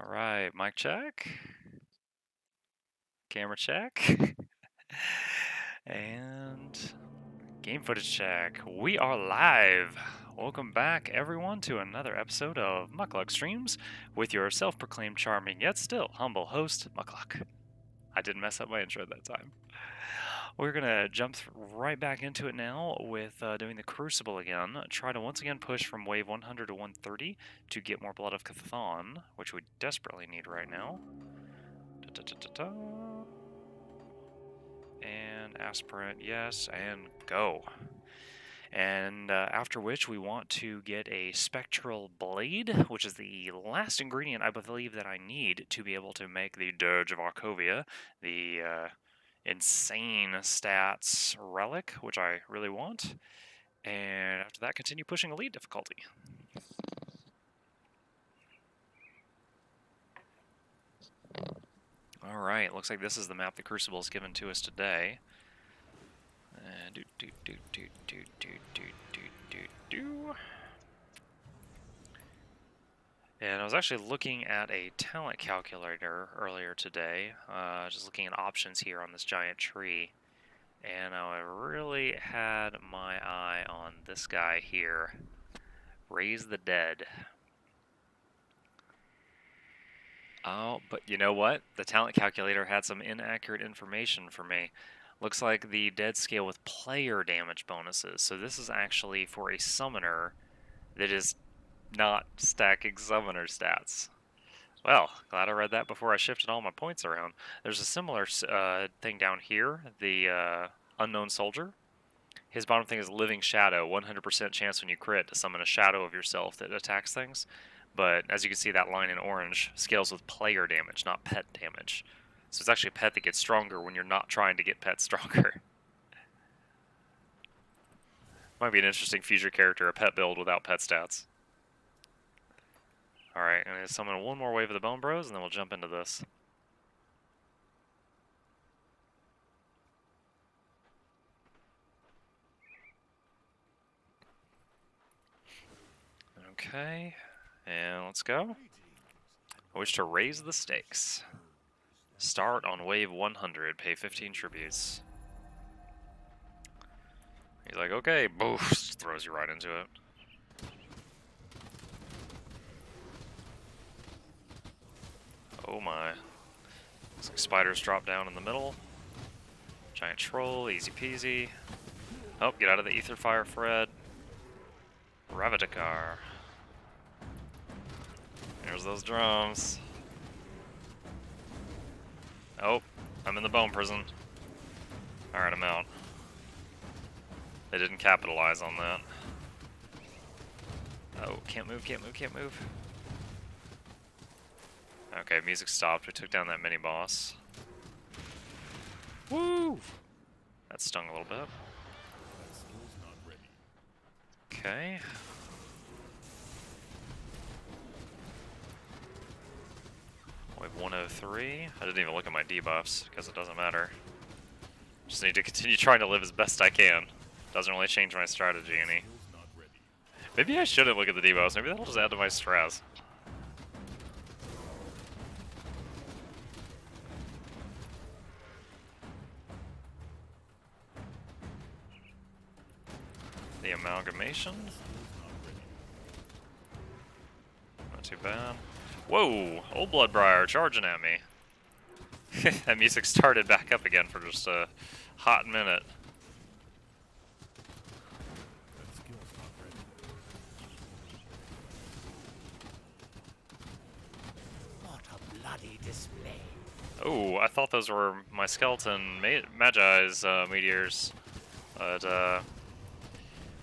Alright, mic check. Camera check. And game footage check. We are live. Welcome back, everyone, to another episode of Muckluck Streams with your self-proclaimed charming yet still humble host, Muckluck. I didn't mess up my intro that time. We're gonna jump right back into it now with doing the Crucible again. Try to once again push from wave 100 to 130 to get more Blood of Chthon, which we desperately need right now. And aspirant, yes, and go. And after which we want to get a spectral blade, which is the last ingredient I believe that I need to be able to make the Dirge of Arcovia, the insane stats relic, which I really want. And after that, continue pushing elite difficulty. Alright, looks like this is the map the Crucible has given to us today. And I was actually looking at a talent calculator earlier today, just looking at options here on this giant tree. And I really had my eye on this guy here, Raise the Dead. Oh, but you know what? The talent calculator had some inaccurate information for me. Looks like the dead scale with player damage bonuses. So this is actually for a summoner that is not stacking summoner stats. Well, glad I read that before I shifted all my points around. There's a similar thing down here, the Unknown Soldier. His bottom thing is Living Shadow, 100% chance when you crit to summon a shadow of yourself that attacks things. But as you can see, that line in orange scales with player damage, not pet damage. So it's actually a pet that gets stronger when you're not trying to get pets stronger. Might be an interesting future character, a pet build without pet stats. Alright, I'm going to summon one more wave of the Bone Bros, and then we'll jump into this. Okay, and let's go. I wish to raise the stakes. Start on wave 100, pay 15 tributes. He's like, okay, boof, throws you right into it. Oh my. Looks like spiders drop down in the middle. Giant troll, easy peasy. Oh, get out of the ether fire, Fred. Ravadakar. There's those drums. Oh, I'm in the bone prison. Alright, I'm out. They didn't capitalize on that. Oh, can't move, can't move, can't move. Okay, music stopped. We took down that mini-boss. Woo! That stung a little bit. Okay. Wave 103. I didn't even look at my debuffs, because it doesn't matter. Just need to continue trying to live as best I can. Doesn't really change my strategy any. Maybe I shouldn't look at the debuffs. Maybe that'll just add to my stress. The amalgamation. Not too bad. Whoa! Old Bloodbriar charging at me. That music started back up again for just a hot minute. What a bloody display. Oh, I thought those were my skeleton Magi's meteors. But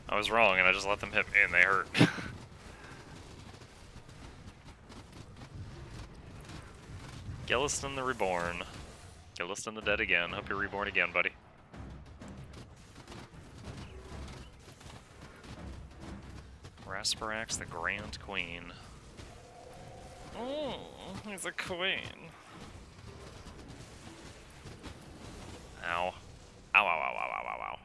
I was wrong and I just let them hit me and they hurt. Gilliston the Reborn. Gilliston the Dead again. Hope you're reborn again, buddy. Rasparax the Grand Queen. Oh, he's a queen. Ow. Ow, ow, ow, ow, ow, ow, ow.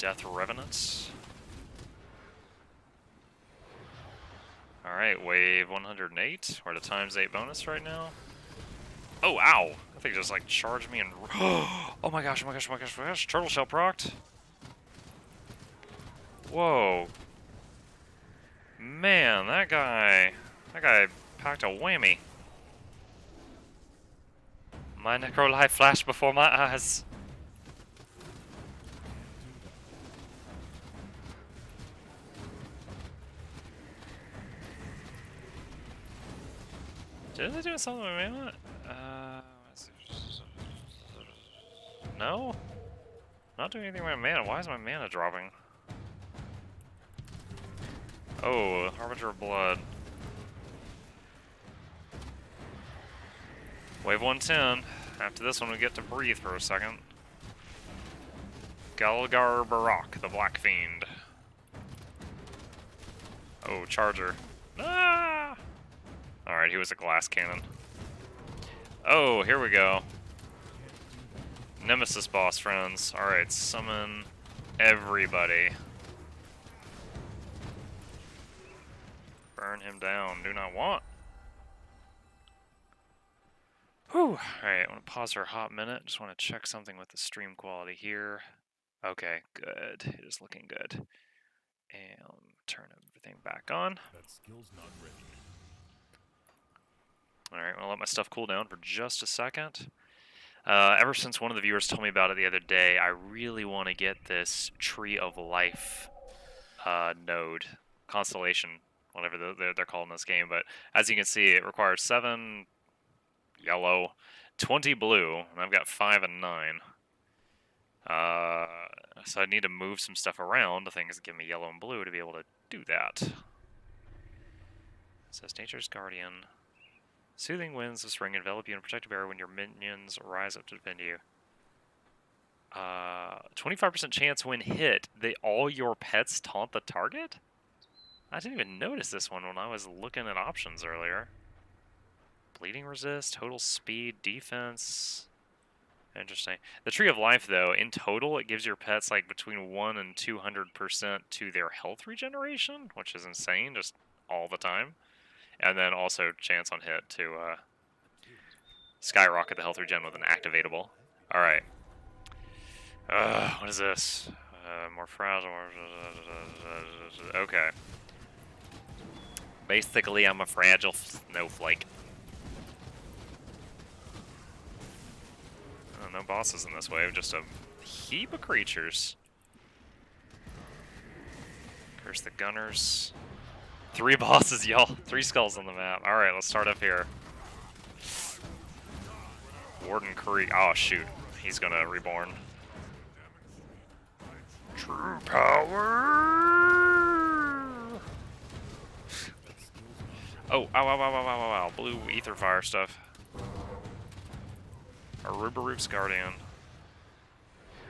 Death Revenant. Alright, wave 108. We're at a ×8 bonus right now. Oh, ow! I think it just like charged me and. Oh my gosh, oh my gosh, oh my gosh, oh my gosh. Turtle Shell procced. Whoa. Man, that guy packed a whammy. My Necro Life flashed before my eyes. Did they do something with mana? No? Not doing anything with my mana. Why is my mana dropping? Oh, Harbinger of Blood. Wave 110. After this one, we get to breathe for a second. Galgar Barak, the Black Fiend. Oh, Charger. Ah! Alright, he was a glass cannon. Oh, here we go. Nemesis boss, friends. Alright, summon everybody. Burn him down. Do not want. Whew. Alright, I want to pause for a hot minute. Just want to check something with the stream quality here. Okay, good. It is looking good. And turn everything back on. That skill's not ready. Alright, I'll let my stuff cool down for just a second. Ever since one of the viewers told me about it the other day, I really want to get this Tree of Life node. Constellation, whatever they're called in this game. But as you can see, it requires 7 yellow, 20 blue, and I've got 5 and 9. So I need to move some stuff around. The things that give me yellow and blue to be able to do that. It says Nature's Guardian. Soothing winds of spring envelop you in a protective area when your minions rise up to defend you. 25% chance when hit, all your pets taunt the target? I didn't even notice this one when I was looking at options earlier. Bleeding resist, total speed, defense. Interesting. The Tree of Life, though, in total, it gives your pets like between 1 and 200% to their health regeneration, which is insane, just all the time. And then also chance on hit to skyrocket the health regen with an activatable. Alright. What is this? More fragile. Okay. Basically, I'm a fragile snowflake. Oh, no bosses in this wave, just a heap of creatures. Curse the gunners. 3 bosses, y'all. 3 skulls on the map. Alright, let's start up here. Warden Creek. Oh, shoot. He's gonna reborn. True power! Oh, ow, ow, ow, ow, ow, ow, ow. Blue ether fire stuff. Arubaroof's Guardian.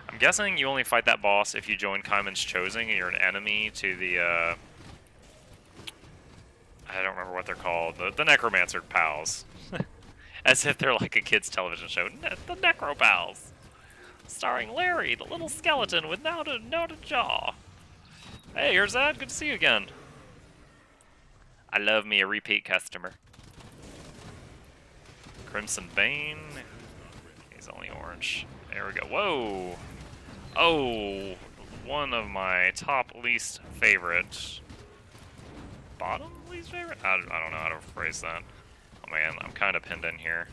I'm guessing you only fight that boss if you join Kaiman's Chosen and you're an enemy to the, I don't remember what they're called. The Necromancer Pals. As if they're like a kid's television show. The Necro Pals. Starring Larry, the little skeleton with not a jaw. Hey, here's Ed. Good to see you again. I love me a repeat customer. Crimson Bane. He's only orange. There we go. Whoa. Oh, one of my top least favorite. Bottom least favorite? I don't know how to phrase that. Oh man, I'm kind of pinned in here.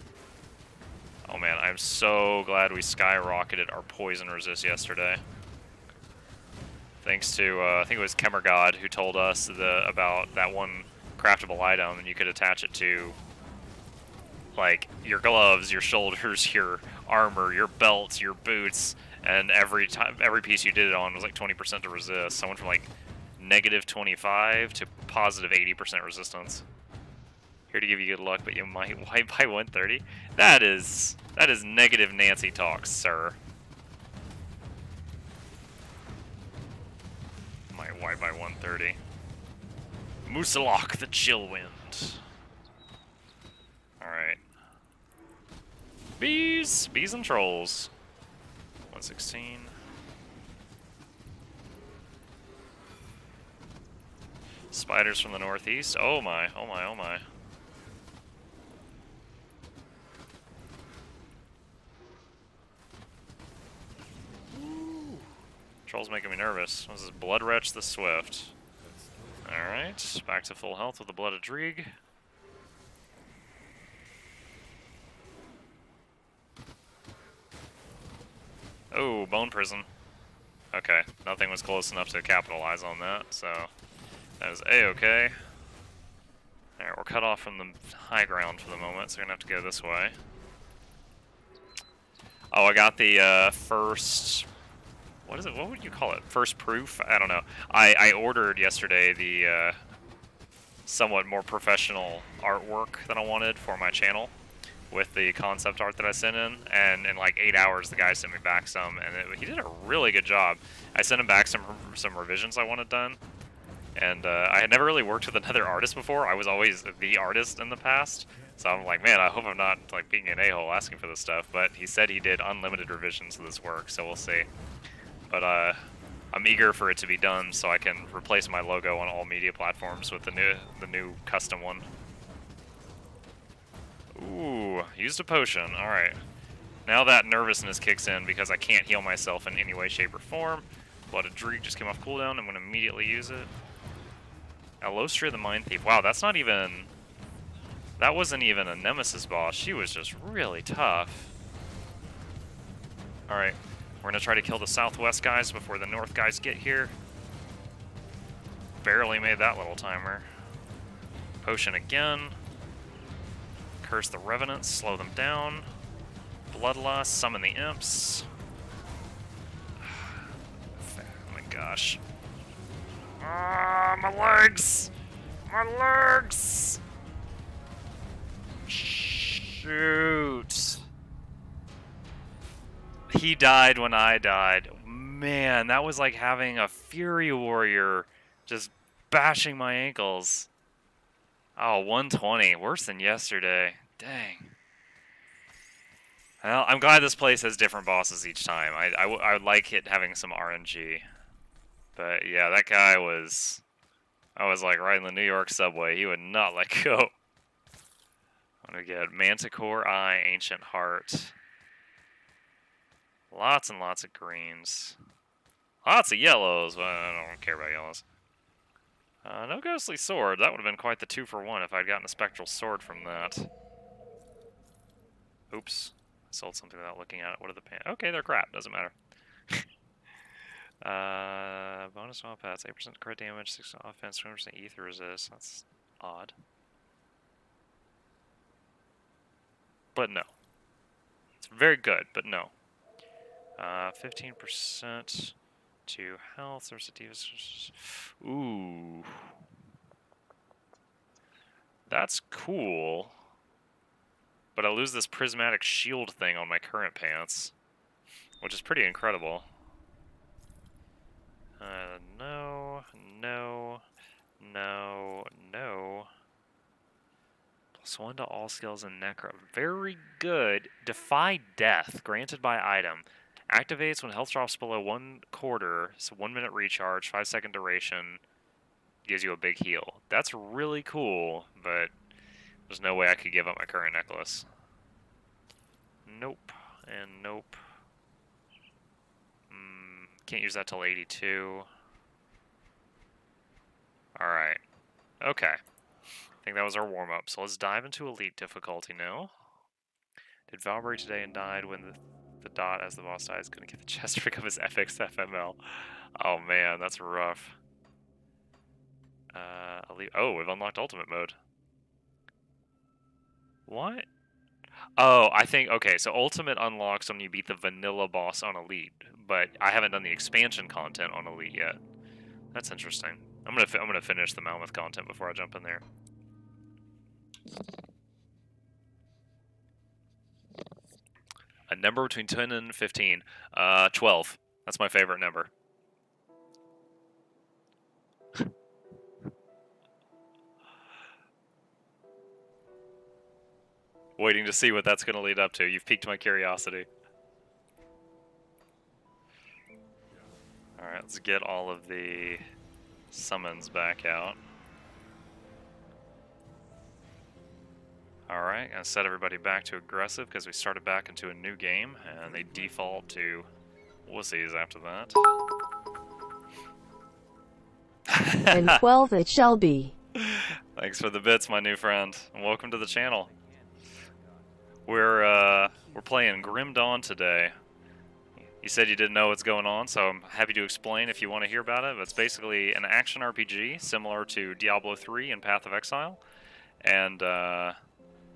Oh man, I'm so glad we skyrocketed our poison resist yesterday. Thanks to, I think it was Kemergod who told us about that one craftable item, and you could attach it to, like, your gloves, your shoulders, your armor, your belts, your boots, and every piece you did it on was like 20% to resist. So I went from like -25 to positive 80% resistance. Here to give you good luck, but you might wipe by 130. That is negative Nancy talk, sir. Might wipe by 130. Moosalok, the chill wind. Alright. Bees and trolls. 116. spiders from the northeast. Oh my, oh my, oh my. Troll's making me nervous. This is Blood Wretch the Swift. Alright, back to full health with the Blooded Drieg. Oh, Bone Prison. Okay, nothing was close enough to capitalize on that, so that was A-okay. Alright, we're cut off from the high ground for the moment, so we're gonna have to go this way. Oh, I got the first... What is it? What would you call it? First proof? I don't know. I ordered yesterday the somewhat more professional artwork that I wanted for my channel with the concept art that I sent in, and in like 8 hours the guy sent me back some, and he did a really good job. I sent him back some revisions I wanted done, and I had never really worked with another artist before. I was always the artist in the past, so I'm like, man, I hope I'm not like being an a-hole asking for this stuff, but he said he did unlimited revisions of this work, so we'll see. But I'm eager for it to be done so I can replace my logo on all media platforms with the new custom one. Ooh, used a potion. Alright. Now that nervousness kicks in because I can't heal myself in any way, shape, or form. Blooded Drieg just came off cooldown. I'm going to immediately use it. Alostria the Mind Thief. Wow, that's not even... That wasn't even a Nemesis boss. She was just really tough. Alright. We're going to try to kill the southwest guys before the north guys get here. Barely made that little timer. Potion again. Curse the Revenants, slow them down. Bloodlust, summon the Imps. Oh my gosh. Ah, my legs! My legs! Shoot. He died when I died. Man, that was like having a Fury Warrior just bashing my ankles. Oh, 120. Worse than yesterday. Dang. Well, I'm glad this place has different bosses each time. I would like it having some RNG. But yeah, that guy was... I was like riding the New York subway. He would not let go. I'm going to get Manticore Eye, Ancient Heart. Lots and lots of greens. Lots of yellows, but I don't care about yellows. No Ghostly Sword. That would have been quite the 2-for-1 if I'd gotten a Spectral Sword from that. Oops. I sold something without looking at it. What are the pants? Okay, they're crap. Doesn't matter. Bonus on pets. 8% crit damage, 6 offense, 20% ether resist. That's odd. But no. It's very good, but no. 15% to health. There's a divas. Ooh. That's cool. But I lose this prismatic shield thing on my current pants, which is pretty incredible. No, no, no, no. +1 to all skills in Necro. Very good. Defy Death, granted by item. Activates when health drops below 1/4, so 1 minute recharge, 5-second duration. Gives you a big heal. That's really cool, but there's no way I could give up my current necklace. Nope, and nope. Can't use that till 82. Alright. Okay. I think that was our warm-up, so let's dive into Elite difficulty now. Did Valkyrie today and died when the dot as the boss dies. Couldn't get the chest to pick up his FX FML. Oh man, that's rough. Elite. Oh, we've unlocked Ultimate mode. What? Oh, I think, okay, so Ultimate unlocks when you beat the vanilla boss on Elite, but I haven't done the expansion content on Elite yet. That's interesting. I'm gonna finish the Mammoth content before I jump in there. A number between 10 and 15. 12. That's my favorite number. Waiting to see what that's going to lead up to. You've piqued my curiosity. Alright, let's get all of the summons back out. Alright, gonna set everybody back to aggressive because we started back into a new game, and they default to wussies after that. And 12 it shall be. Thanks for the bits, my new friend, and welcome to the channel. We're playing Grim Dawn today. You said you didn't know what's going on, so I'm happy to explain if you want to hear about it. It's basically an action RPG similar to Diablo 3 and Path of Exile, and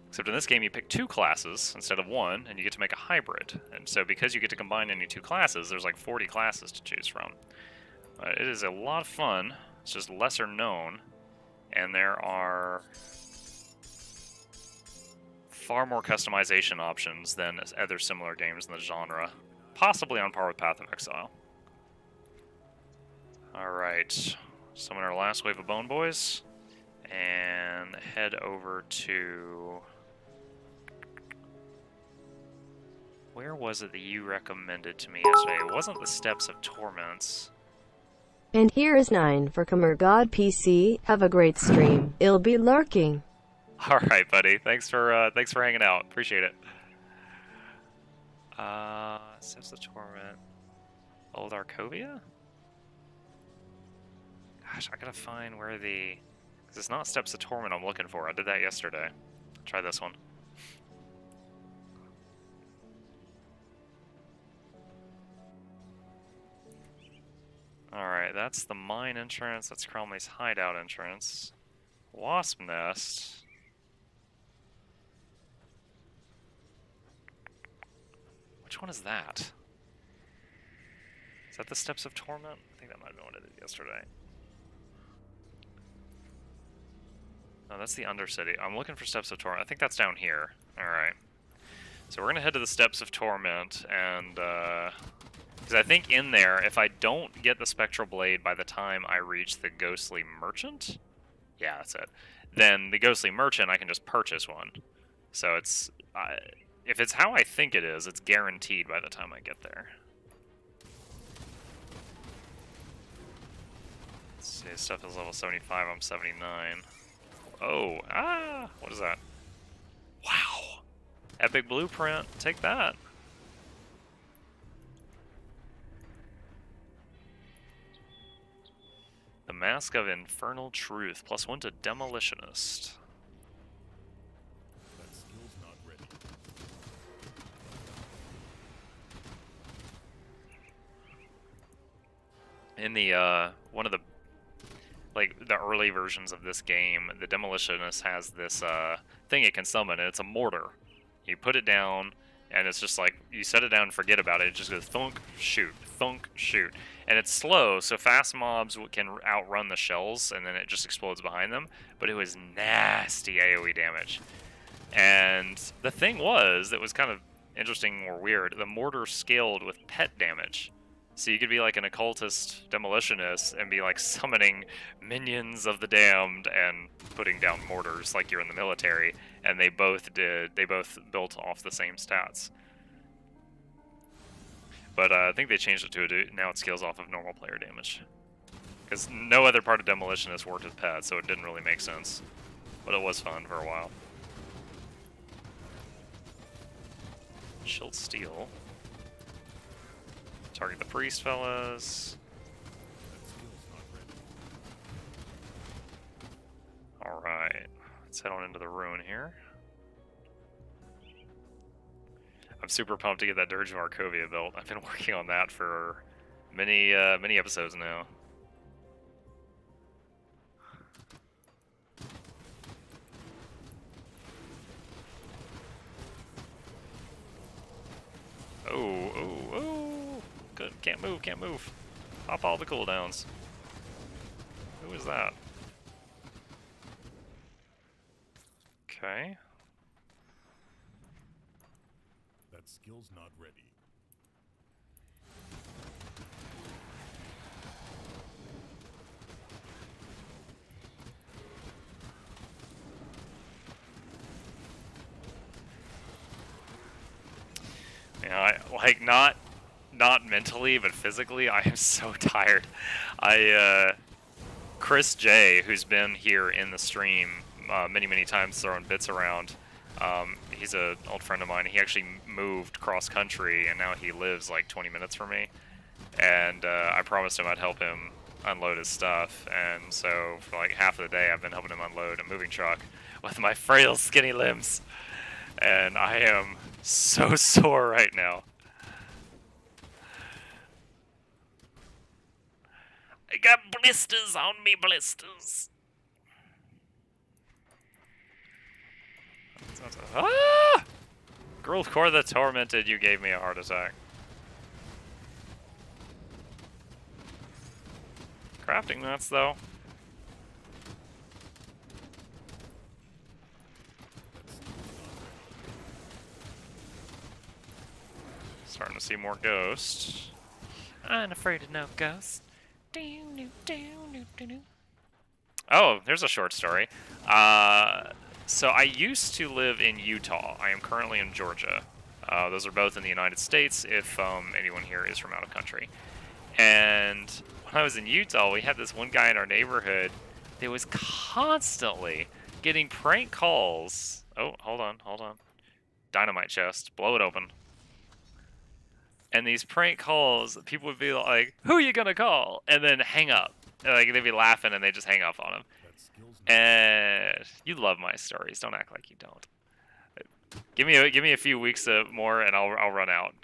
except in this game you pick 2 classes instead of 1, and you get to make a hybrid. And so because you get to combine any 2 classes, there's like 40 classes to choose from. It is a lot of fun. It's just lesser known, and there are far more customization options than other similar games in the genre, possibly on par with Path of Exile. Alright, summon our last wave of Bone Boys, and head over to... Where was it that you recommended to me yesterday? It wasn't the Steps of Torments. And here is 9 for Comer God PC. Have a great stream. It'll be lurking. Alright, buddy. Thanks for hanging out. Appreciate it. Steps of Torment. Old Arcovia? Gosh, I gotta find where the... Because it's not Steps of Torment I'm looking for. I did that yesterday. Try this one. Alright, that's the mine entrance. That's Cromley's hideout entrance. Wasp Nest. Which one is that? Is that the Steps of Torment? I think that might have been what I did yesterday. No, that's the Undercity. I'm looking for Steps of Torment. I think that's down here. Alright. So we're going to head to the Steps of Torment, and, because I think in there, if I don't get the Spectral Blade by the time I reach the Ghostly Merchant, yeah, that's it, then the Ghostly Merchant, I can just purchase one. So it's, if it's how I think it is, it's guaranteed by the time I get there. Let's see, stuff is level 75, I'm 79. Oh, what is that? Wow! Epic Blueprint, take that. The Mask of Infernal Truth, +1 to Demolitionist. That skill's not ready. In the, one of the, like, the early versions of this game, the Demolitionist has this, thing it can summon, and it's a mortar. You put it down, and it's just like, you set it down and forget about it, it just goes thunk, shoot, thunk, shoot. And it's slow, so fast mobs can outrun the shells, and then it just explodes behind them, but it was nasty AoE damage. And the thing was, that was kind of interesting or weird, the mortar scaled with pet damage. So you could be like an occultist demolitionist and be like summoning minions of the damned and putting down mortars like you're in the military, and they both built off the same stats. But I think they changed it to now it scales off of normal player damage. Because no other part of Demolitionist worked with pets, so it didn't really make sense. But it was fun for a while. Shield Steel. Target the priest, fellas. Alright. Let's head on into the ruin here. I'm super pumped to get that Dirge of Arcovia built. I've been working on that for many episodes now. Oh. Good. Can't move. Pop all the cooldowns. Who is that? Okay. That skill's not ready. Yeah, I, like, not mentally, but physically, I am so tired. Chris J, who's been here in the stream many times throwing bits around, He's an old friend of mine. He actually moved cross country, and now he lives like 20 minutes from me. And I promised him I'd help him unload his stuff, and so for like half of the day I've been helping him unload a moving truck with my frail, skinny limbs. And I am so sore right now. I got blisters on me, blisters. Ah! Growth Core the Tormented, you gave me a heart attack. Crafting nuts, though. Starting to see more ghosts. I'm afraid of no ghosts. Oh, there's a short story. So I used to live in Utah. I am currently in Georgia. Those are both in the United States, if anyone here is from out of country. And when I was in Utah, we had this one guy in our neighborhood that was constantly getting prank calls. Oh, hold on. Dynamite chest. Blow it open. And these prank calls, people would be like, "Who are you gonna call?" And then hang up. Like, they'd be laughing and they just hang up on him. And you love my stories. Don't act like you don't. Give me a few weeks more, and I'll run out.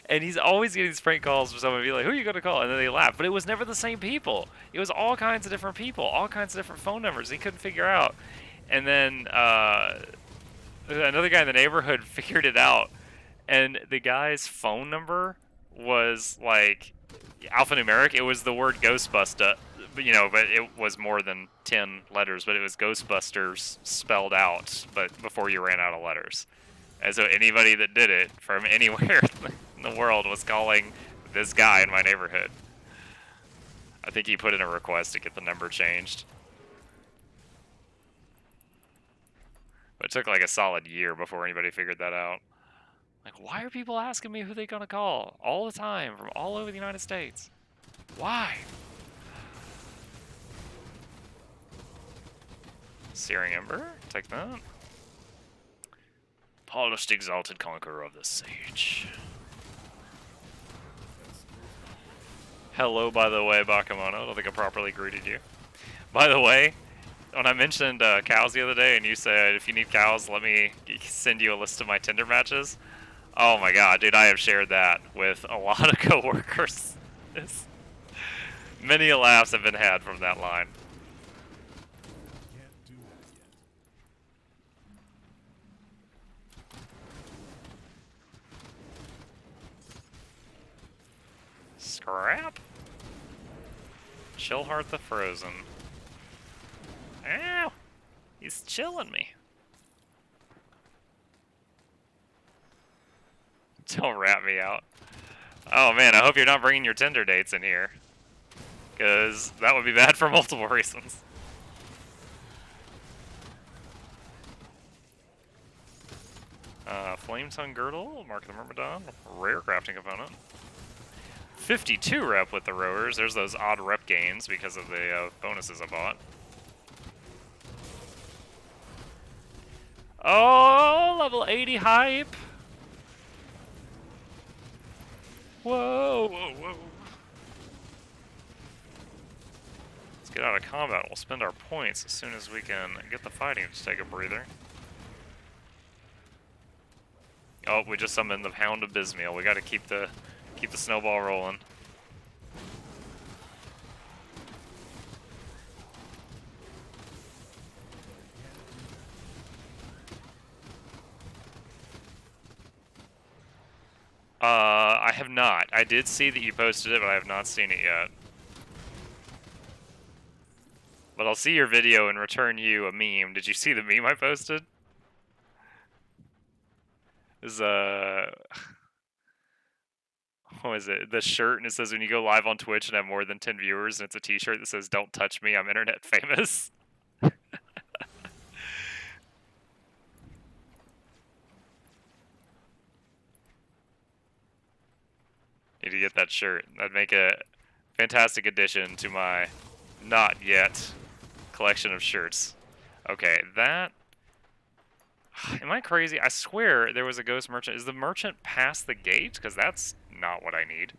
And he's always getting these prank calls from someone be like, "Who are you gonna call?" And then they laugh. But it was never the same people. It was all kinds of different people, all kinds of different phone numbers. He couldn't figure out. And then another guy in the neighborhood figured it out. And the guy's phone number was like alphanumeric. It was the word Ghostbuster, but it was more than 10 letters. But it was Ghostbusters spelled out, but before you ran out of letters. And so anybody that did it from anywhere in the world was calling this guy in my neighborhood. I think he put in a request to get the number changed. But it took like a solid year before anybody figured that out. Like, why are people asking me who they're gonna call all the time from all over the United States? Why? Searing Ember, take that. Polished Exalted Conqueror of the Sage. Hello, by the way, Bakemono. I don't think I properly greeted you. By the way, when I mentioned cows the other day, and you said, if you need cows, let me send you a list of my Tinder matches. Oh my god, dude, I have shared that with a lot of coworkers. Many laughs have been had from that line. Scrap? Chillheart the Frozen. Ow! He's chilling me. Don't rat me out. Oh man, I hope you're not bringing your Tinder dates in here. Because that would be bad for multiple reasons. Flame Tongue Girdle, Mark of the Myrmidon, rare crafting component. 52 rep with the rowers. There's those odd rep gains because of the bonuses I bought. Oh, level 80 hype. Whoa. Let's get out of combat. We'll spend our points as soon as we can get the fighting. Just take a breather. Oh, we just summoned the Hound of Bismeal. We got to keep the snowball rolling. I have not. I did see that you posted it, but I have not seen it yet. But I'll see your video and return you a meme. Did you see the meme I posted? Is what is it? The shirt, and it says when you go live on Twitch and have more than 10 viewers, and it's a t-shirt that says "Don't touch me, I'm internet famous." Need to get that shirt. That'd make a fantastic addition to my not yet collection of shirts. Okay, that... Am I crazy? I swear there was a ghost merchant. Is the merchant past the gate? Because that's not what I need.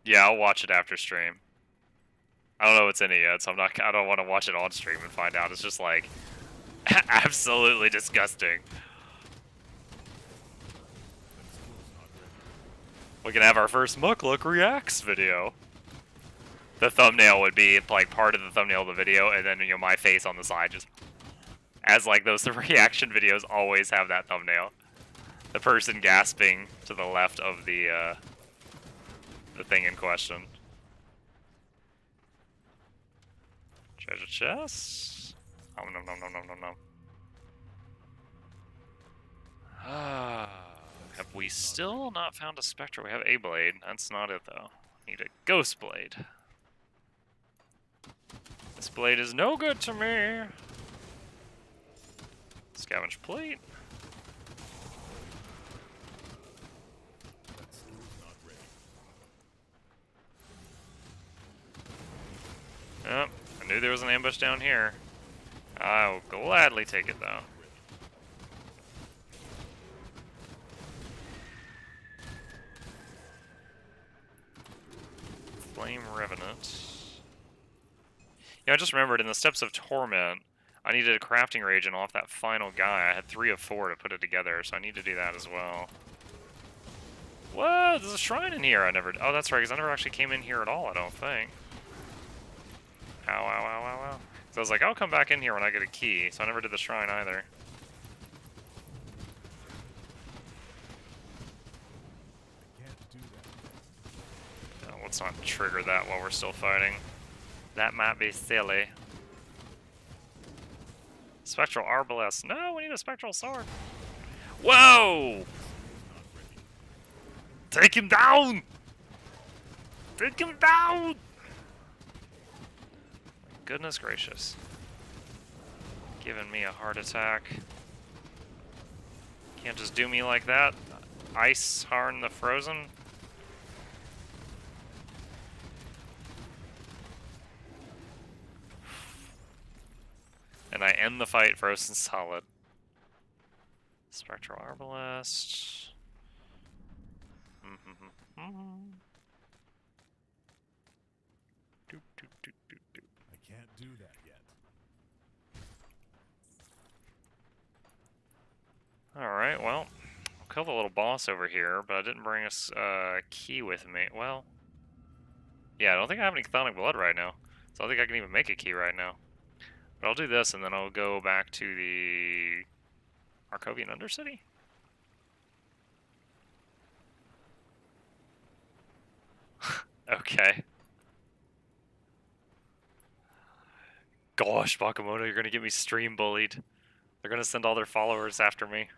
Yeah, I'll watch it after stream. I don't know what's in it yet, so I don't want to watch it on stream and find out. It's just like absolutely disgusting. We can have our first Muckluck Reacts video. The thumbnail would be like part of the thumbnail of the video, and then my face on the side, just as like those reaction videos always have that thumbnail. The person gasping to the left of the thing in question. Treasure chest. Oh no no no no no no. Have we still not found a Spectre? We have a blade. That's not it though. Need a ghost blade. This blade is no good to me. Scavenge plate. That skill's not ready. Yep, I knew there was an ambush down here. I will gladly take it though. Flame Revenant. Yeah, I just remembered in the Steps of Torment, I needed a crafting reagent off that final guy. I had 3 of 4 to put it together, so I need to do that as well. Whoa, there's a shrine in here. Oh, that's right, because I never actually came in here at all, I don't think. Ow, ow, ow, ow, ow. So I was like, I'll come back in here when I get a key, so I never did the shrine either. Can't do that. No, let's not trigger that while we're still fighting. That might be silly. Spectral Arbalest. No, we need a Spectral Sword. Whoa! Take him down! Take him down! Goodness gracious. Giving me a heart attack. Can't just do me like that. Ice Harn the Frozen. And I end the fight frozen solid. Spectral Arbalest. I can't do that yet. Alright, well, I'll kill the little boss over here, but I didn't bring a key with me. Well, yeah, I don't think I have any chthonic blood right now, so I don't think I can even make a key right now. But I'll do this, and then I'll go back to the Arcovian Undercity? Okay. Gosh, Bakamoto, you're gonna get me stream bullied. They're gonna send all their followers after me.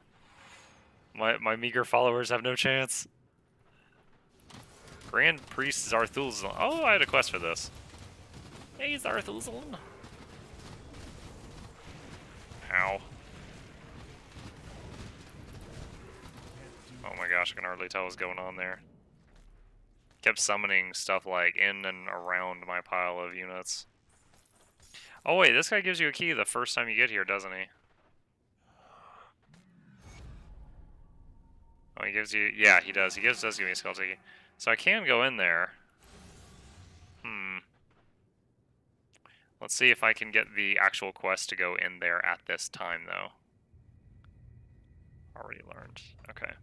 My meager followers have no chance. Grand Priest Zarthulzan. Oh, I had a quest for this. Hey, Zarthulzan. Ow. Oh my gosh, I can hardly tell what's going on there. Kept summoning stuff like in and around my pile of units. Oh wait, this guy gives you a key the first time you get here, doesn't he? Oh, he gives you... Yeah, he does. He does give me a skull key. So I can go in there. Let's see if I can get the actual quest to go in there at this time, though. Already learned. Okay.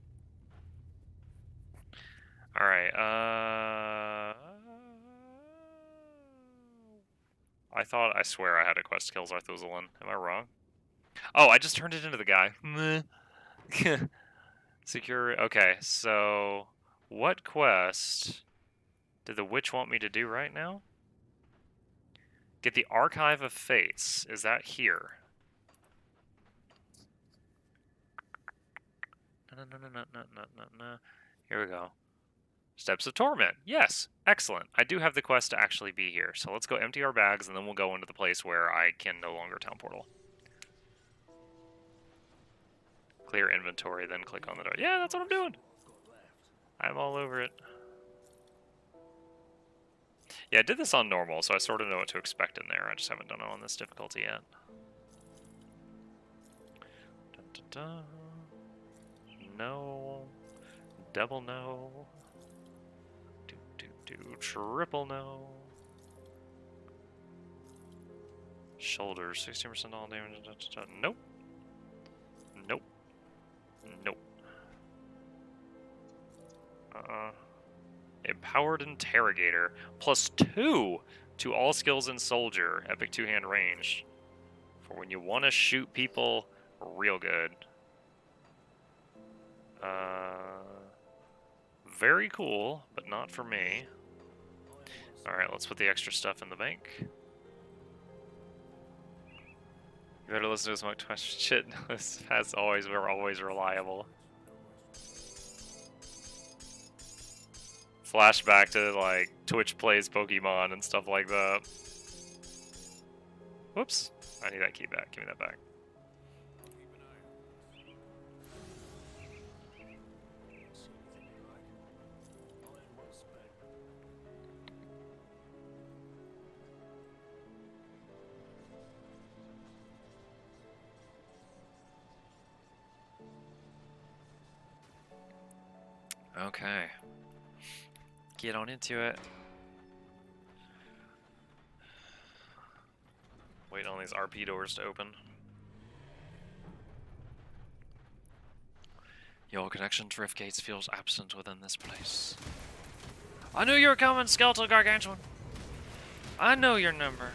Alright, I swear I had a quest to kill Zarthuzalin. Am I wrong? Oh, I just turned it into the guy. Secure... Okay, so... What quest did the witch want me to do right now? Get the Archive of Fates. Is that here? No. Here we go. Steps of Torment. Yes. Excellent. I do have the quest to actually be here. So let's go empty our bags, and then we'll go into the place where I can no longer town portal. Clear inventory, then click on the door. Yeah, that's what I'm doing. I'm all over it. Yeah, I did this on normal, so I sort of know what to expect in there. I just haven't done it on this difficulty yet. Dun, dun, dun. No. Double no. Triple no. Shoulders, 16% all damage. Nope. Nope. Nope. Empowered Interrogator. +2 to all skills in Soldier. Epic two-hand range. For when you want to shoot people real good. Very cool, but not for me. Alright, let's put the extra stuff in the bank. You better listen to this much question shit. As always, we're always reliable. Flashback to like Twitch plays Pokemon and stuff like that. Whoops. I need that key back. Give me that back. Okay. Get on into it. Wait on these RP doors to open. Your connection to Rift Gates feels absent within this place. I knew you were coming, Skeletal Gargantuan. I know your number.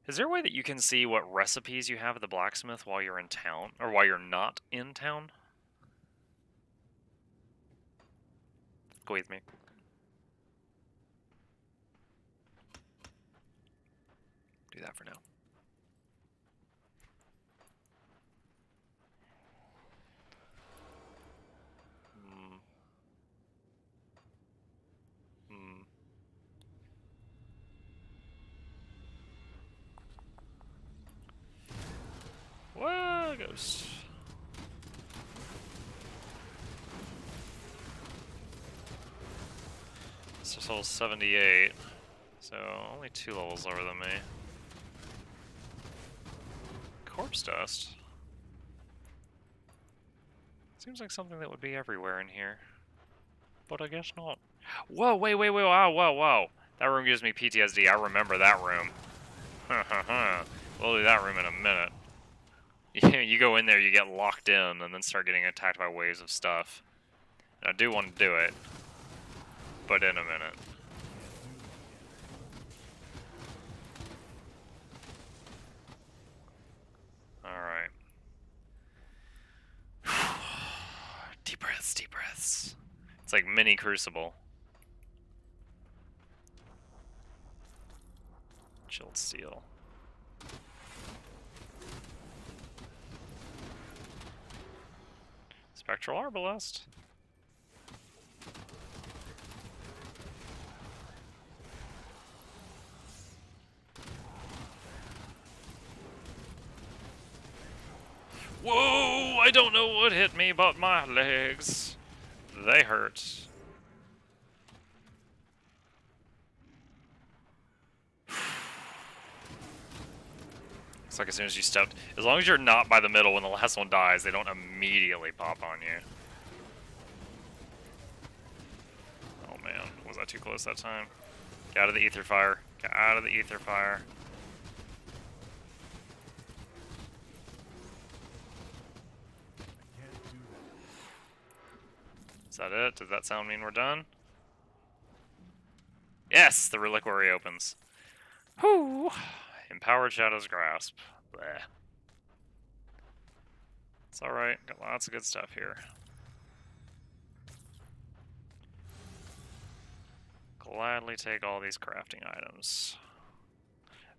Is there a way that you can see what recipes you have at the blacksmith while you're in town? Or while you're not in town? Go with me. Do that for now. Whoa, ghost. This is level 78, so only 2 levels lower than me. Corpse dust. Seems like something that would be everywhere in here, but I guess not. Whoa, wait, wow. That room gives me PTSD. I remember that room. We'll do that room in a minute. You go in there, you get locked in, and then start getting attacked by waves of stuff. And I do want to do it, but in a minute. Alright. Deep breaths, deep breaths. It's like mini Crucible. Chilled steel. Spectral Arbalest. Whoa! I don't know what hit me, but my legs. They hurt. It's like as soon as you stepped, as long as you're not by the middle when the last one dies, they don't immediately pop on you. Oh man, was I too close that time? Get out of the ether fire. Get out of the ether fire. Is that it? Does that sound mean we're done? Yes, the reliquary opens. Whew. Empowered Shadow's Grasp. Bleh. It's alright. Got lots of good stuff here. Gladly take all these crafting items.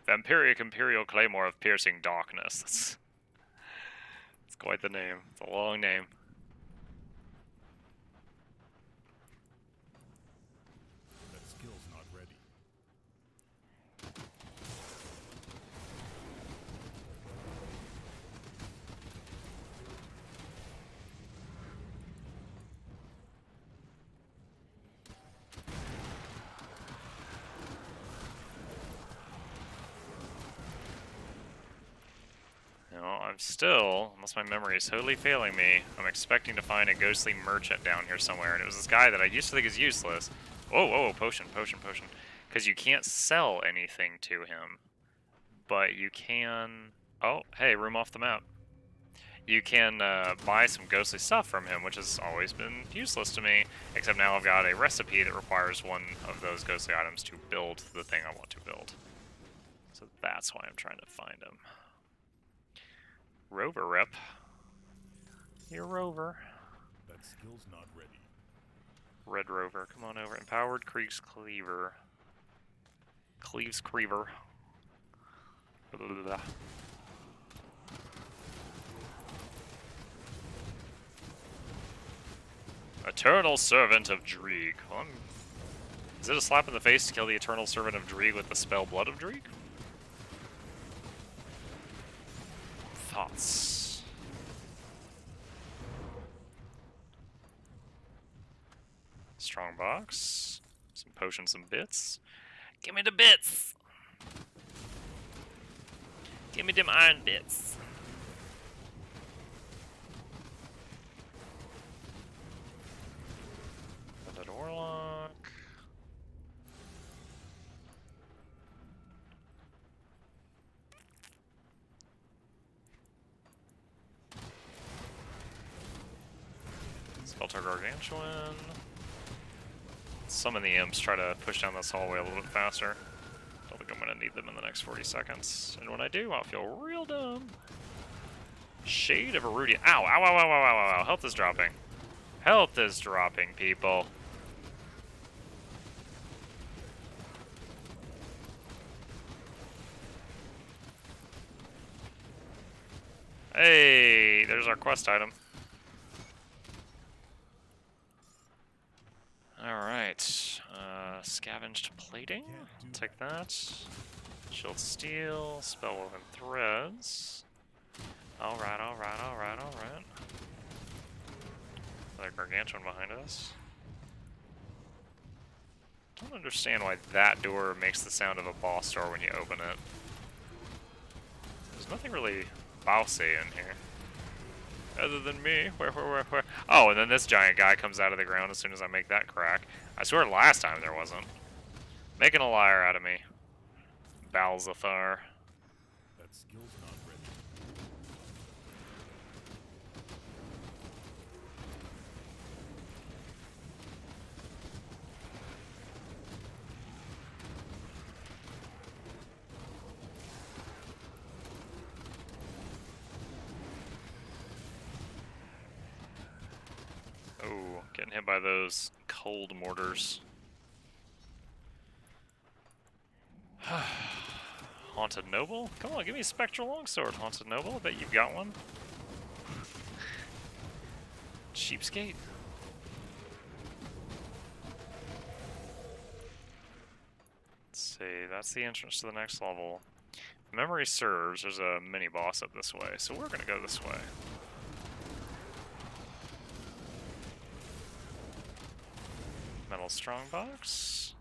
Vampiric Imperial Claymore of Piercing Darkness. That's quite the name. It's a long name. That skill's not ready. I'm still, unless my memory is totally failing me, I'm expecting to find a ghostly merchant down here somewhere, and it was this guy that I used to think is useless. Whoa, whoa, potion, potion, potion. Because you can't sell anything to him, but you can... Oh, hey, room off the map. You can buy some ghostly stuff from him, which has always been useless to me, except now I've got a recipe that requires one of those ghostly items to build the thing I want to build. So that's why I'm trying to find him. Rover rep. You're Rover. That skill's not ready. Red Rover, come on over. Empowered Krieg's Cleaver. Cleaves Cleaver. Blah. Eternal Servant of Drieg. Well, is it a slap in the face to kill the Eternal Servant of Drieg with the spell Blood of Drieg? Thoughts? Strong box. Some potions, some bits. Give me the bits! Give me them iron bits. That Warlock. Spelter Gargantuan. Summon the imps, try to push down this hallway a little bit faster. Don't think I'm gonna need them in the next 40 seconds. And when I do, I'll feel real dumb. Shade of Erudian. Ow, ow, ow, ow, ow, ow, ow. Health is dropping. Health is dropping, people. Hey, there's our quest item. Alright, scavenged plating, take that. Shield steel, spellwoven threads. Alright, alright, alright, alright. Another gargantuan behind us. Don't understand why that door makes the sound of a boss door when you open it. There's nothing really bossy in here. Other than me, where? Oh, and then this giant guy comes out of the ground as soon as I make that crack. I swear last time there wasn't. Making a liar out of me. Balzathar. That skill's not ready. Oh, getting hit by those cold mortars. Haunted Noble? Come on, give me a Spectral Longsword, Haunted Noble. I bet you've got one. Cheapskate. Let's see, that's the entrance to the next level. If memory serves, there's a mini-boss up this way, so we're gonna go this way. Metal strongbox.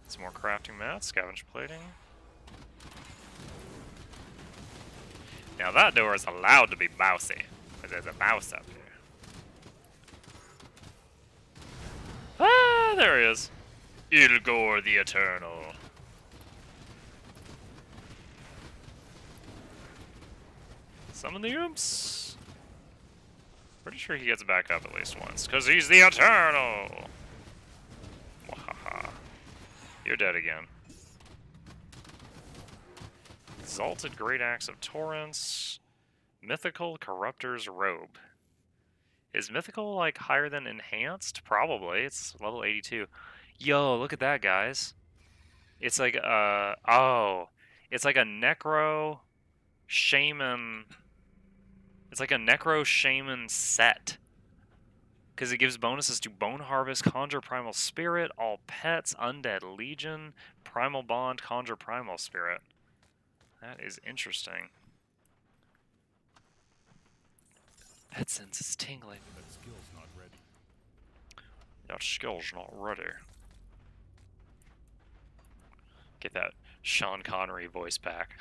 Some more crafting mats, scavenge plating. Now that door is allowed to be bousy, because there's a mouse up here. Ah, there he is. Ilgor the Eternal. Summon the imps. Pretty sure he gets back up at least once, because he's the Eternal. Wahaha. You're dead again. Exalted Great Axe of Torrents. Mythical Corruptor's Robe. Is Mythical, like, higher than Enhanced? Probably. It's level 82. Yo, look at that, guys. It's like, oh. It's like a Necro Shaman. It's like a Necro Shaman set. Because it gives bonuses to Bone Harvest, Conjure Primal Spirit, All Pets, Undead Legion, Primal Bond, Conjure Primal Spirit. That is interesting. Pet sense is tingling. That skill's not ready. That skill's not ready. Get that Sean Connery voice back.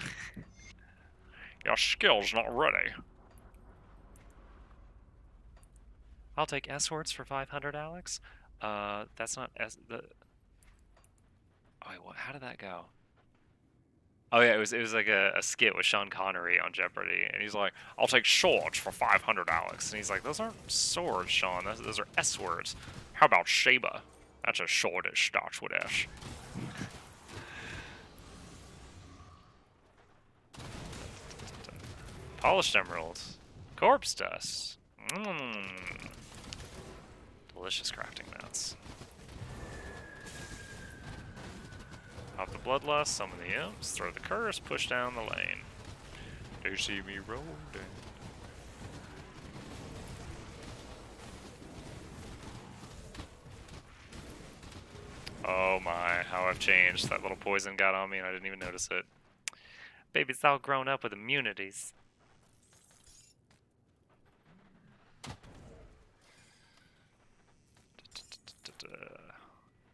Your skill's not ready. I'll take S words for 500, Alex. That's not S. Oh wait, what? How did that go? Oh yeah, it was like a skit with Sean Connery on Jeopardy, and he's like, "I'll take swords for 500, Alex," and he's like, "Those aren't swords, Sean. Those are S words. How about Sheba? That's a sword that starts with S." Polished emeralds, corpse dust. Mmm, delicious crafting mats. Pop the bloodlust, summon the imps, throw the curse, push down the lane. They see me rolling. Oh my, how I've changed. That little poison got on me and I didn't even notice it. Baby's all grown up with immunities.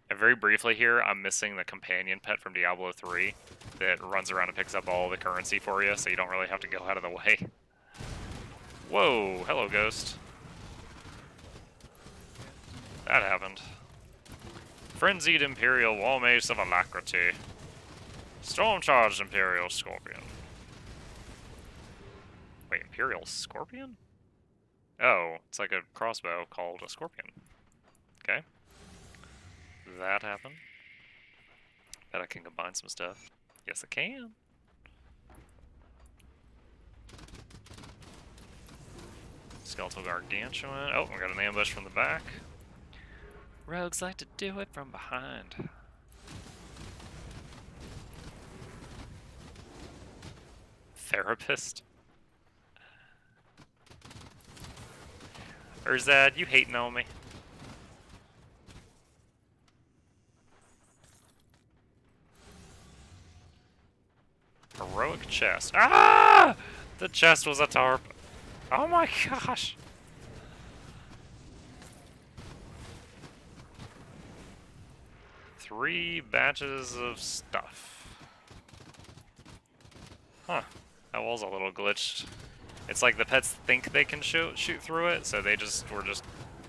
And very briefly here, I'm missing the companion pet from Diablo 3 that runs around and picks up all the currency for you, so you don't really have to go out of the way. Whoa, hello ghost. That happened. Frenzied Imperial Wall Mace of Alacrity. Storm Charged Imperial Scorpion. Wait, Imperial Scorpion? Oh, it's like a crossbow called a Scorpion. Okay. That happened. Bet I can combine some stuff. Yes, I can. Skeletal Gargantuan. Oh, we got an ambush from the back. Rogues like to do it from behind. Therapist. Urzad, you hating on me? Heroic chest. Ah! The chest was a tarp. Oh my gosh. Three batches of stuff. Huh. That wall's a little glitched. It's like the pets think they can shoot through it, so they were just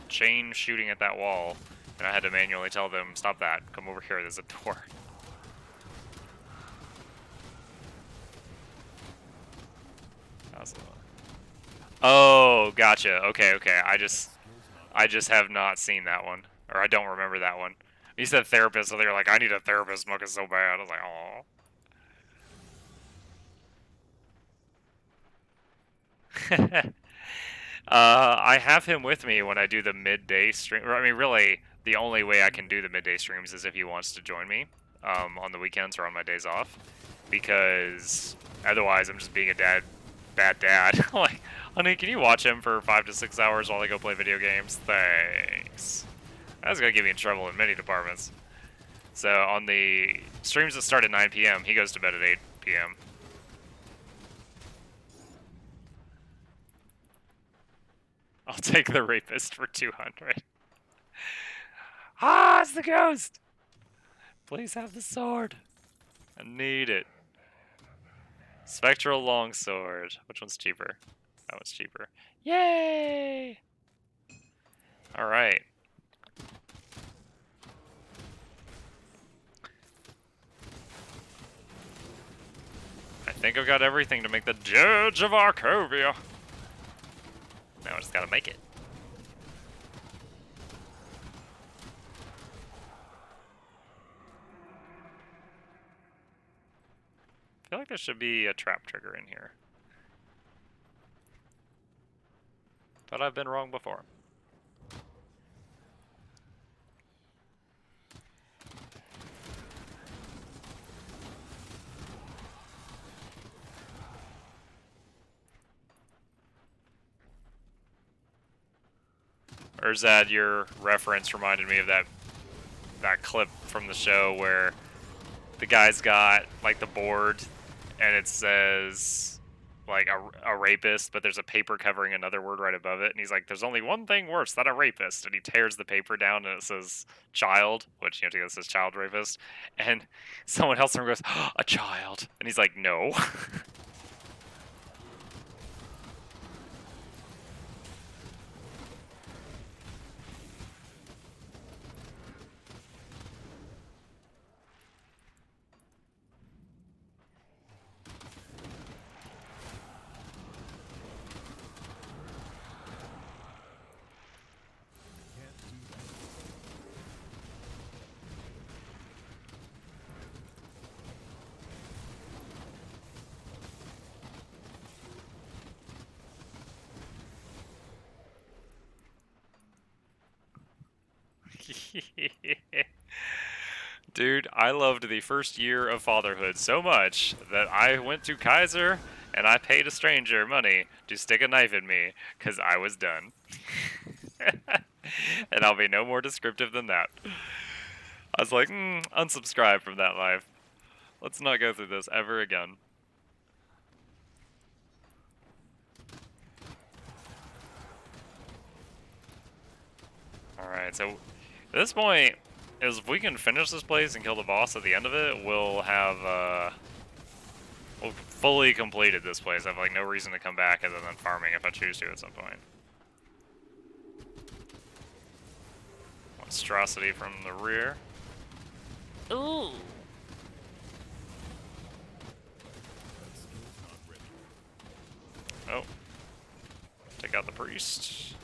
chain shooting at that wall. And I had to manually tell them, stop that, come over here, there's a door. Oh, gotcha. Okay. I just have not seen that one, or I don't remember that one. You said therapist, so they were like, I need a therapist, Muck is so bad. I was like, oh. I have him with me when I do the midday stream. I mean, really, the only way I can do the midday streams is if he wants to join me on the weekends or on my days off, because otherwise I'm just being a bad dad. Like, honey, can you watch him for 5 to 6 hours while I go play video games? Thanks. That's gonna get me in trouble in many departments. So on the streams that start at 9 p.m., he goes to bed at 8 p.m. I'll take the rapist for 200. Ah, it's the ghost! Please have the sword. I need it. Spectral longsword. Which one's cheaper? That one's cheaper. Yay! Alright. I think I've got everything to make the Dirge of Arcovia. Now I just gotta make it. I feel like there should be a trap trigger in here. But I've been wrong before. Urzad, your reference reminded me of that clip from the show where the guy's got like the board and it says like a rapist, but there's a paper covering another word right above it, and he's like, there's only one thing worse than a rapist, and he tears the paper down and it says child, which, you know, it says child rapist, and someone else goes, oh, a child, and he's like, no. Dude, I loved the first year of fatherhood so much that I went to Kaiser and I paid a stranger money to stick a knife in me because I was done. And I'll be no more descriptive than that. I was like, unsubscribe from that life. Let's not go through this ever again. Alright, so at this point, if we can finish this place and kill the boss at the end of it, we'll have, we'll fully completed this place. I have, like, no reason to come back other than farming if I choose to at some point. Monstrosity from the rear. Ooh! Oh. Take out the priest.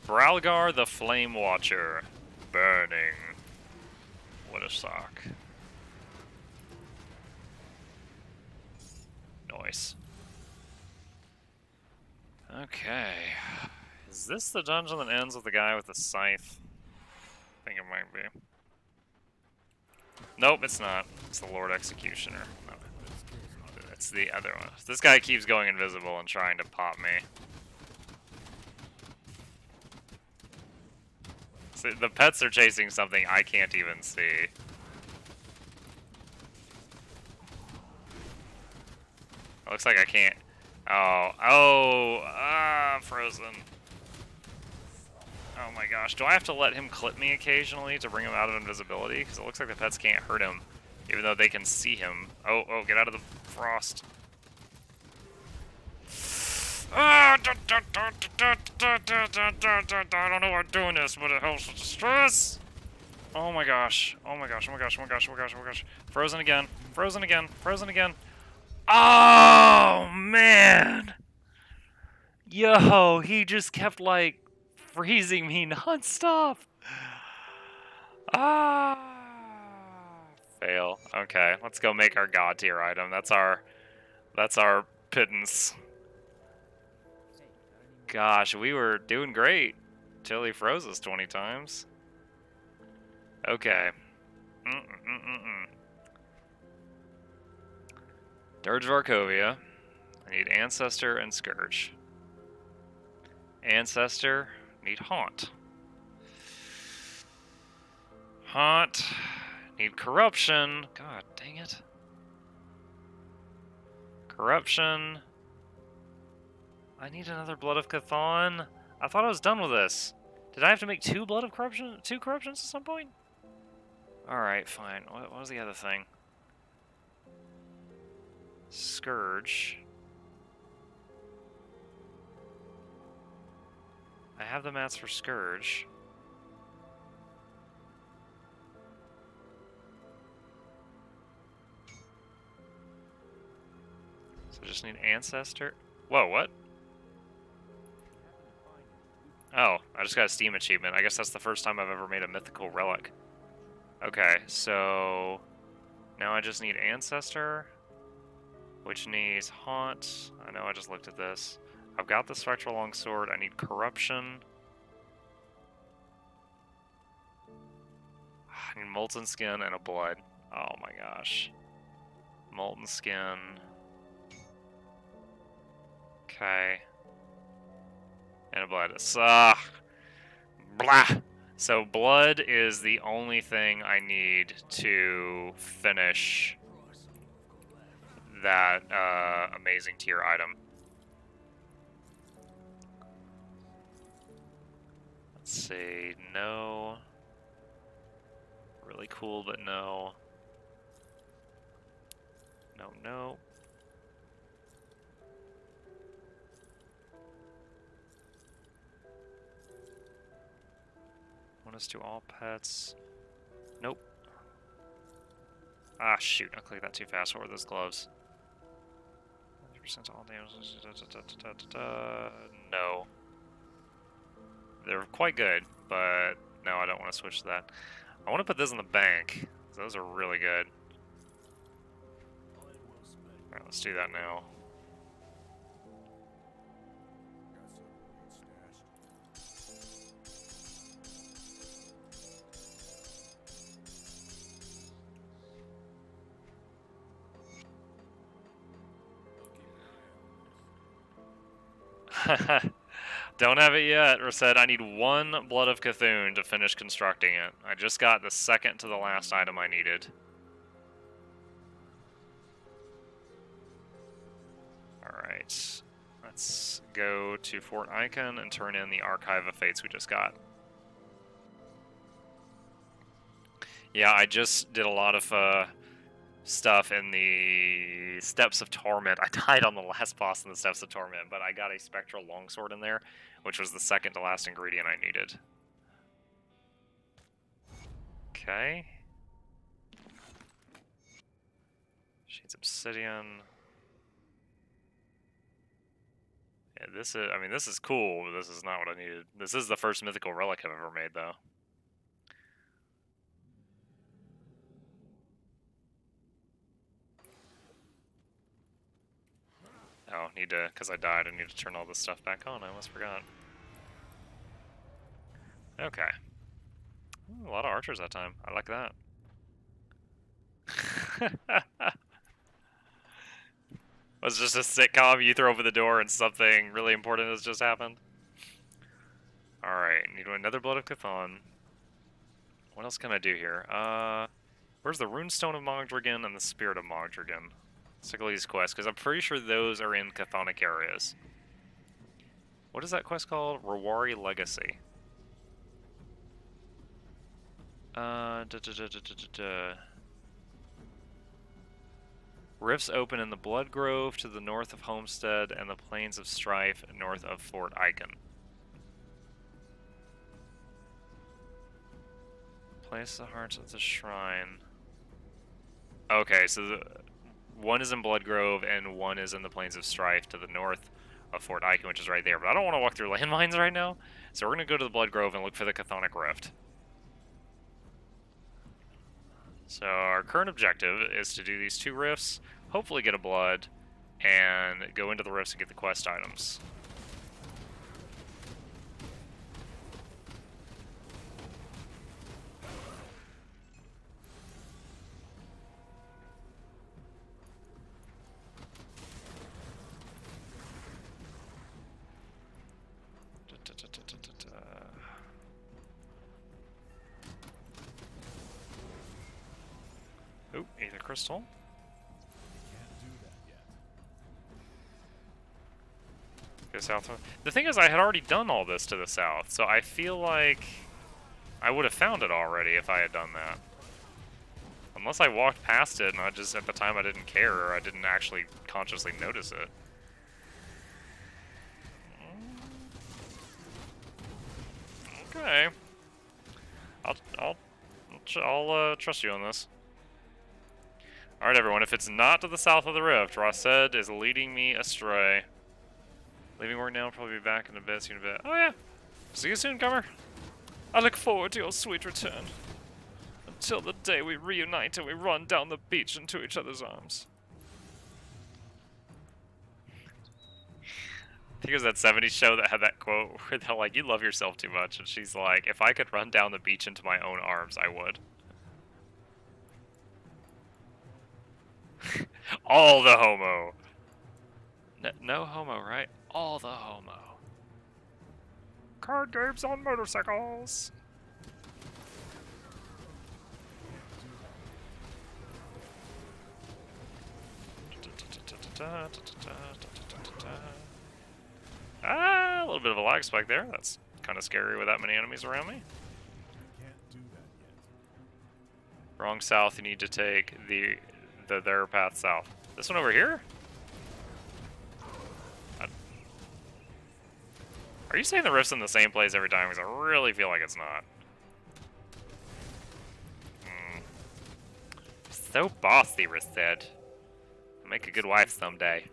Bralgar the Flame Watcher. Burning. What a sock. Nice. Okay. Is this the dungeon that ends with the guy with the scythe? I think it might be. Nope, it's not. It's the Lord Executioner. No. It's the other one. This guy keeps going invisible and trying to pop me. So the pets are chasing something I can't even see. It looks like I can't. I'm frozen. Oh my gosh, do I have to let him clip me occasionally to bring him out of invisibility? Because it looks like the pets can't hurt him, even though they can see him. Oh, get out of the frost. I don't know why I'm doing this, but it helps with the stress. Oh my gosh. Oh my gosh. Frozen again. Oh man. Yo, he just kept like freezing me nonstop. Fail. Okay, let's go make our god tier item. That's our pittance. Gosh, we were doing great till he froze us 20 times. Okay. Dirge of Arcovia. I need Ancestor and Scourge. Ancestor, need Haunt. Haunt, need Corruption. God dang it. Corruption. I need another Blood of Chthon. I thought I was done with this. Did I have to make two corruptions at some point? Alright, fine. What was the other thing? Scourge. I have the mats for Scourge. So I just need Ancestor. Whoa, what? Oh, I just got a Steam achievement. I guess that's the first time I've ever made a mythical relic. Okay, so now I just need Ancestor, which needs Haunt. I know I just looked at this. I've got the Spectral Longsword. I need Corruption. I need Molten Skin and a Blood. Oh my gosh. Molten Skin. Okay. And a Blood. Blah! So Blood is the only thing I need to finish that amazing tier item. Let's see, no. Really cool, but no. No. Bonus to all pets. Nope. Ah, shoot. I clicked that too fast. What were those gloves? 100% all damage. No. They're quite good, but no, I don't want to switch to that. I want to put this in the bank. Those are really good. Alright, Let's do that now. Don't have it yet. Reset. I need 1 Blood of Cthulhu to finish constructing it. I just got the second to the last item I needed. Alright. Let's go to Fort Icon and turn in the Archive of Fates we just got. Yeah, I just did a lot of stuff in the Steps of Torment. I died on the last boss in the Steps of Torment, but I got a Spectral Longsword in there, which was the second to last ingredient I needed. Okay. Shades Obsidian. Yeah, this is, I mean, this is cool, but this is not what I needed. This is the first mythical relic I've ever made, though. Oh, need to, because I died, I need to turn all this stuff back on. I almost forgot. Okay. Ooh, a lot of archers that time. I like that. Was just a sitcom, you throw over the door and something really important has just happened. Alright, need another Blood of Cthulhu. What else can I do here? Where's the Runestone of Mogdragon and the Spirit of Mogdragon? Let's take a look at these quests, because I'm pretty sure those are in Chthonic areas. What is that quest called? Rewari Legacy. Rifts open in the Blood Grove to the north of Homestead and the Plains of Strife north of Fort Icon. Place the hearts of the shrine. Okay, so one is in Blood Grove and one is in the Plains of Strife to the north of Fort Icon, which is right there. But I don't want to walk through landmines right now, so we're going to go to the Blood Grove and look for the Chthonic Rift. So our current objective is to do these 2 rifts, hopefully get a blood, and go into the rifts and get the quest items. Ooh, Aether Crystal. Can't do that yet. Go south. The thing is, I had already done all this to the south, so I feel like I would have found it already if I had done that. Unless I walked past it and I just, at the time, I didn't care, or I didn't actually consciously notice it. Okay. I'll trust you on this. Alright, everyone, if it's not to the south of the rift, Rossed is leading me astray. Leaving work now, probably be back in a bit, see you in a bit. Oh, yeah. See you soon, Comer. I look forward to your sweet return. Until the day we reunite and we run down the beach into each other's arms. I think it was that 70s show that had that quote where they're like, you love yourself too much. And she's like, if I could run down the beach into my own arms, I would. All the homo. No homo, right? All the homo. Card games on motorcycles. Ah, a little bit of a lag spike there. That's kind of scary with that many enemies around me. Can't do that yet. Wrong south, you need to take their path south. This one over here? Are you saying the rift's in the same place every time? Because I really feel like it's not. So bossy, Risted. Make a good wife someday.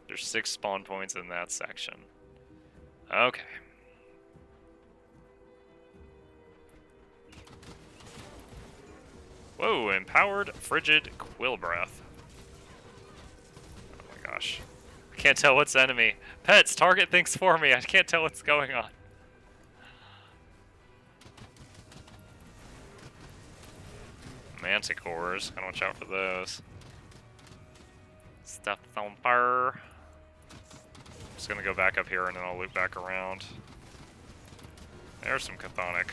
There's 6 spawn points in that section. Okay. Whoa, empowered frigid quill breath. Oh my gosh. I can't tell what's enemy. Pets, target things for me. I can't tell what's going on. Manticores. Gotta watch out for those. Stuff thumper. Just gonna go back up here and then I'll loop back around. There's some Chthonic.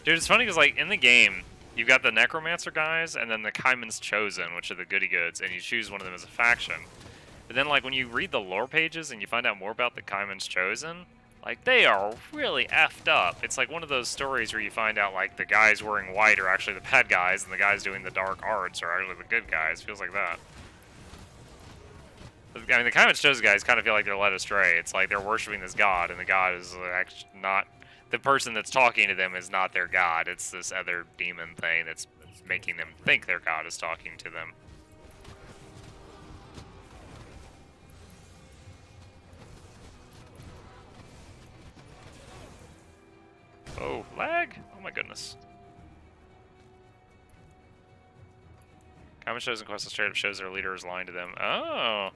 Dude, it's funny because, like, in the game, you've got the Necromancer guys and then the Kaiman's Chosen, which are the goody goods, and you choose one of them as a faction. But then, like, when you read the lore pages and you find out more about the Kaiman's Chosen, like, they are really effed up. It's like one of those stories where you find out, like, the guys wearing white are actually the bad guys and the guys doing the dark arts are actually the good guys. Feels like that. I mean, the Kaiman's Chosen guys kind of feel like they're led astray. It's like they're worshiping this god, and the god is actually not... The person that's talking to them is not their god. It's this other demon thing that's making them think their god is talking to them. Oh, lag? Oh my goodness. Common Chosen quest straight up shows their leader is lying to them. Oh.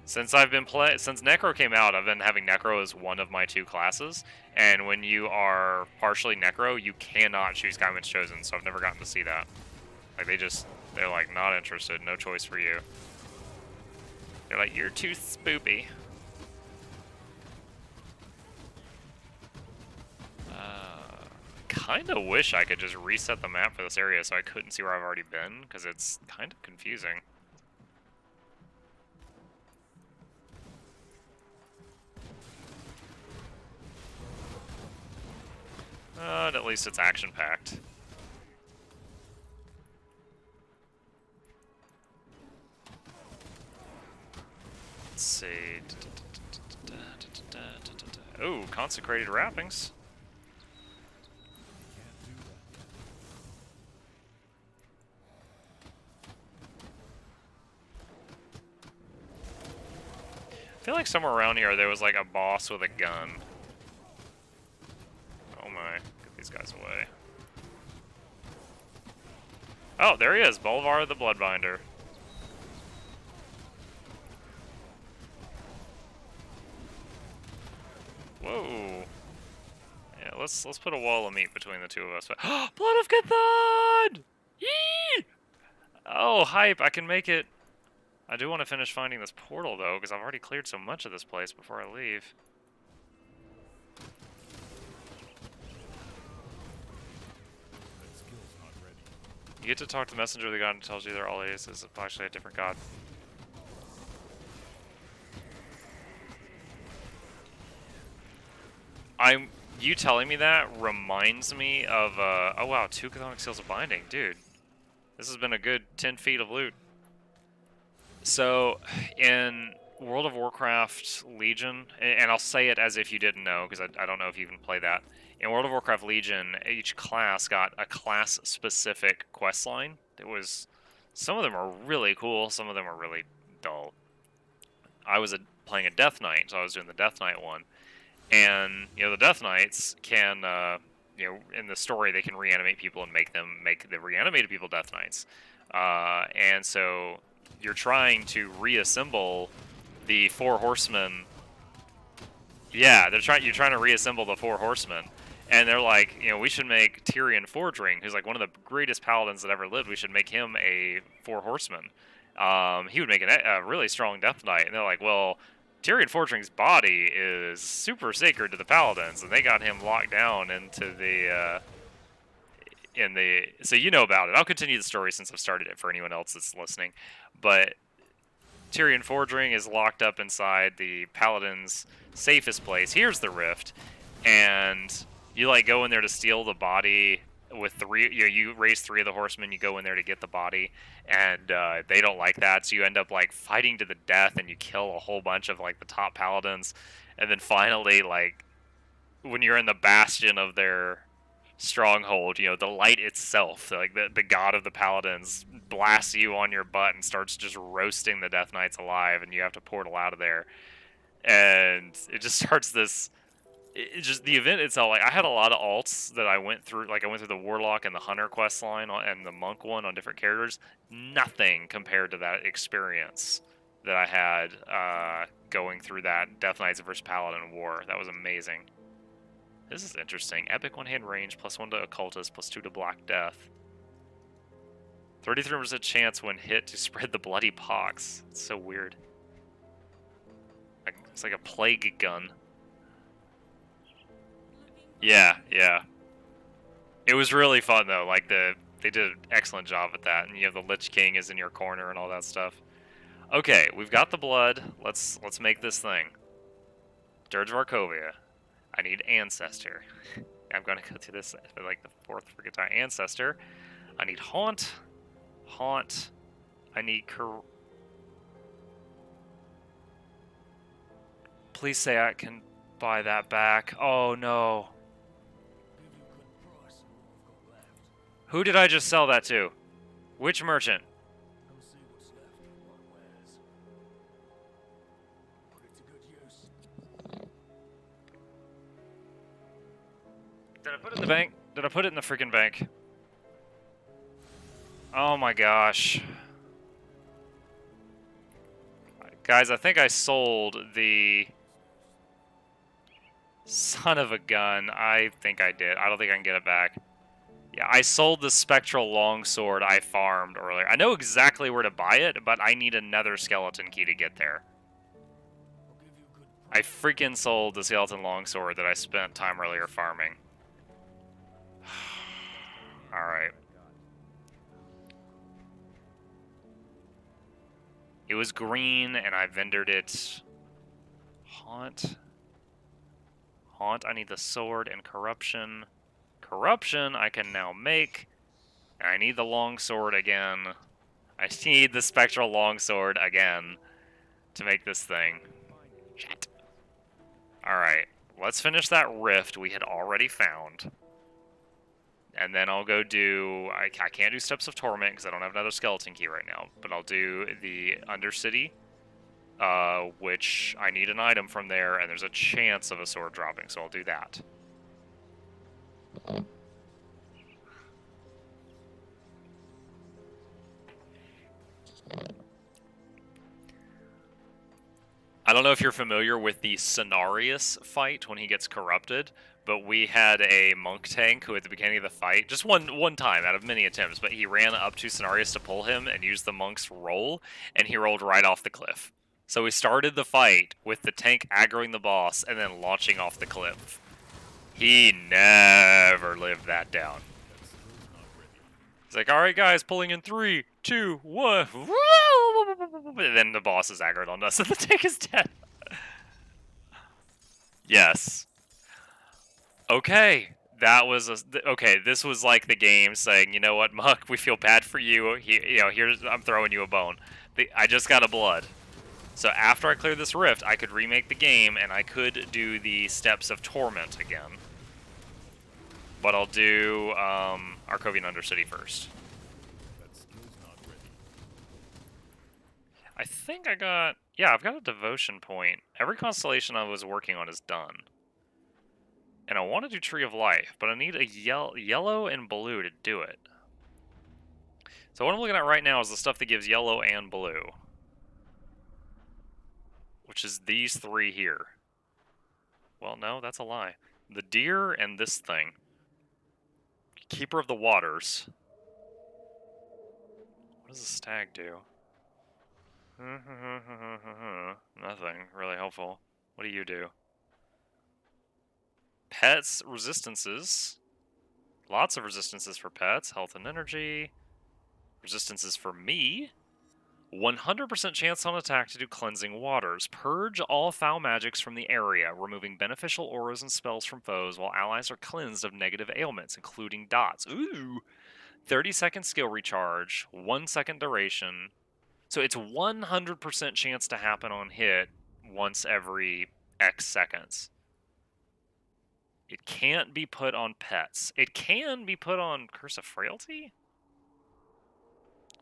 Since Necro came out, I've been having Necro as one of my 2 classes, and when you are partially Necro, you cannot choose Kaiman's Chosen, so I've never gotten to see that. Like, they're like, not interested, no choice for you. They're like, you're too spoopy. Kinda wish I could just reset the map for this area so I couldn't see where I've already been, because it's kind of confusing. At least it's action-packed. Let's see. Oh, consecrated wrappings. I feel like somewhere around here there was like a boss with a gun. Oh my, get these guys away. Oh, there he is, Bolvar the Bloodbinder. Whoa. Yeah, let's put a wall of meat between the two of us. Blood of Cthon! Yee! Oh, hype, I can make it. I do want to finish finding this portal, though, because I've already cleared so much of this place before I leave. You get to talk to the messenger of the god and tells you they're all is actually a different god. You telling me that reminds me of, oh wow, 2 Chthonic Seals of Binding. Dude, this has been a good 10 feet of loot. So, in World of Warcraft Legion, and I'll say it as if you didn't know, because I don't know if you even play that. In World of Warcraft Legion, each class got a class-specific questline. Some of them are really cool, some of them are really dull. I was playing a Death Knight, so I was doing the Death Knight one. And, you know, the Death Knights can, you know, in the story, they can reanimate people and make the reanimated people Death Knights. And so you're trying to reassemble the 4 horsemen. Yeah, you're trying to reassemble the 4 horsemen. And they're like, you know, we should make Tyrion Fordring, who's like one of the greatest paladins that ever lived, we should make him a 4 horseman. He would make a really strong Death Knight. And they're like, well, Tyrion Fordring's body is super sacred to the paladins, and they got him locked down into the so you know about it. I'll continue the story since I've started it for anyone else that's listening. But Tyrion Fordring is locked up inside the paladin's safest place. Here's the rift, and you like go in there to steal the body with three. You raise three of the horsemen. You go in there to get the body, and they don't like that. So you end up like fighting to the death, and you kill a whole bunch of like the top paladins, and then finally like when you're in the bastion of their stronghold, the light itself, like the god of the paladins, blasts you on your butt and starts just roasting the Death Knights alive, and you have to portal out of there. And it just starts this. It just the event itself. Like I had a lot of alts that I went through. Like I went through the warlock and the hunter quest line and the monk one on different characters. Nothing compared to that experience that I had going through that Death Knights versus Paladin war. That was amazing. This is interesting. Epic one-hand range, +1 to occultist, +2 to Black Death. 33% chance when hit to spread the bloody pox. It's so weird. It's like a plague gun. Yeah. It was really fun though. Like they did an excellent job at that, and you have the Lich King is in your corner and all that stuff. Okay, we've got the blood. Let's make this thing. Dirge of Arcovia. I need Ancestor. I'm gonna go through this for like the fourth freaking time. Ancestor. I need Haunt. I need Please say I can buy that back. Oh no. Who did I just sell that to? Which merchant? Did I put it in the bank? Did I put it in the freaking bank? Oh my gosh. Guys, I think I sold the... Son of a gun. I think I did. I don't think I can get it back. Yeah, I sold the spectral longsword I farmed earlier. I know exactly where to buy it, but I need another skeleton key to get there. I freaking sold the skeleton longsword that I spent time earlier farming. Alright. It was green, and I vendored it. Haunt, I need the sword and corruption. Corruption I can now make. And I need the longsword again. I need the spectral longsword again to make this thing. Shit. Alright, let's finish that rift we had already found. And then I'll go do... I can't do Steps of Torment because I don't have another skeleton key right now. But I'll do the Undercity, which I need an item from there, and there's a chance of a sword dropping, so I'll do that. I don't know if you're familiar with the Cenarius fight when he gets corrupted, but we had a monk tank who at the beginning of the fight, just one time out of many attempts, but he ran up to Cenarius to pull him and used the monk's roll, and he rolled right off the cliff. So we started the fight with the tank aggroing the boss and then launching off the cliff. He never lived that down. He's like, alright guys, pulling in 3, 2, 1. And then the boss is aggroed on us and the tank is dead. Yes. Okay. That was okay, this was like the game saying, you know what, Muck, we feel bad for you. Here's I'm throwing you a bone. I just got a blood. So after I clear this rift, I could remake the game and I could do the Steps of Torment again. But I'll do Arcovia and Undercity first. I think I got... Yeah, I've got a devotion point. Every constellation I was working on is done. And I want to do Tree of Life, but I need a yellow and blue to do it. So what I'm looking at right now is the stuff that gives yellow and blue. Which is these 3 here. Well, no, that's a lie. The deer and this thing. Keeper of the Waters. What does the stag do? Nothing really helpful. What do you do? Pets, resistances. Lots of resistances for pets. Health and energy. Resistances for me. 100% chance on attack to do cleansing waters. Purge all foul magics from the area, removing beneficial auras and spells from foes while allies are cleansed of negative ailments, including dots. Ooh! 30-second skill recharge, 1 second duration. So it's 100% chance to happen on hit once every X seconds. It can't be put on pets. It can be put on Curse of Frailty?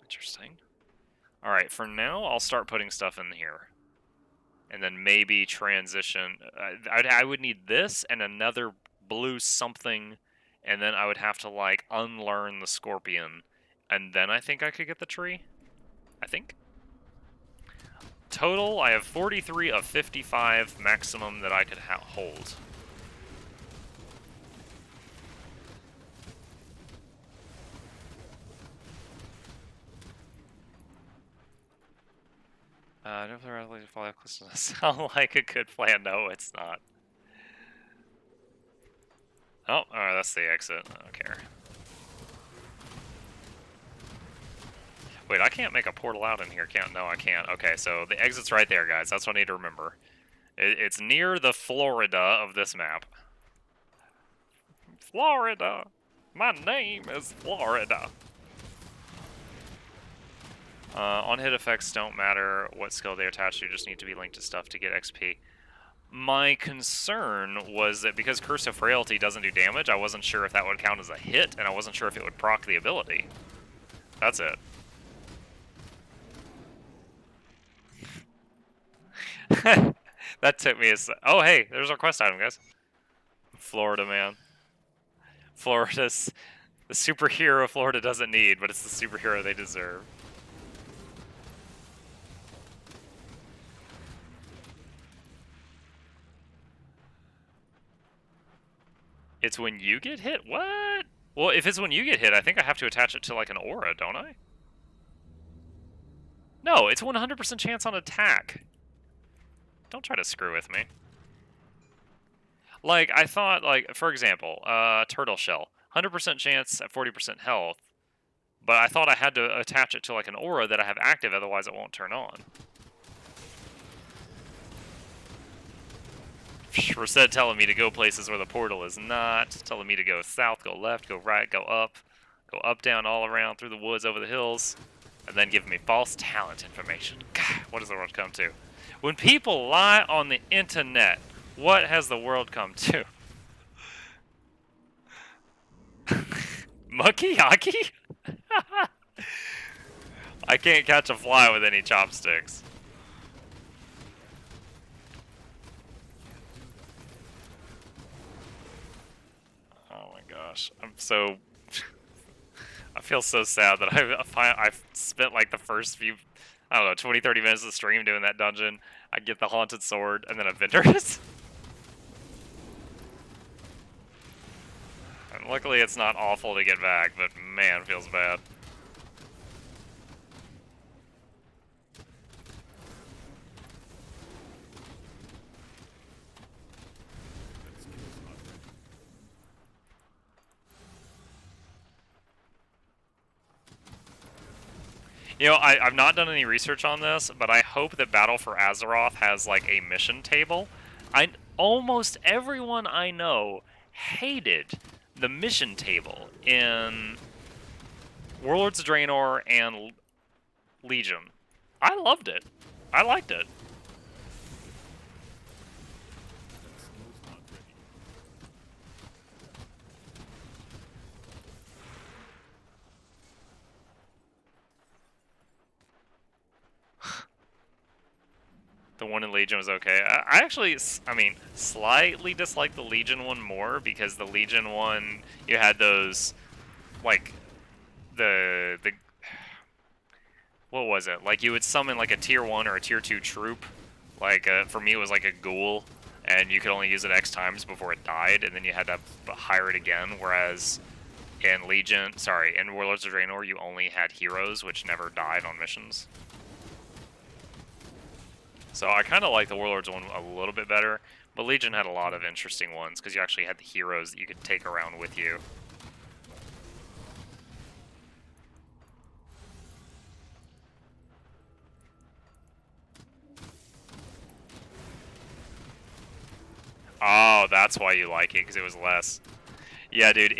Interesting. Alright, for now, I'll start putting stuff in here. And then maybe transition. I would need this and another blue something, and then I would have to, like, unlearn the Scorpion. And then I think I could get the tree? I think? Total, I have 43 of 55 maximum that I could hold. No, doesn't sound like a good plan. No, it's not. Oh, alright, that's the exit. I don't care. Wait, I can't make a portal out in here, can't? No, I can't. Okay, so the exit's right there, guys. That's what I need to remember. It's near the Florida of this map. Florida! My name is Florida! On-hit effects don't matter what skill they attach to, just need to be linked to stuff to get XP. My concern was that because Curse of Frailty doesn't do damage, I wasn't sure if that would count as a hit, and I wasn't sure if it would proc the ability. That's it. That took me as... Oh, hey, there's our quest item, guys. Florida, man. Florida's... The superhero Florida doesn't need, but it's the superhero they deserve. It's when you get hit? What? Well, if it's when you get hit, I think I have to attach it to, like, an aura, don't I? No, it's 100% chance on attack. Don't try to screw with me. Like, I thought, like, for example, Turtle Shell. 100% chance at 40% health. But I thought I had to attach it to, like, an aura that I have active, otherwise it won't turn on. Reset telling me to go places where the portal is not. Telling me to go south, go left, go right, go up, down, all around, through the woods, over the hills. And then giving me false talent information. God, what does the world come to? When people lie on the internet, what has the world come to? Monkey hockey? I can't catch a fly with any chopsticks. Oh my gosh. I'm so... I feel so sad that I've spent like the first few, I don't know, 20, 30 minutes of the stream doing that dungeon. I get the Haunted Sword and then a Vendors. And luckily it's not awful to get back, but man, it feels bad. You know, I've not done any research on this, but I hope that Battle for Azeroth has, like, a mission table. Almost everyone I know hated the mission table in Warlords of Draenor and Legion. I loved it. I liked it. The one in Legion was okay. I actually, I mean, slightly dislike the Legion one more because the Legion one, you had those, like, what was it? Like, you would summon, like, a tier 1 or a tier 2 troop. Like, for me, it was like a ghoul, and you could only use it X times before it died, and then you had to hire it again, whereas in Legion, sorry, in Warlords of Draenor, you only had heroes, which never died on missions. So I kind of like the Warlords one a little bit better, but Legion had a lot of interesting ones because you actually had the heroes that you could take around with you. Oh, that's why you like it, because it was less. Yeah, dude,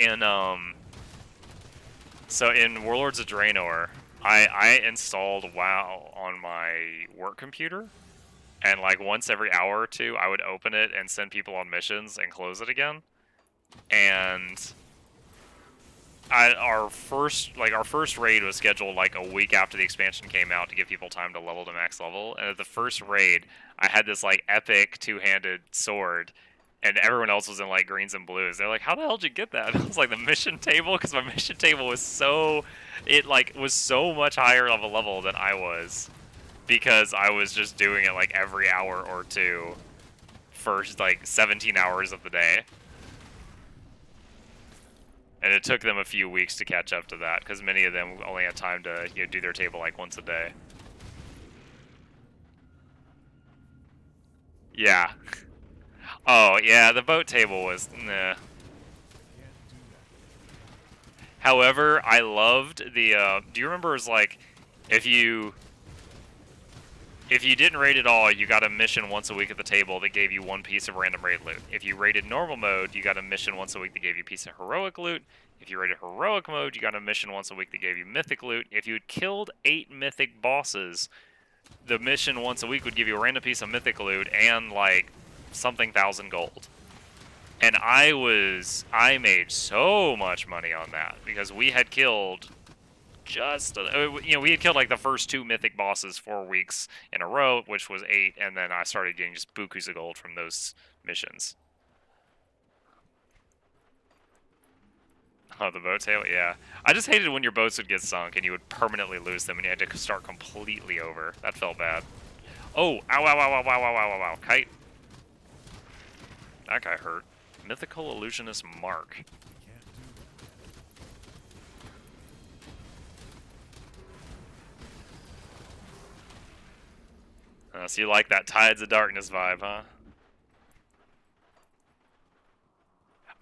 so in Warlords of Draenor, I installed WoW on my work computer, and like once every hour or two, I would open it and send people on missions and close it again. And our first raid was scheduled like a week after the expansion came out to give people time to level to max level. And at the first raid, I had this like epic two-handed sword, and everyone else was in like greens and blues. They're like, "How the hell did you get that?" And I was like, "The mission table," because my mission table was so much higher of a level than I was, because I was just doing it like every hour or two for like 17 hours of the day. And it took them a few weeks to catch up to that, because many of them only had time to do their table like once a day. Yeah. Oh, yeah, the boat table was, nah. However, I loved the, do you remember it was like, if you didn't raid at all, you got a mission once a week at the table that gave you one piece of random raid loot. If you raided normal mode, you got a mission once a week that gave you a piece of heroic loot. If you raided heroic mode, you got a mission once a week that gave you mythic loot. If you had killed 8 mythic bosses, the mission once a week would give you a random piece of mythic loot and like something 1,000 gold. And I made so much money on that, because we had killed we had killed like the first 2 mythic bosses 4 weeks in a row, which was 8, and then I started getting just bukus of gold from those missions. Oh, the boat tail? Yeah. I just hated when your boats would get sunk and you would permanently lose them and you had to start completely over. That felt bad. Oh, ow, ow, ow, ow, ow, ow, ow, ow, ow. Kite. That guy hurt. Mythical Illusionist Mark. So you like that Tides of Darkness vibe, huh?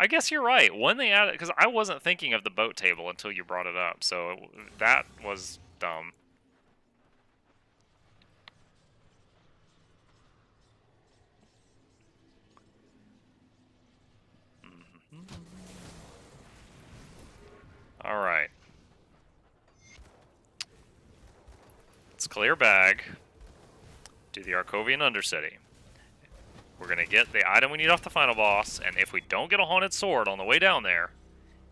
I guess you're right. When they added, because I wasn't thinking of the boat table until you brought it up, so that was dumb. All right. Let's clear bag. Do the Arcovian Undercity. We're going to get the item we need off the final boss, and if we don't get a Haunted Sword on the way down there,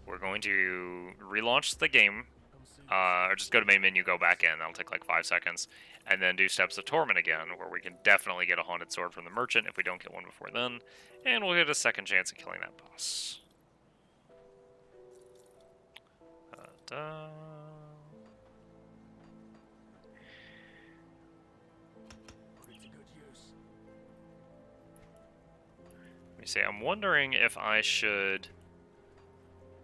we're going to relaunch the game, or just go to main menu, go back in. That'll take like 5 seconds, and then do Steps of Torment again, where we can definitely get a Haunted Sword from the Merchant if we don't get one before then, and we'll get a second chance at killing that boss. Let me see, I'm wondering if I should...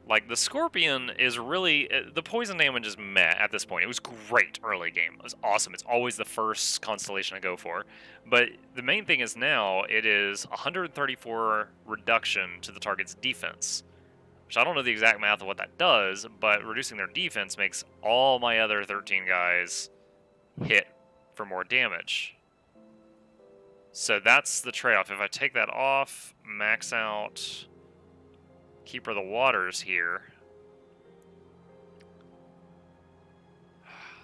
Like, the Scorpion is really... The poison damage is meh at this point. It was great early game. It was awesome. It's always the first constellation I go for. But the main thing is now, it is 134 reduction to the target's defense. Which I don't know the exact math of what that does, but reducing their defense makes all my other 13 guys hit for more damage. So that's the trade-off. If I take that off, max out Keeper of the Waters here,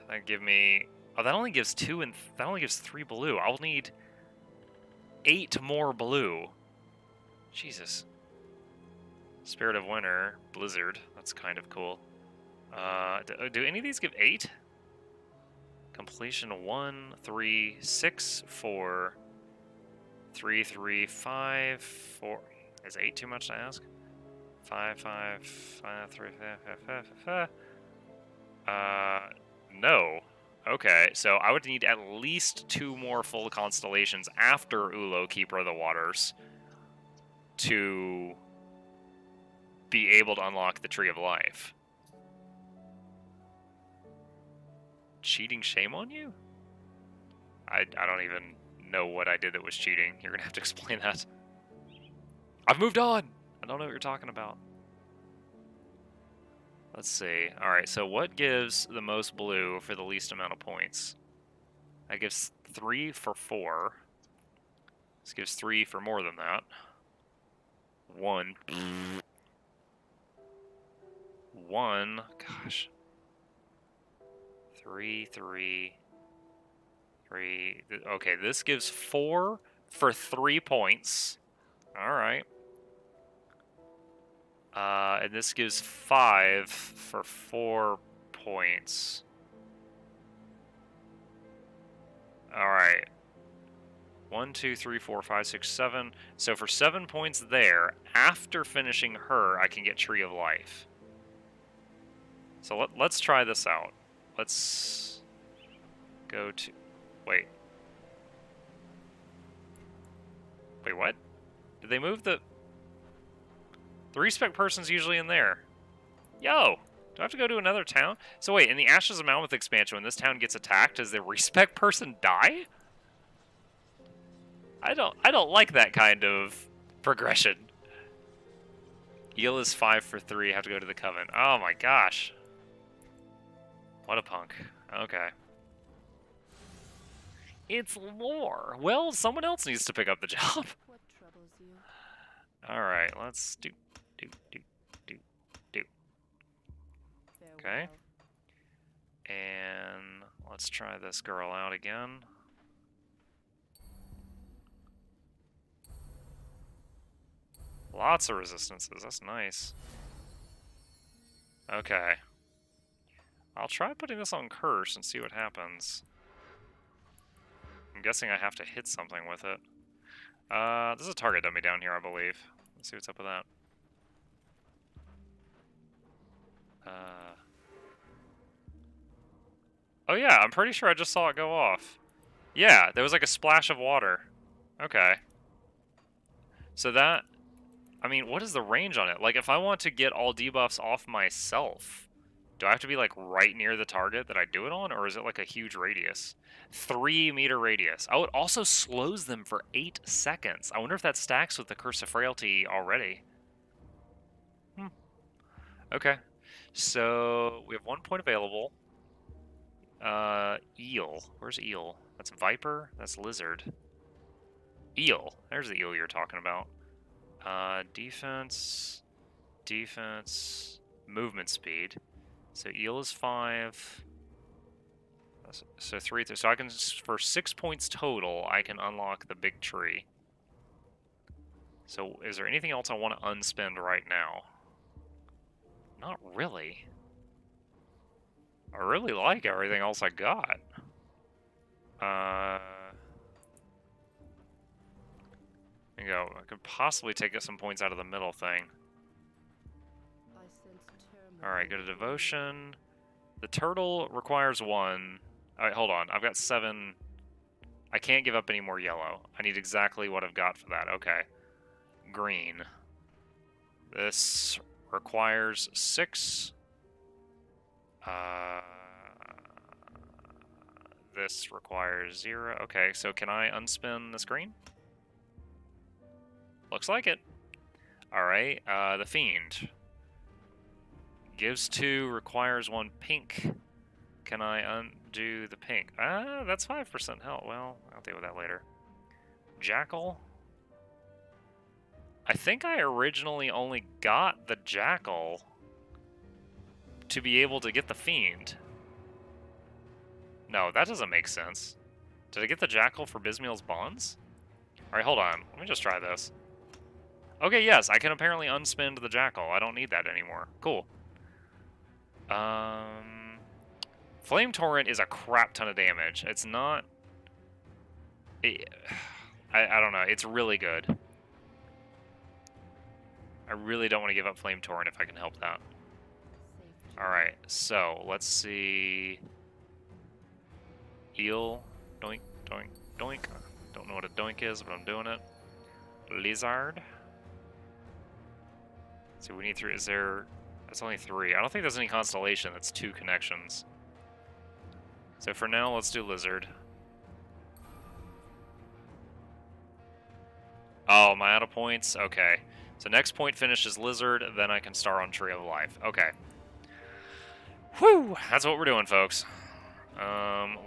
that give me... Oh, that only gives 2 and... That only gives 3 blue. I'll need 8 more blue. Jesus. Spirit of Winter, Blizzard. That's kind of cool. Do any of these give 8? Completion 1, 3, 6, 4, 3, 3, 5, 4. Is 8 too much to ask? 5, 5, 5, 3, 5, 5, 5. No. Okay, so I would need at least 2 more full constellations after Ulo, Keeper of the Waters, to be able to unlock the Tree of Life. Cheating, shame on you? I don't even know what I did that was cheating. You're gonna have to explain that. I've moved on! I don't know what you're talking about. Let's see. Alright, so what gives the most blue for the least amount of points? That gives 3 for 4. This gives 3 for more than that. 1. 1. Gosh. 3, 3, 3. Okay, this gives 4 for 3 points. Alright. And this gives 5 for 4 points. Alright. 1, 2, 3, 4, 5, 6, 7. So for 7 points there, after finishing her, I can get Tree of Life. So let's try this out. Let's go to... Wait. Wait, what? Did they move the... The respec person's usually in there. Yo! Do I have to go to another town? So wait, in the Ashes of Mammoth expansion, when this town gets attacked, does the respec person die? I don't like that kind of progression. Eel is 5 for 3, have to go to the Coven. Oh my gosh. What a punk. Okay. It's lore. Well, someone else needs to pick up the job. What troubles you? Alright, let's do. Okay. Farewell. And let's try this girl out again. Lots of resistances, that's nice. Okay. I'll try putting this on Curse and see what happens. I'm guessing I have to hit something with it. There's a target dummy down here, I believe. Let's see what's up with that. Oh yeah, I'm pretty sure I just saw it go off. Yeah, there was like a splash of water. Okay. So that... I mean, what is the range on it? Like, if I want to get all debuffs off myself, do I have to be, like, right near the target that I do it on? Or is it, like, a huge radius? 3-meter radius. Oh, it also slows them for 8 seconds. I wonder if that stacks with the Curse of Frailty already. Okay. So, we have 1 point available. Eel. Where's Eel? That's Viper? That's Lizard. Eel. There's the eel you're talking about. Defense, movement speed. So eel is 5. So 3. So I can, for 6 points total, I can unlock the big tree. So is there anything else I want to unspend right now? Not really. I really like everything else I got. There you go. I could possibly take some points out of the middle thing. I sense turmoil. Alright, go to Devotion. The turtle requires 1. Alright, hold on. I've got 7. I can't give up any more yellow. I need exactly what I've got for that. Okay. Green. This requires 6. This requires 0. Okay, so can I unspin this green? Looks like it. Alright, the Fiend. Gives 2, requires 1 pink. Can I undo the pink? That's 5% health. Well, I'll deal with that later. Jackal. I think I originally only got the Jackal to be able to get the Fiend. No, that doesn't make sense. Did I get the Jackal for Bismeal's Bonds? Alright, hold on. Let me just try this. Okay, yes, I can apparently unspend the Jackal. I don't need that anymore. Cool. Flame Torrent is a crap ton of damage. It's not... I don't know. It's really good. I really don't want to give up Flame Torrent if I can help that. Alright, so let's see... Eel. Doink, doink, doink. Don't know what a doink is, but I'm doing it. Lizard. So we need 3. Is there... That's only 3. I don't think there's any constellation that's 2 connections. So for now, let's do Lizard. Oh, am I out of points? Okay. So next point finishes Lizard, then I can start on Tree of Life. Okay. Whew! That's what we're doing, folks.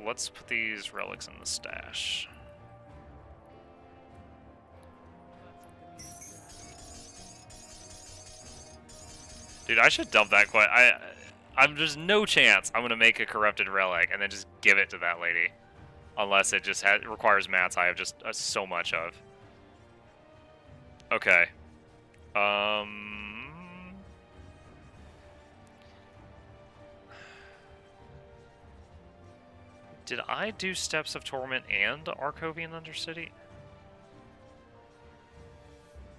Let's put these relics in the stash. Dude, I should dump that quest. I'm just no chance I'm gonna make a corrupted relic and then just give it to that lady, unless it just requires mats I have just so much of. Okay. Did I do Steps of Torment and Arcovian Undercity?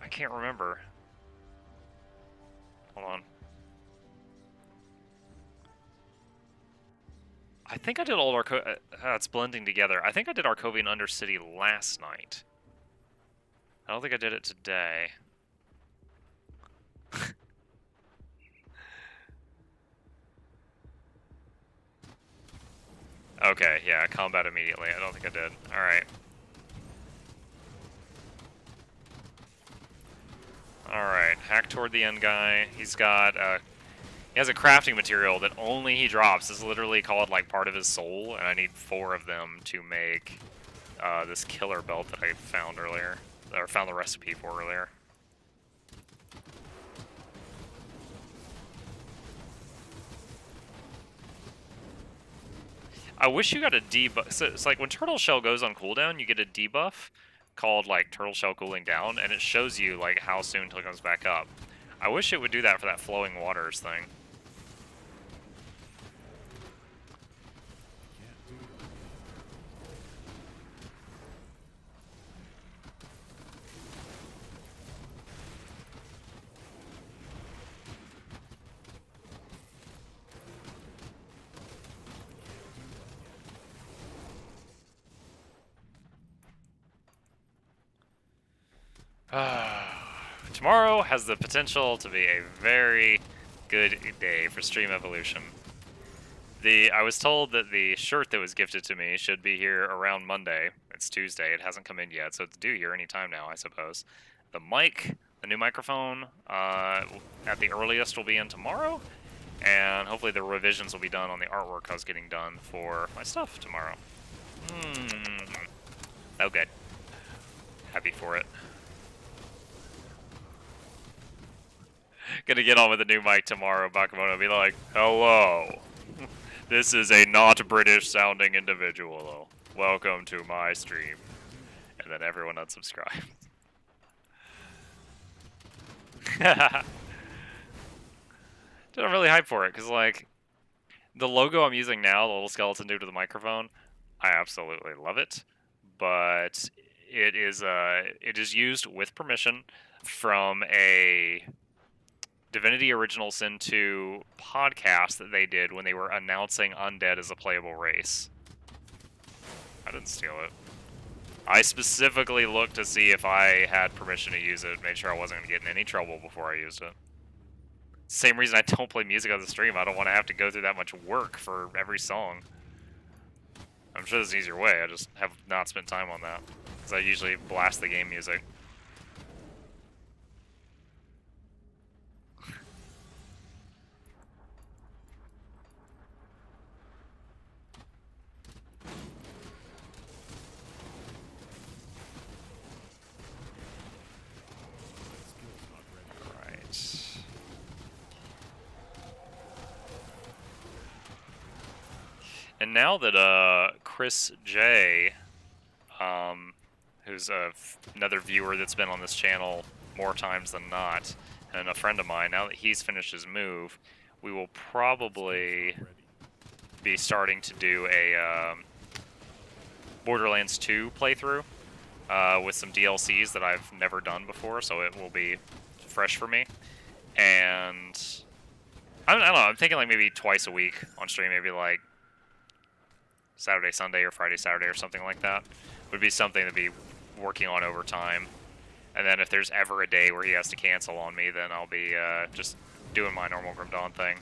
I can't remember. Hold on. I think I did old it's blending together. I think I did Arcovian Undercity last night. I don't think I did it today. Okay, yeah, combat immediately. I don't think I did. Alright. Alright, hack toward the end guy. He's got, he has a crafting material that only he drops. This is literally called, like, part of his soul, and I need 4 of them to make, this killer belt that I found earlier. Or found the recipe for earlier. I wish you got a debuff. So it's like when Turtle Shell goes on cooldown, you get a debuff called like Turtle Shell cooling down, and it shows you like how soon until it comes back up. I wish it would do that for that flowing waters thing. Tomorrow has the potential to be a very good day for Stream Evolution. I was told that the shirt that was gifted to me should be here around Monday. It's Tuesday. It hasn't come in yet, so it's due here anytime now, I suppose. The mic, the new microphone, at the earliest will be in tomorrow, and hopefully the revisions will be done on the artwork I was getting done for my stuff tomorrow. Oh, good. Happy for it. Gonna get on with the new mic tomorrow. Bakemono will be like, "Hello, this is a not British sounding individual. Welcome to my stream," and then everyone unsubscribes. Dude, I'm really hyped for it because like the logo I'm using now, the little skeleton dude to the microphone, I absolutely love it. But it is used with permission from a Divinity Original Sin 2 podcast that they did when they were announcing Undead as a playable race. I didn't steal it. I specifically looked to see if I had permission to use it, made sure I wasn't going to get in any trouble before I used it. Same reason I don't play music on the stream. I don't want to have to go through that much work for every song. I'm sure there's an easier way, I just have not spent time on that. Because I usually blast the game music. And now that Chris J, who's another viewer that's been on this channel more times than not, and a friend of mine, now that he's finished his move, we will probably be starting to do a Borderlands 2 playthrough with some DLCs that I've never done before, so it will be fresh for me. And I don't know, I'm thinking like maybe twice a week on stream, maybe like Saturday, Sunday, or Friday, Saturday, or something like that. Would be something to be working on over time. And then if there's ever a day where he has to cancel on me, then I'll be just doing my normal Grim Dawn thing.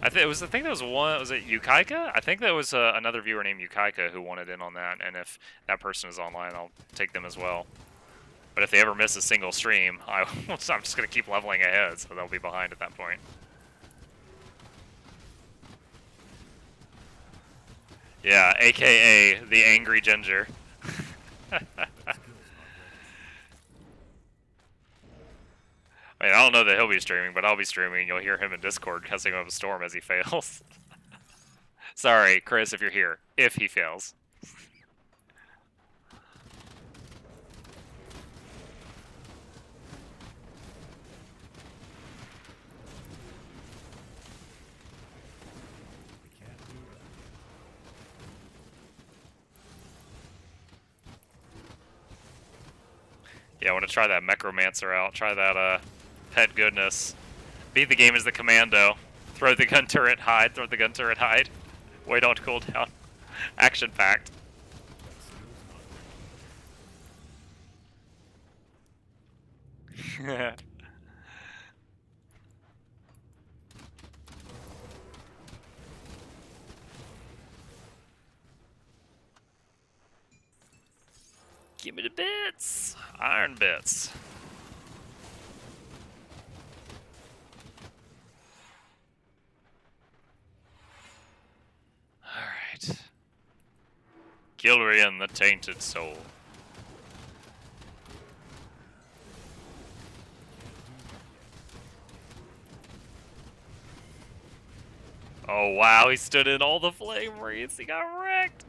I think it was was it Yukaika? I think that was another viewer named Yukaika who wanted in on that, and if that person is online, I'll take them as well. But if they ever miss a single stream, I'm just going to keep leveling ahead, so they'll be behind at that point. Yeah, aka the Angry Ginger. I mean, mean, I don't know that he'll be streaming, but I'll be streaming. You'll hear him in Discord cussing up a storm as he fails. Sorry, Chris, if you're here. If he fails. We can't do that. Yeah, I want to try that Necromancer out. Try that, Pet Goodness. Beat the game as the Commando. Throw the gun turret, hide. Throw the gun turret, hide. Wait on cooldown. Action packed. Give me the bits! Iron bits. Alright. Gilrian the Tainted Soul. Oh wow, he stood in all the flame wreaths. He got wrecked.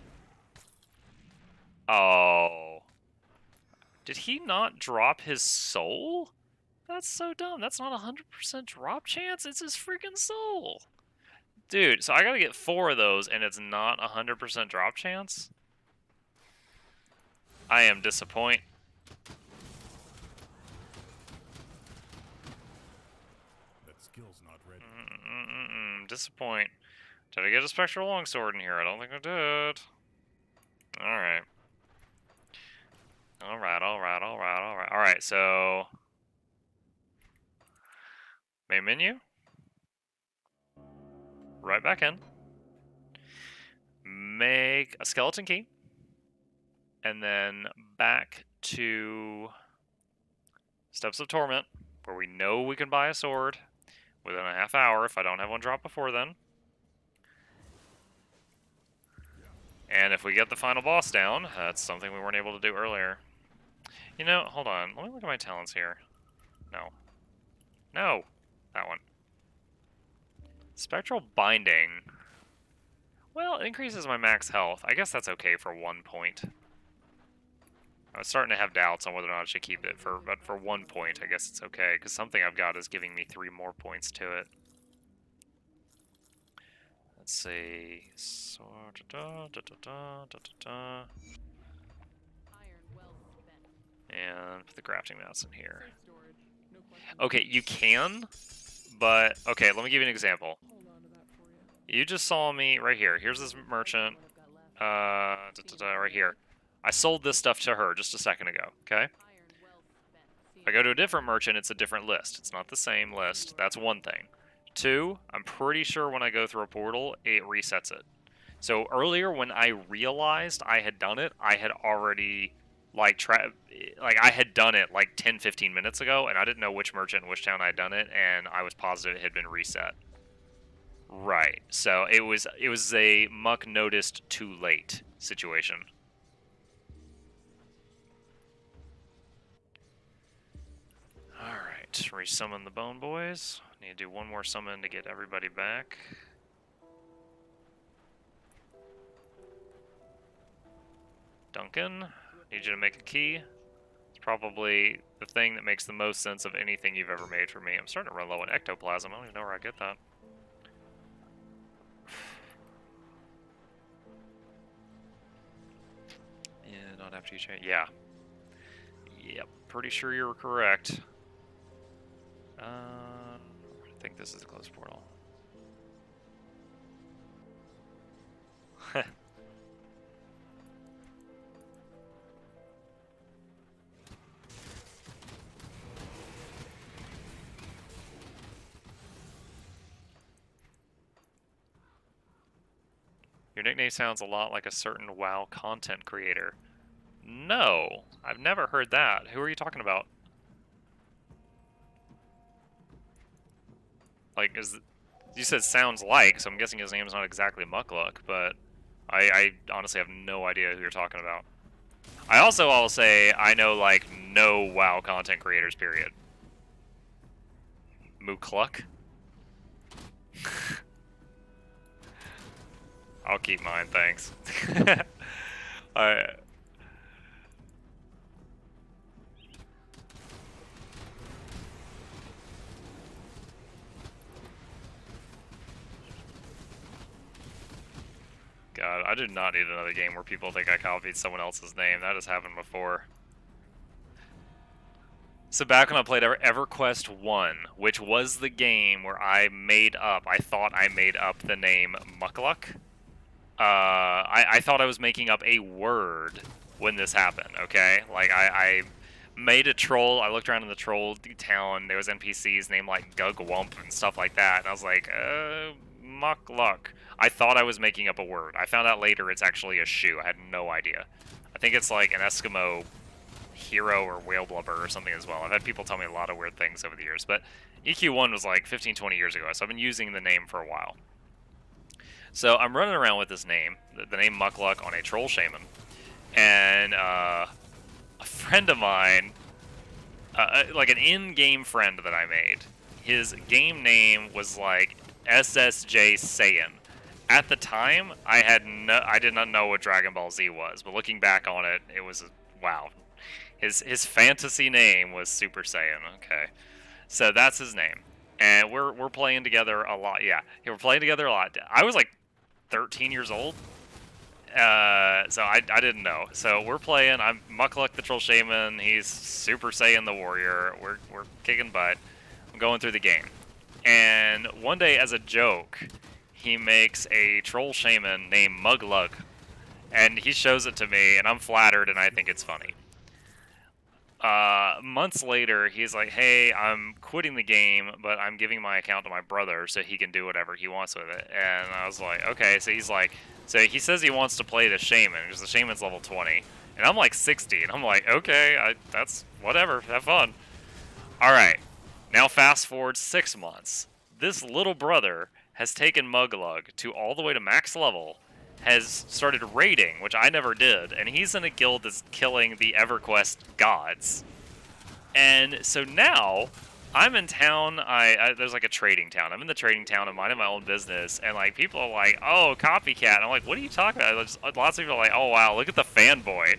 Oh. Did he not drop his soul? That's so dumb. That's not a 100% drop chance. It's his freaking soul. Dude, so I gotta get 4 of those and it's not a 100% drop chance? I am disappointed. That skill's not ready. Disappoint. Did I get a Spectral Longsword in here? I don't think I did. Alright. Alright, so... Main menu. Right back in. Make a skeleton key. And then back to Steps of Torment, where we know we can buy a sword within a half hour if I don't have one drop before then. And if we get the final boss down, that's something we weren't able to do earlier. You know, hold on. Let me look at my talents here. No. No! That one. Spectral Binding. Well, it increases my max health. I guess that's okay for 1 point. I was starting to have doubts on whether or not I should keep it, but for 1 point, I guess it's okay, because something I've got is giving me 3 more points to it. Let's see. So, and put the crafting mats in here. Okay, you can, but okay, let me give you an example. You just saw me right here. Here's this merchant. Right here. I sold this stuff to her just a second ago, okay? If I go to a different merchant, it's a different list. It's not the same list. That's one thing. 2, I'm pretty sure when I go through a portal, it resets it. So earlier when I realized I had done it, I had already, I had done it like 10-15 minutes ago, and I didn't know which merchant and which town I had done it, and I was positive it had been reset. Right. So it was a Muck noticed too late situation. Alright, resummon the Bone Boys. Need to do one more summon to get everybody back. Duncan, need you to make a key. It's probably the thing that makes the most sense of anything you've ever made for me. I'm starting to run low on ectoplasm. I don't even know where I get that. Yeah, not after you change. Yeah. Yep, pretty sure you're correct. I think this is a closed portal. Your nickname sounds a lot like a certain WoW content creator. No, I've never heard that. Who are you talking about? Like, you said sounds like, so I'm guessing his name's not exactly Muckluck, but I honestly have no idea who you're talking about. I also will say I know, like, no WoW content creators, period. Mookluck. I'll keep mine, thanks. Alright. God, I do not need another game where people think I copied someone else's name. That has happened before. So back when I played EverQuest 1, which was the game where I thought I made up the name Muckluck. I thought I was making up a word when this happened, okay? Like, I made a troll, I looked around in the troll town, there was NPCs named, like, Gugwump and stuff like that, and I was like, Muckluck. I thought I was making up a word. I found out later it's actually a shoe. I had no idea. I think it's like an Eskimo hero or whale blubber or something as well. I've had people tell me a lot of weird things over the years, but EQ1 was like 15, 20 years ago, so I've been using the name for a while. So I'm running around with this name, the name Muckluck, on a troll shaman, and a friend of mine, like an in-game friend that I made, his game name was like SSJ Saiyan. At the time, I did not know what Dragon Ball Z was, but looking back on it, it was wow. His fantasy name was Super Saiyan. Okay, so that's his name, and we're playing together a lot. Yeah, we're playing together a lot. I was like 13 years old, so I didn't know. So we're playing. I'm Muckluck the Troll Shaman. He's Super Saiyan the Warrior. We're kicking butt. I'm going through the game, and one day as a joke, he makes a Troll Shaman named Muglug, and he shows it to me, and I'm flattered, and I think it's funny. Months later, he's like, hey, I'm quitting the game, but I'm giving my account to my brother so he can do whatever he wants with it. And I was like, okay. So he's like, so he says he wants to play the Shaman, because the Shaman's level 20. And I'm like 60, and I'm like, okay, that's whatever, have fun. Alright, now fast forward 6 months. This little brother has taken Muglug to all the way to max level, has started raiding, which I never did, and he's in a guild that's killing the EverQuest gods. And so now, I'm in town, there's like a trading town. I'm in the trading town, I'm minding my own business, and like people are like, oh, copycat. And I'm like, what are you talking about? Lots of people are like, oh wow, look at the fanboy.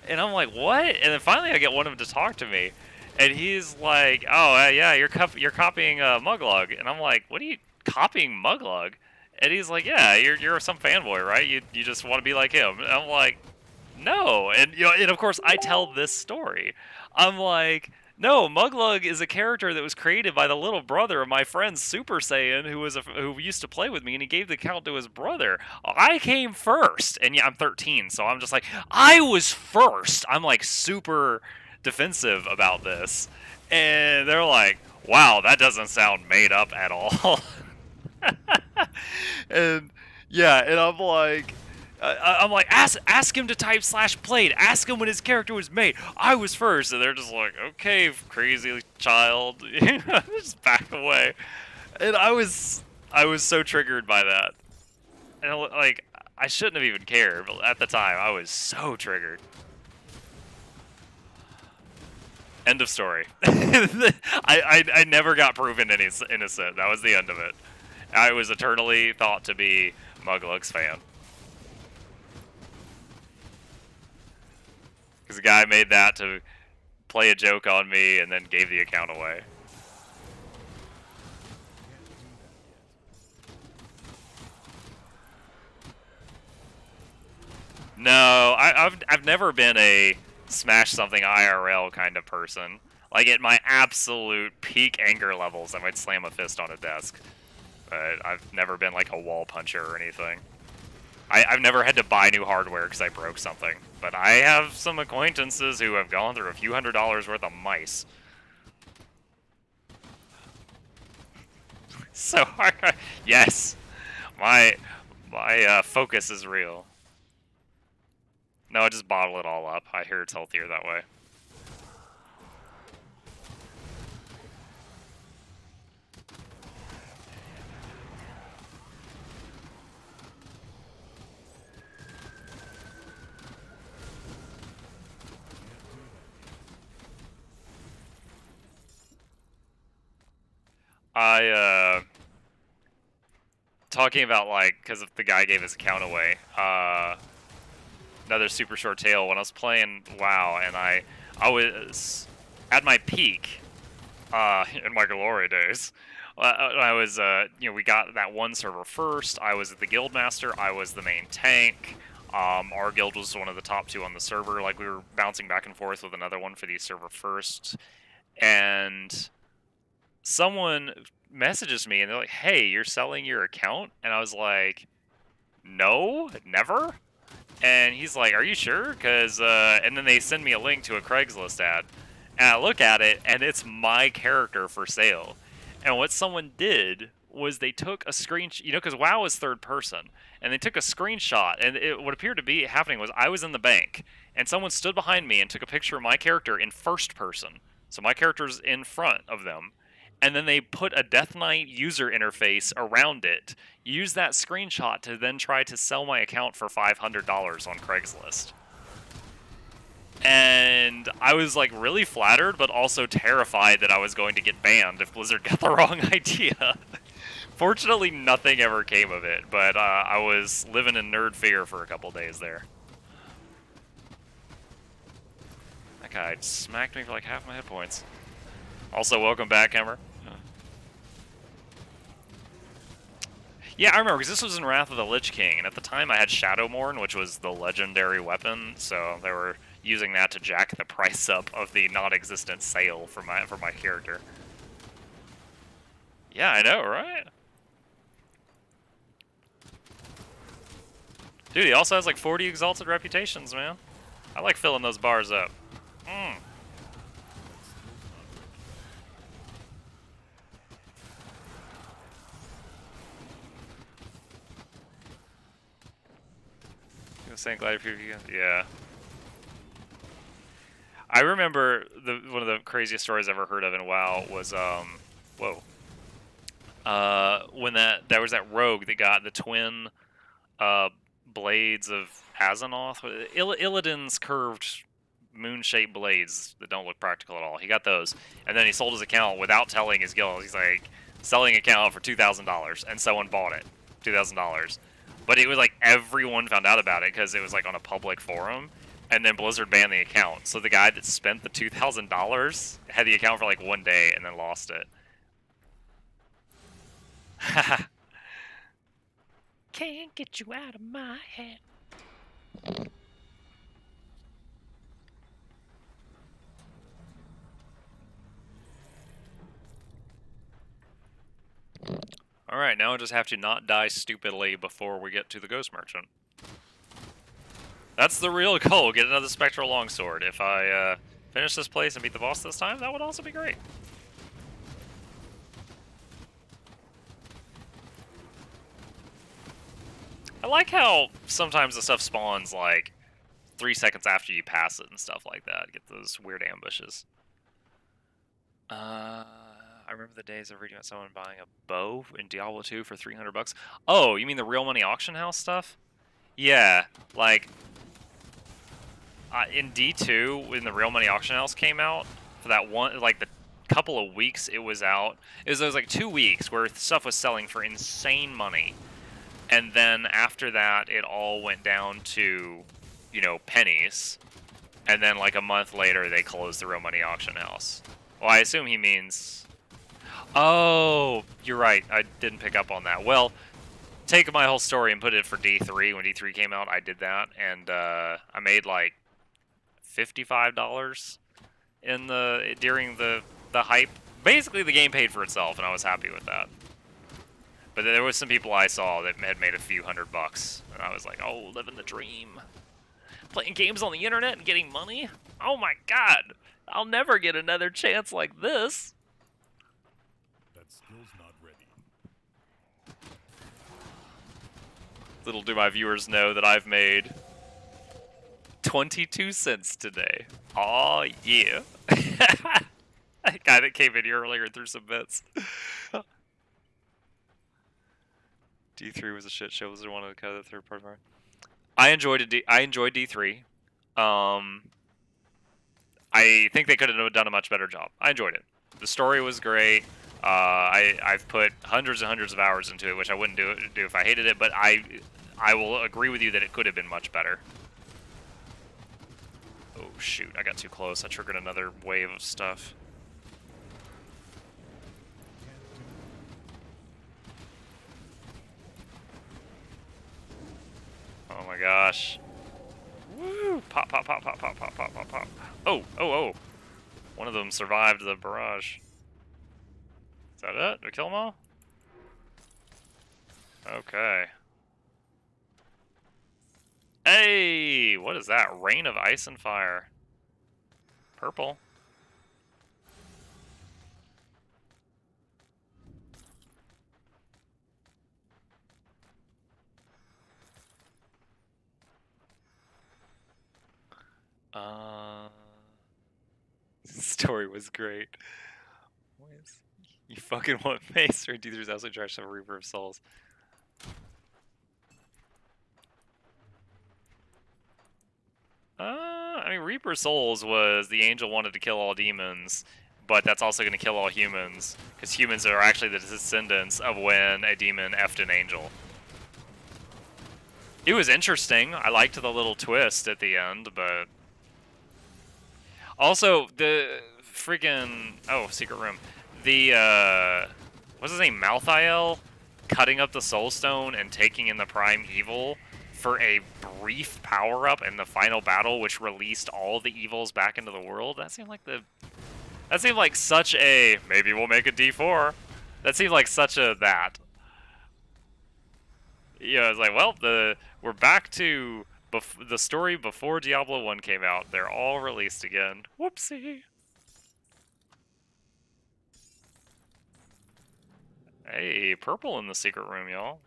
And I'm like, what? And then finally I get one of them to talk to me, and he's like, oh, yeah, you're copying Muglug. And I'm like, what are you copying Muglug? And he's like, yeah, you're some fanboy, right? You just want to be like him. And I'm like, no. And and of course I tell this story. I'm like, no, Muglug is a character that was created by the little brother of my friend Super Saiyan, who used to play with me, and he gave the account to his brother. I came first, and yeah, I'm 13, so I'm just like, I was first. I'm like super defensive about this, and they're like, wow, that doesn't sound made up at all. And yeah, and I'm like, ask him to type /played. Ask him when his character was made. I was first, and they're just like, okay, crazy child, just back away. And I was so triggered by that, and like I shouldn't have even cared, but at the time I was so triggered. End of story. I never got proven innocent. That was the end of it. I was eternally thought to be Muglug's fan. Because the guy made that to play a joke on me and then gave the account away. No, I've never been a smash something IRL kind of person. Like at my absolute peak anger levels, I might slam a fist on a desk. But I've never been like a wall puncher or anything. I've never had to buy new hardware because I broke something. But I have some acquaintances who have gone through a few $100s worth of mice. So hard. Yes, my focus is real. No, I just bottle it all up. I hear it's healthier that way. Talking about, like, because the guy gave his account away, another super short tale, when I was playing WoW, and I was at my peak, in my glory days. I was, we got that one server first, I was the guild master, I was the main tank, our guild was one of the top 2 on the server, like, we were bouncing back and forth with another one for the server first, and someone messages me and they're like, "Hey, you're selling your account?" And I was like, "No, never." And he's like, "Are you sure?" Because and then they send me a link to a Craigslist ad, and I look at it, and it's my character for sale. And what someone did was they took a screenshot, because WoW is third person, and they took a screenshot, and what appeared to be happening was I was in the bank, and someone stood behind me and took a picture of my character in first person, so my character's in front of them, and then they put a Death Knight user interface around it, use that screenshot to then try to sell my account for $500 on Craigslist. And I was like really flattered, but also terrified that I was going to get banned if Blizzard got the wrong idea. Fortunately, nothing ever came of it, but I was living in nerd fear for a couple days there. That guy smacked me for like half my hit points. Also, welcome back, Emmer. Yeah, I remember, because this was in Wrath of the Lich King, and at the time I had Shadowmourne, which was the legendary weapon, so they were using that to jack the price up of the non-existent sale for my character. Yeah, I know, right? Dude, he also has like 40 exalted reputations, man. I like filling those bars up. Saying glad yeah. I remember one of the craziest stories I've ever heard of in WoW was when there was that rogue that got the twin blades of Azzinoth, Illidan's curved moon-shaped blades that don't look practical at all. He got those, and then he sold his account without telling his guild. He's like, selling account for $2,000, and someone bought it, $2,000. But it was like everyone found out about it because it was like on a public forum, and then Blizzard banned the account. So the guy that spent the $2,000 had the account for like 1 day and then lost it. Can't get you out of my head. Alright, now I just have to not die stupidly before we get to the Ghost Merchant. That's the real goal, get another Spectral Longsword. If I finish this place and beat the boss this time, that would also be great. I like how sometimes the stuff spawns like 3 seconds after you pass it and stuff like that. Get those weird ambushes. I remember the days of reading about someone buying a bow in Diablo 2 for $300. Oh, you mean the real money auction house stuff? Yeah, like in D2 when the real money auction house came out for that one, like the couple of weeks it was out. It was like 2 weeks where stuff was selling for insane money, and then after that it all went down to, you know, pennies, and then like a month later they closed the real money auction house. Well, I assume he means. Oh, you're right. I didn't pick up on that. Well, take my whole story and put it for D3. When D3 came out, I did that, and I made like $55 during the hype. Basically, the game paid for itself, and I was happy with that. But there was some people I saw that had made a few $100, and I was like, oh, living the dream. Playing games on the internet and getting money? Oh my god! I'll never get another chance like this! Little do my viewers know that I've made 22 cents today. Aw, yeah. That guy that came in here earlier and threw some bits. D3 was a shit show. Was there one of the kind of the third part of it? I enjoyed D3. I think they could have done a much better job. I enjoyed it. The story was great. I've put hundreds and hundreds of hours into it, which I wouldn't do if I hated it, but I will agree with you that it could have been much better. Oh shoot, I got too close. I triggered another wave of stuff. Oh my gosh. Woo! Pop, pop, pop, pop, pop, pop, pop, pop, pop. Oh, oh, oh. One of them survived the barrage. Is that it? Did we kill them all? Okay. Hey! What is that? Rain of ice and fire. Purple. Story was great. You fucking want Mace or D3's absolute trash to have a Reaper of Souls. I mean, Reaper Souls was the angel wanted to kill all demons, but that's also going to kill all humans, because humans are actually the descendants of when a demon effed an angel. It was interesting. I liked the little twist at the end, but... Also, the freaking... Oh, secret room. The, what's his name? Malthael cutting up the Soul Stone and taking in the Prime Evil for a brief power-up in the final battle, which released all the evils back into the world. That seemed like That seemed like such a... Maybe we'll make a D4. That seemed like such a that. You know, it's like, well, we're back to the story before Diablo 1 came out. They're all released again. Whoopsie. Hey, purple in the secret room, y'all.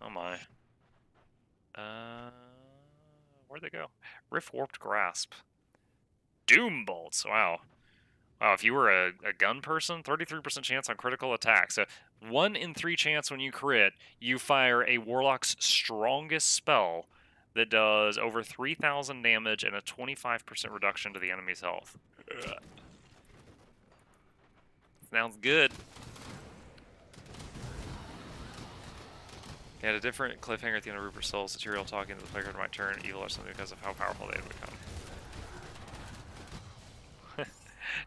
Oh my. Where'd they go? Rift Warped Grasp. Doom Bolts. Wow. Wow, if you were a gun person, 33% chance on critical attack. So 1 in 3 chance when you crit, you fire a Warlock's strongest spell that does over 3,000 damage and a 25% reduction to the enemy's health. Ugh. Sounds good. They had a different cliffhanger at the end of Reaper Souls. Tyrael talking to the player might turn evil or something because of how powerful they had become.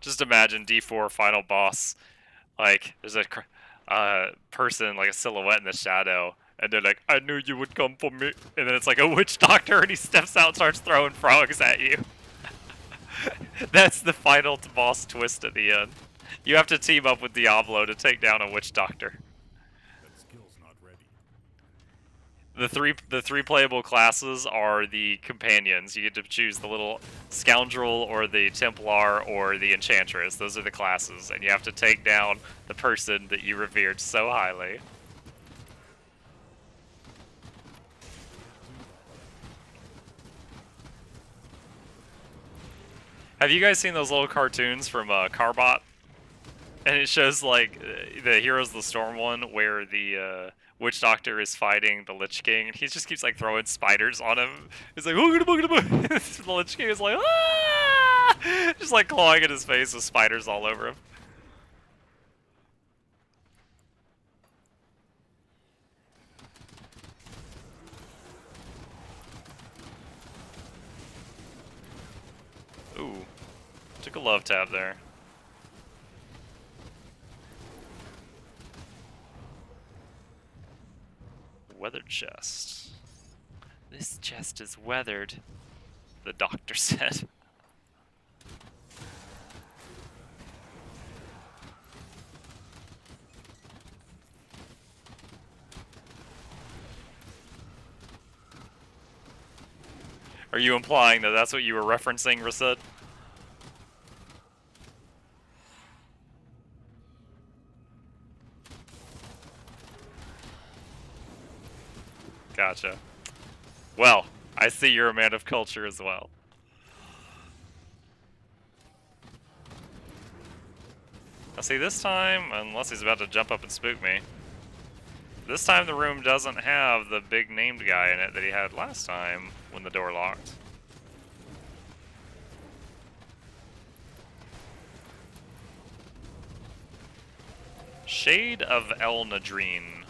Just imagine D4 final boss. Like, there's a person, like a silhouette in the shadow, and they're like, I knew you would come for me. And then it's like a witch doctor, and he steps out and starts throwing frogs at you. That's the final boss twist at the end. You have to team up with Diablo to take down a witch doctor. The three playable classes are the companions. You get to choose the little scoundrel or the Templar or the Enchantress. Those are the classes, and you have to take down the person that you revered so highly. Have you guys seen those little cartoons from Carbot? And it shows like the Heroes of the Storm one where the Witch Doctor is fighting the Lich King. He just keeps like throwing spiders on him. He's like, the Lich King is like, ah! Just like clawing at his face with spiders all over him. Ooh, took a love tab there. Weathered chest. This chest is weathered, the doctor said. Are you implying that that's what you were referencing, Rasid? Gotcha. Well, I see you're a man of culture as well. Now see, this time, unless he's about to jump up and spook me, this time the room doesn't have the big named guy in it that he had last time when the door locked. Shade of El Nadrine.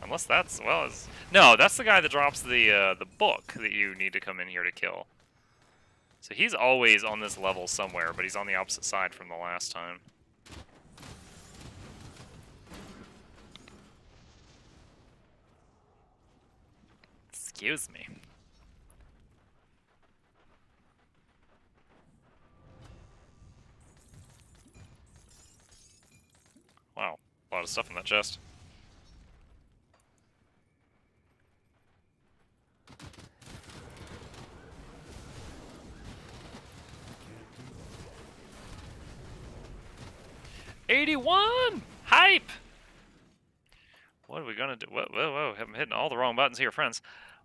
Unless that's, well, no, that's the guy that drops the book that you need to come in here to kill. So he's always on this level somewhere, but he's on the opposite side from the last time. Excuse me. Wow, a lot of stuff in that chest. '81! Hype! What are we gonna do? Whoa, whoa, whoa, I'm hitting all the wrong buttons here, friends.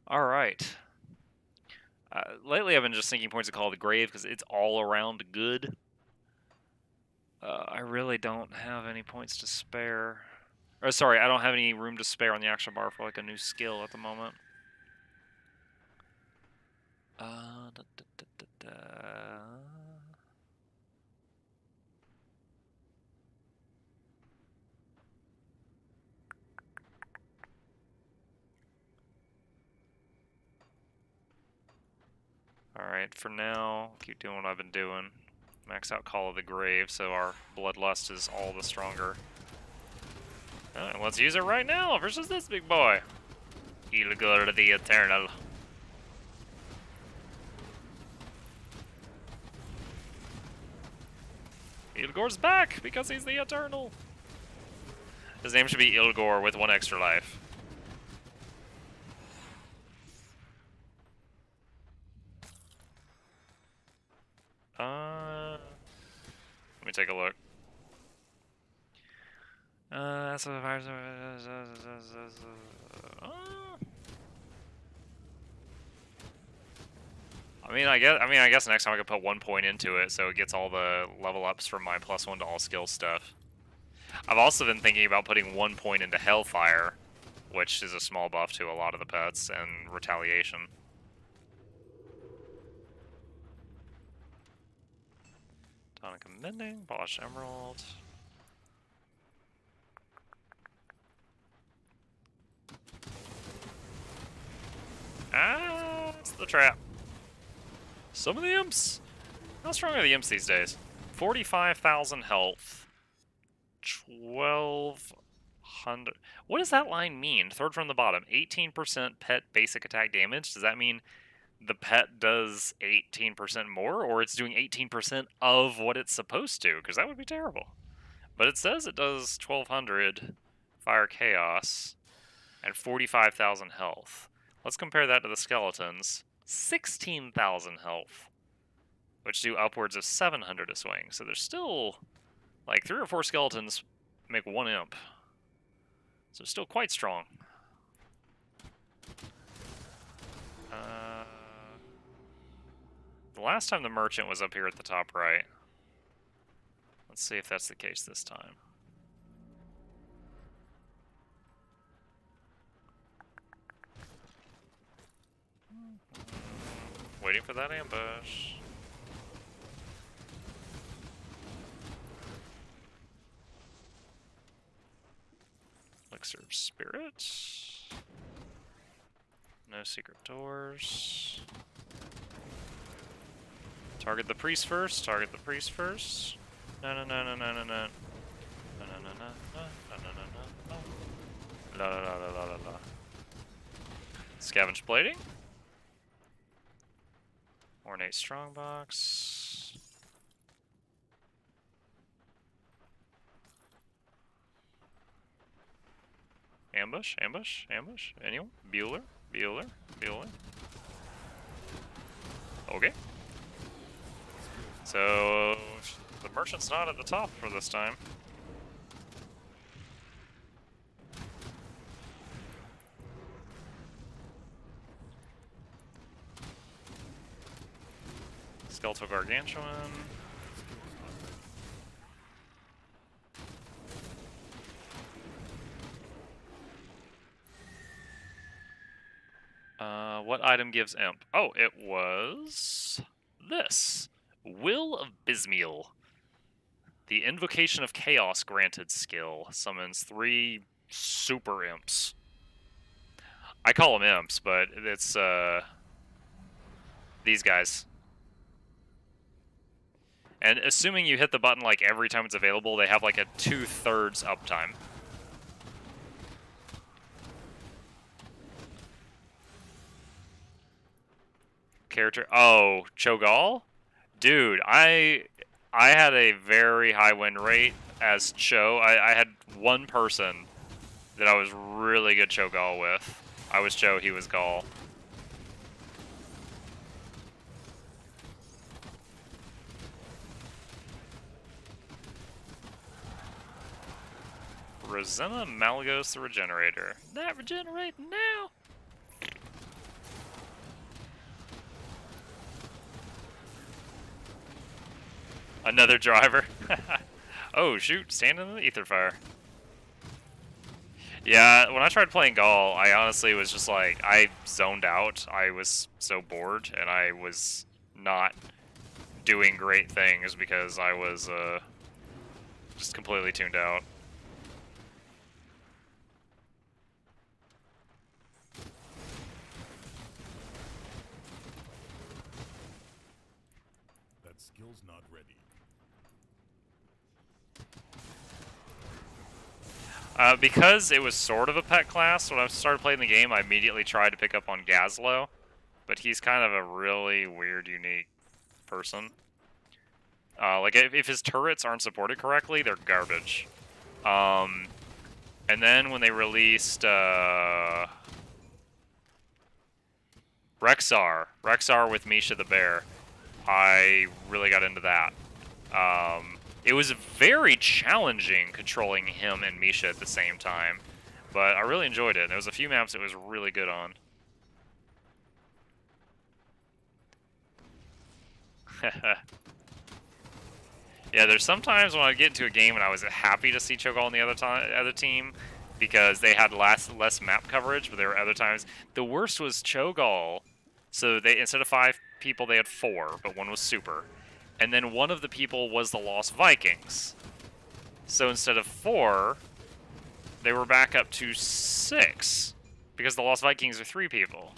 Alright. Lately I've been just sinking points of Call of the Grave because it's all around good. I really don't have any points to spare. Or sorry, I don't have any room to spare on the action bar for like a new skill at the moment. Alright, for now, keep doing what I've been doing. Max out Call of the Grave, so our Bloodlust is all the stronger. Alright, let's use it right now versus this big boy. Ilgor the Eternal. Ilgor's back because he's the Eternal. His name should be Ilgor with 1 extra life. Let me take a look. That's what I guess next time I could put 1 point into it, so it gets all the level ups from my +1 to all skill stuff. I've also been thinking about putting 1 point into Hellfire, which is a small buff to a lot of the pets, and Retaliation. Tonic Mending, Polished Emerald. Ah, it's the trap. Some of the imps. How strong are the imps these days? 45,000 health. 1,200. What does that line mean? Third from the bottom. 18% pet basic attack damage. Does that mean the pet does 18% more, or it's doing 18% of what it's supposed to? Because that would be terrible. But it says it does 1,200 fire chaos and 45,000 health. Let's compare that to the skeletons. 16,000 health, which do upwards of 700 a swing. So there's still like 3 or 4 skeletons make 1 imp. So still quite strong. The last time the merchant was up here at the top right. Let's see if that's the case this time. Waiting for that ambush. Elixir of Spirit. No secret doors. Target the priest first. Target the priest first. No, no, no, no, no, no, no. No, no, no, no, no, no, no, no, no. La la la la la la la. Scavenge plating. Ornate strongbox. Ambush, ambush, ambush. Anyone? Bueller, Bueller, Bueller. Okay. So the merchant's not at the top for this time. Skeletal Gargantuan. What item gives imp? Oh, it was this. Will of Bismiel. The Invocation of Chaos granted skill summons 3 super imps. I call them imps, but it's these guys. And assuming you hit the button like every time it's available, they have like a 2/3 uptime. Character. Oh, Cho'Gall? Dude, I had a very high win rate as Cho. I had one person that I was really good Cho'Gall with. I was Cho, he was Gall. Rosanna Malagos the Regenerator. Not regenerating now! Another driver. Oh shoot, standing in the ether fire. Yeah, when I tried playing Gall, I honestly was just like, I zoned out. I was so bored, and I was not doing great things because I was just completely tuned out. That skill's not ready. Because it was sort of a pet class, when I started playing the game, I immediately tried to pick up on Gazlo, but he's kind of a really weird, unique person. Like, if his turrets aren't supported correctly, they're garbage. And then when they released Rexar with Misha the Bear, I really got into that. It was very challenging controlling him and Misha at the same time, but I really enjoyed it. There was a few maps it was really good on. Yeah, there's sometimes when I get into a game and I was happy to see Cho'Gall on the other team because they had less map coverage, but there were other times. The worst was Cho'Gall. So they instead of 5 people, they had 4, but one was super. And then one of the people was the Lost Vikings. So instead of 4, they were back up to 6 because the Lost Vikings are 3 people.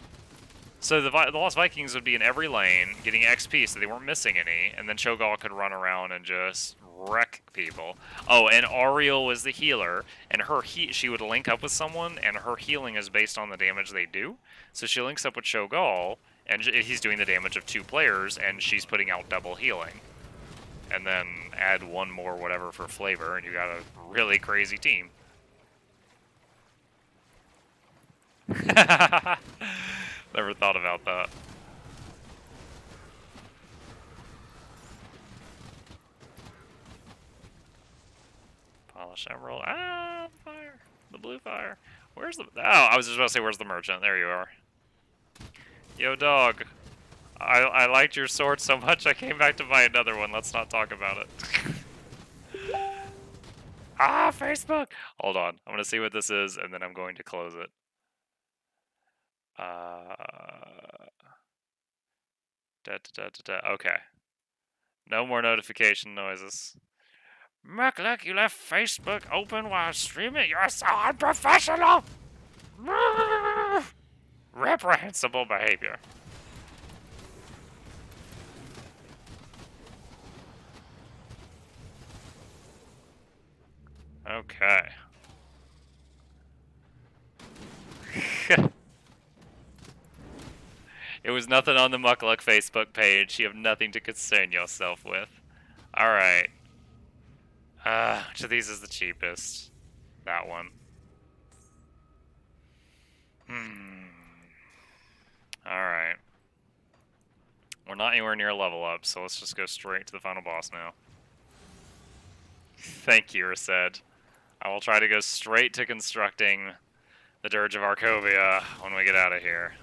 So the Lost Vikings would be in every lane, getting XP, so they weren't missing any, and then Cho'Gall could run around and just wreck people. Oh, and Ariel was the healer, and she would link up with someone, and her healing is based on the damage they do. So she links up with Cho'Gall, and he's doing the damage of 2 players, and she's putting out double healing. And then add 1 more whatever for flavor, and you got a really crazy team. Never thought about that. Polish emerald. Ah, the fire. The blue fire. Where's the... Oh, I was just about to say, where's the merchant? There you are. Yo, dog. I liked your sword so much I came back to buy another one. Let's not talk about it. Ah, Facebook! Hold on. I'm going to see what this is, and then I'm going to close it. Okay. No more notification noises. Muckluck, you left Facebook open while streaming? You're so unprofessional! Reprehensible behavior. Okay. It was nothing on the Muckluck Facebook page. You have nothing to concern yourself with. Alright. Which of these is the cheapest? That one. Alright. We're not anywhere near a level up, so let's just go straight to the final boss now. Thank you, Rased. I will try to go straight to constructing the Dirge of Arcovia when we get out of here.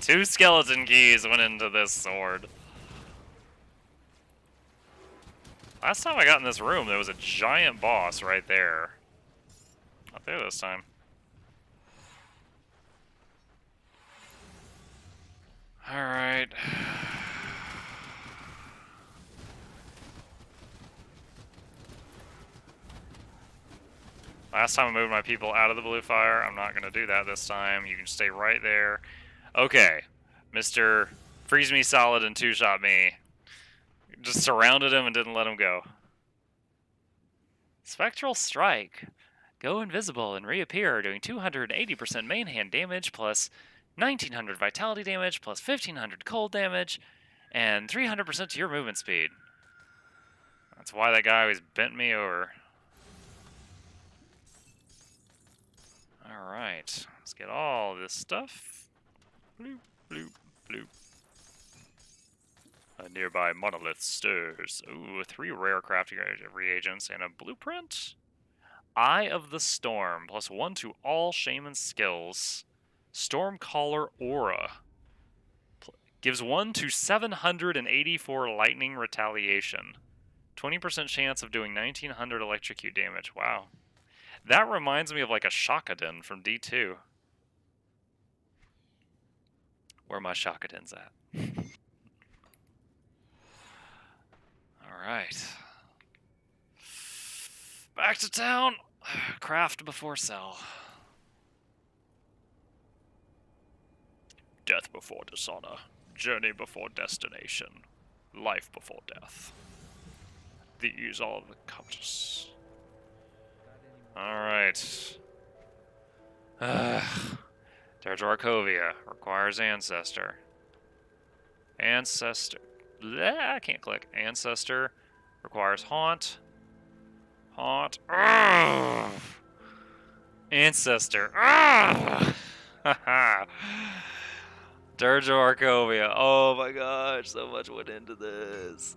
2 skeleton keys went into this sword. Last time I got in this room, there was a giant boss right there. Not there this time. Alright. Last time I moved my people out of the blue fire. I'm not going to do that this time. You can stay right there. Okay. Mr. Freeze me solid and two-shot me. Just surrounded him and didn't let him go. Spectral Strike. Go invisible and reappear, doing 280% main hand damage, plus 1900 vitality damage, plus 1500 cold damage, and 300% to your movement speed. That's why that guy always bent me over. Alright, let's get all this stuff. Bloop, bloop, bloop. A nearby monolith stirs. Ooh, 3 rare crafting reagents and a blueprint. Eye of the Storm, plus 1 to all shaman skills. Stormcaller Aura. Gives 1 to 784 lightning retaliation. 20% chance of doing 1900 electrocute damage. Wow. That reminds me of like a Shakadin from D2. Where are my Shakadins at? Alright. Back to town. Craft before sell. Death before dishonor. Journey before destination. Life before death. These are the compass. Alright. Dirge Arcovia. Requires Ancestor. Ancestor. Bleh, I can't click. Ancestor. Requires Haunt. Haunt. Ugh. Ancestor. Ugh. Dirge Arcovia. Oh my gosh, so much went into this.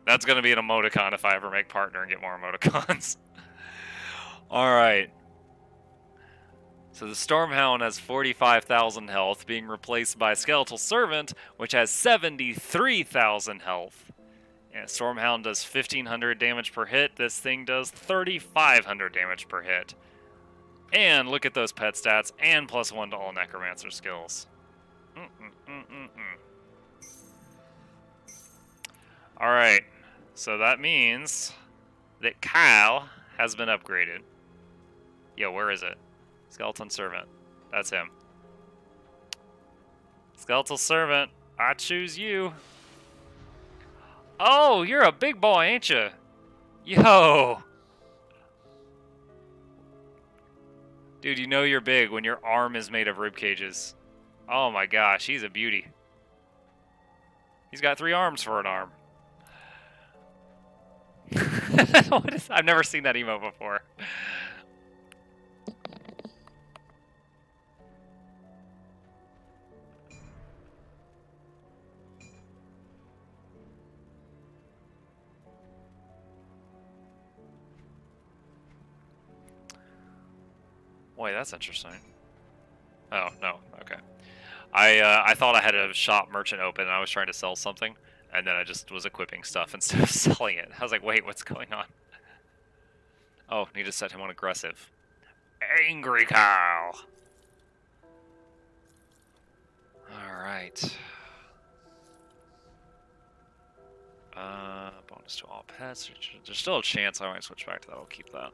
That's gonna be an emoticon if I ever make partner and get more emoticons. Alright. So the Stormhound has 45,000 health, being replaced by Skeletal Servant, which has 73,000 health. Yeah, Stormhound does 1,500 damage per hit. This thing does 3,500 damage per hit. And look at those pet stats, and +1 to all Necromancer skills. Alright, so that means that Kyle has been upgraded. Yo, where is it? Skeleton Servant. That's him. Skeletal Servant, I choose you. Oh, you're a big boy, ain't you? Yo. Dude, you know you're big when your arm is made of rib cages. Oh my gosh, he's a beauty. He's got 3 arms for an arm. What is, I've never seen that emote before. Boy, that's interesting. Oh, no, okay. I thought I had a shop merchant open and I was trying to sell something, and then I just was equipping stuff instead of selling it. I was like, wait, what's going on? Oh, need to set him on aggressive. Angry Cow! Alright. Bonus to all pets. There's still a chance I might switch back to that. I'll keep that.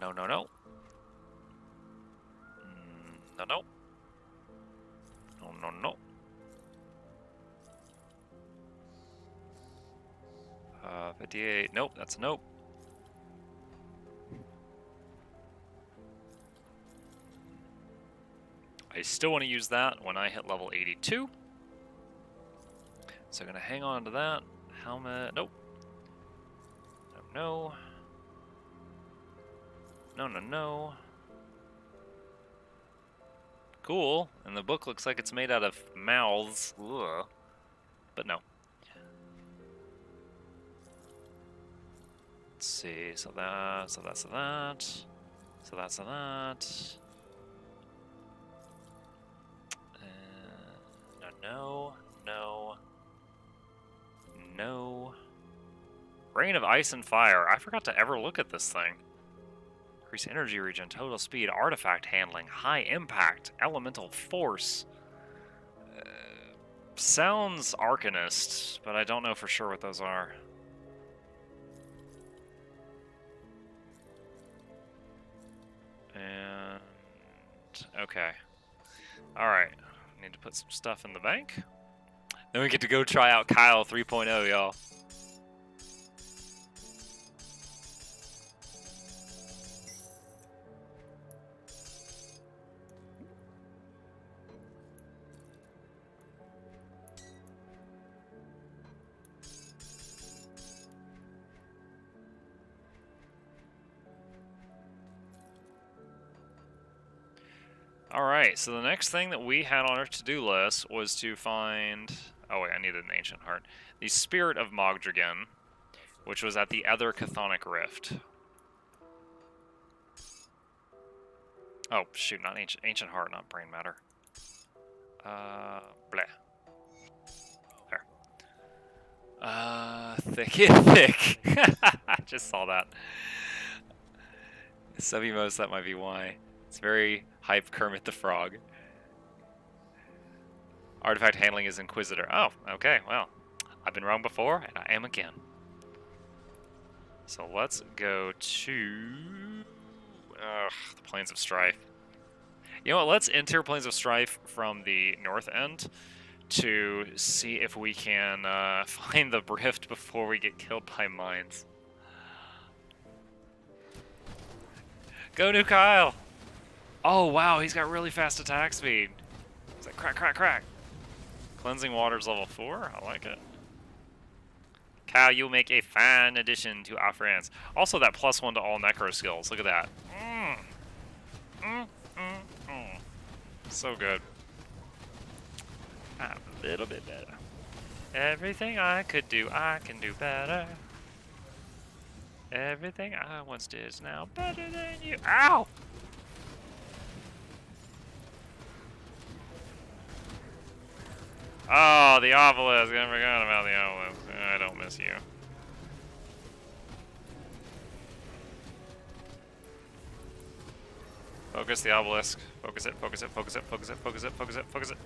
No, no, no. No, no. No, no, no. 58. Nope, that's a nope. I still want to use that when I hit level 82. So I'm going to hang on to that. Helmet. Nope. No, no. No, no, no. Cool. And the book looks like it's made out of mouths. Ugh. But no. Let's see. So that's that. So that's that. No, no. No. Rain of Ice and Fire. I forgot to ever look at this thing. Increase energy regen, total speed, artifact handling, high impact, elemental force. Sounds Arcanist, but I don't know for sure what those are. And okay. Alright. Need to put some stuff in the bank. Then we get to go try out Kyle 3.0, y'all. Alright, so the next thing that we had on our to-do list was to find... Oh wait, I needed an Ancient Heart. The Spirit of Mogdragon, which was at the other Chthonic Rift. Oh, shoot, not Ancient Heart, not Brain Matter. Bleh. There. Thick and thick. I just saw that. Subimos, that might be why. It's very hype Kermit the Frog. Artifact handling is Inquisitor. Oh, okay, well. I've been wrong before, and I am again. So let's go to... the Plains of Strife. You know what, let's enter Plains of Strife from the north end to see if we can find the rift before we get killed by mines. Go New Kyle! Oh wow, he's got really fast attack speed. It's like crack, crack, crack. Cleansing Water's level 4, I like it. Kyle, you'll make a fine addition to our friends. Also that +1 to all necro skills, look at that. So good. I'm a little bit better. Everything I could do, I can do better. Everything I once did is now better than you. Ow! Oh, the obelisk. I forgot about the obelisk. I don't miss you. Focus the obelisk. Focus it, focus it, focus it, focus it, focus it, focus it, focus it.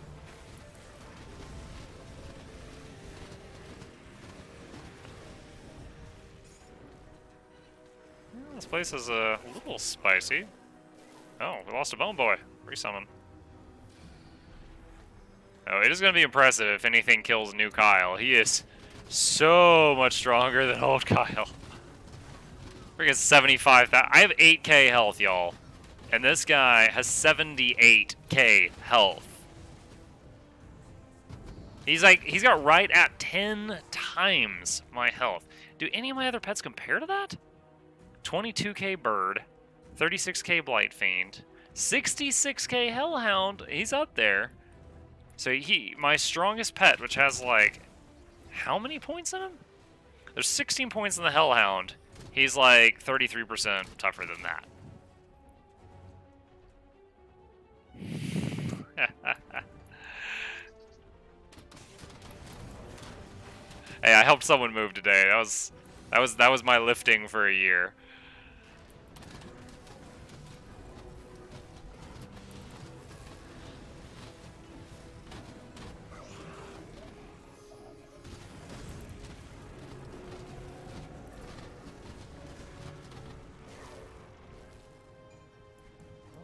Well, this place is a little spicy. Oh, we lost a bone boy. Resummon. Oh, it is going to be impressive if anything kills new Kyle. He is so much stronger than old Kyle. Freaking 75,000. I have 8k health, y'all. And this guy has 78k health. He's got right at 10 times my health. Do any of my other pets compare to that? 22k Bird, 36k Blight Fiend, 66k Hellhound. He's up there. So my strongest pet, which has like, how many points in him? There's 16 points in the Hellhound. He's like 33% tougher than that. Hey, I helped someone move today. That was my lifting for a year.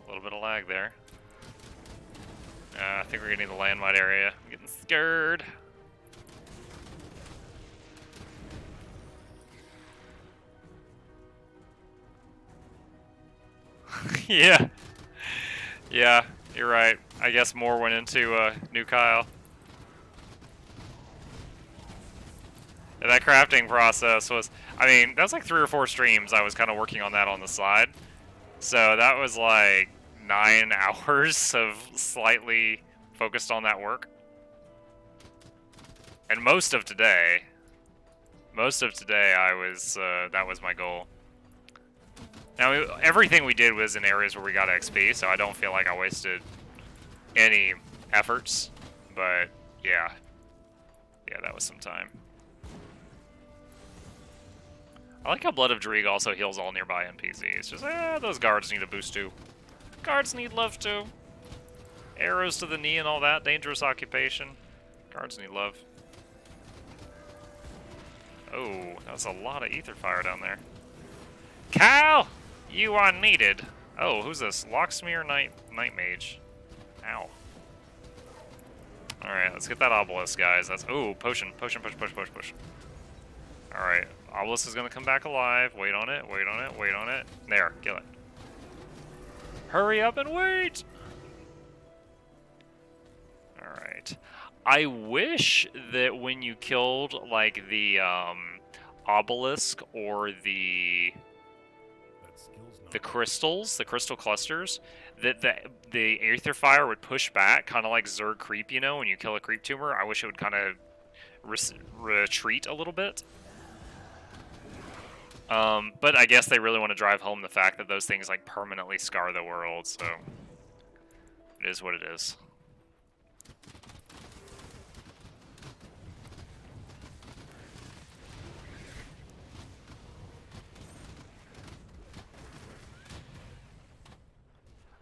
A little bit of lag there. I think we're getting the landmine area. I'm getting scared. Yeah. Yeah, you're right. I guess more went into new Kyle. And that crafting process was, I mean, that was like 3 or 4 streams I was kind of working on that on the side. So that was like 9 hours of slightly focused on that work. And most of today I was, that was my goal. Now, everything we did was in areas where we got XP, so I don't feel like I wasted any efforts. But, yeah. Yeah, that was some time. I like how Blood of Dreeg also heals all nearby NPCs. It's just, those guards need a boost too. Guards need love too. Arrows to the knee and all that, dangerous occupation. Guards need love. Oh, that's a lot of ether fire down there. Cal! You are needed. Oh, who's this? Locksmere Night Mage. Ow. Alright, let's get that obelisk, guys. That's potion. Push. Alright, obelisk is gonna come back alive. Wait on it. There, kill it. Hurry up and wait! Alright. I wish that when you killed, like, the, obelisk or the crystals, the crystal clusters, that the aether fire would push back, kind of like Zerg creep, you know, when you kill a creep tumor. I wish it would kind of retreat a little bit. But I guess they really want to drive home the fact that those things like permanently scar the world, so it is what it is.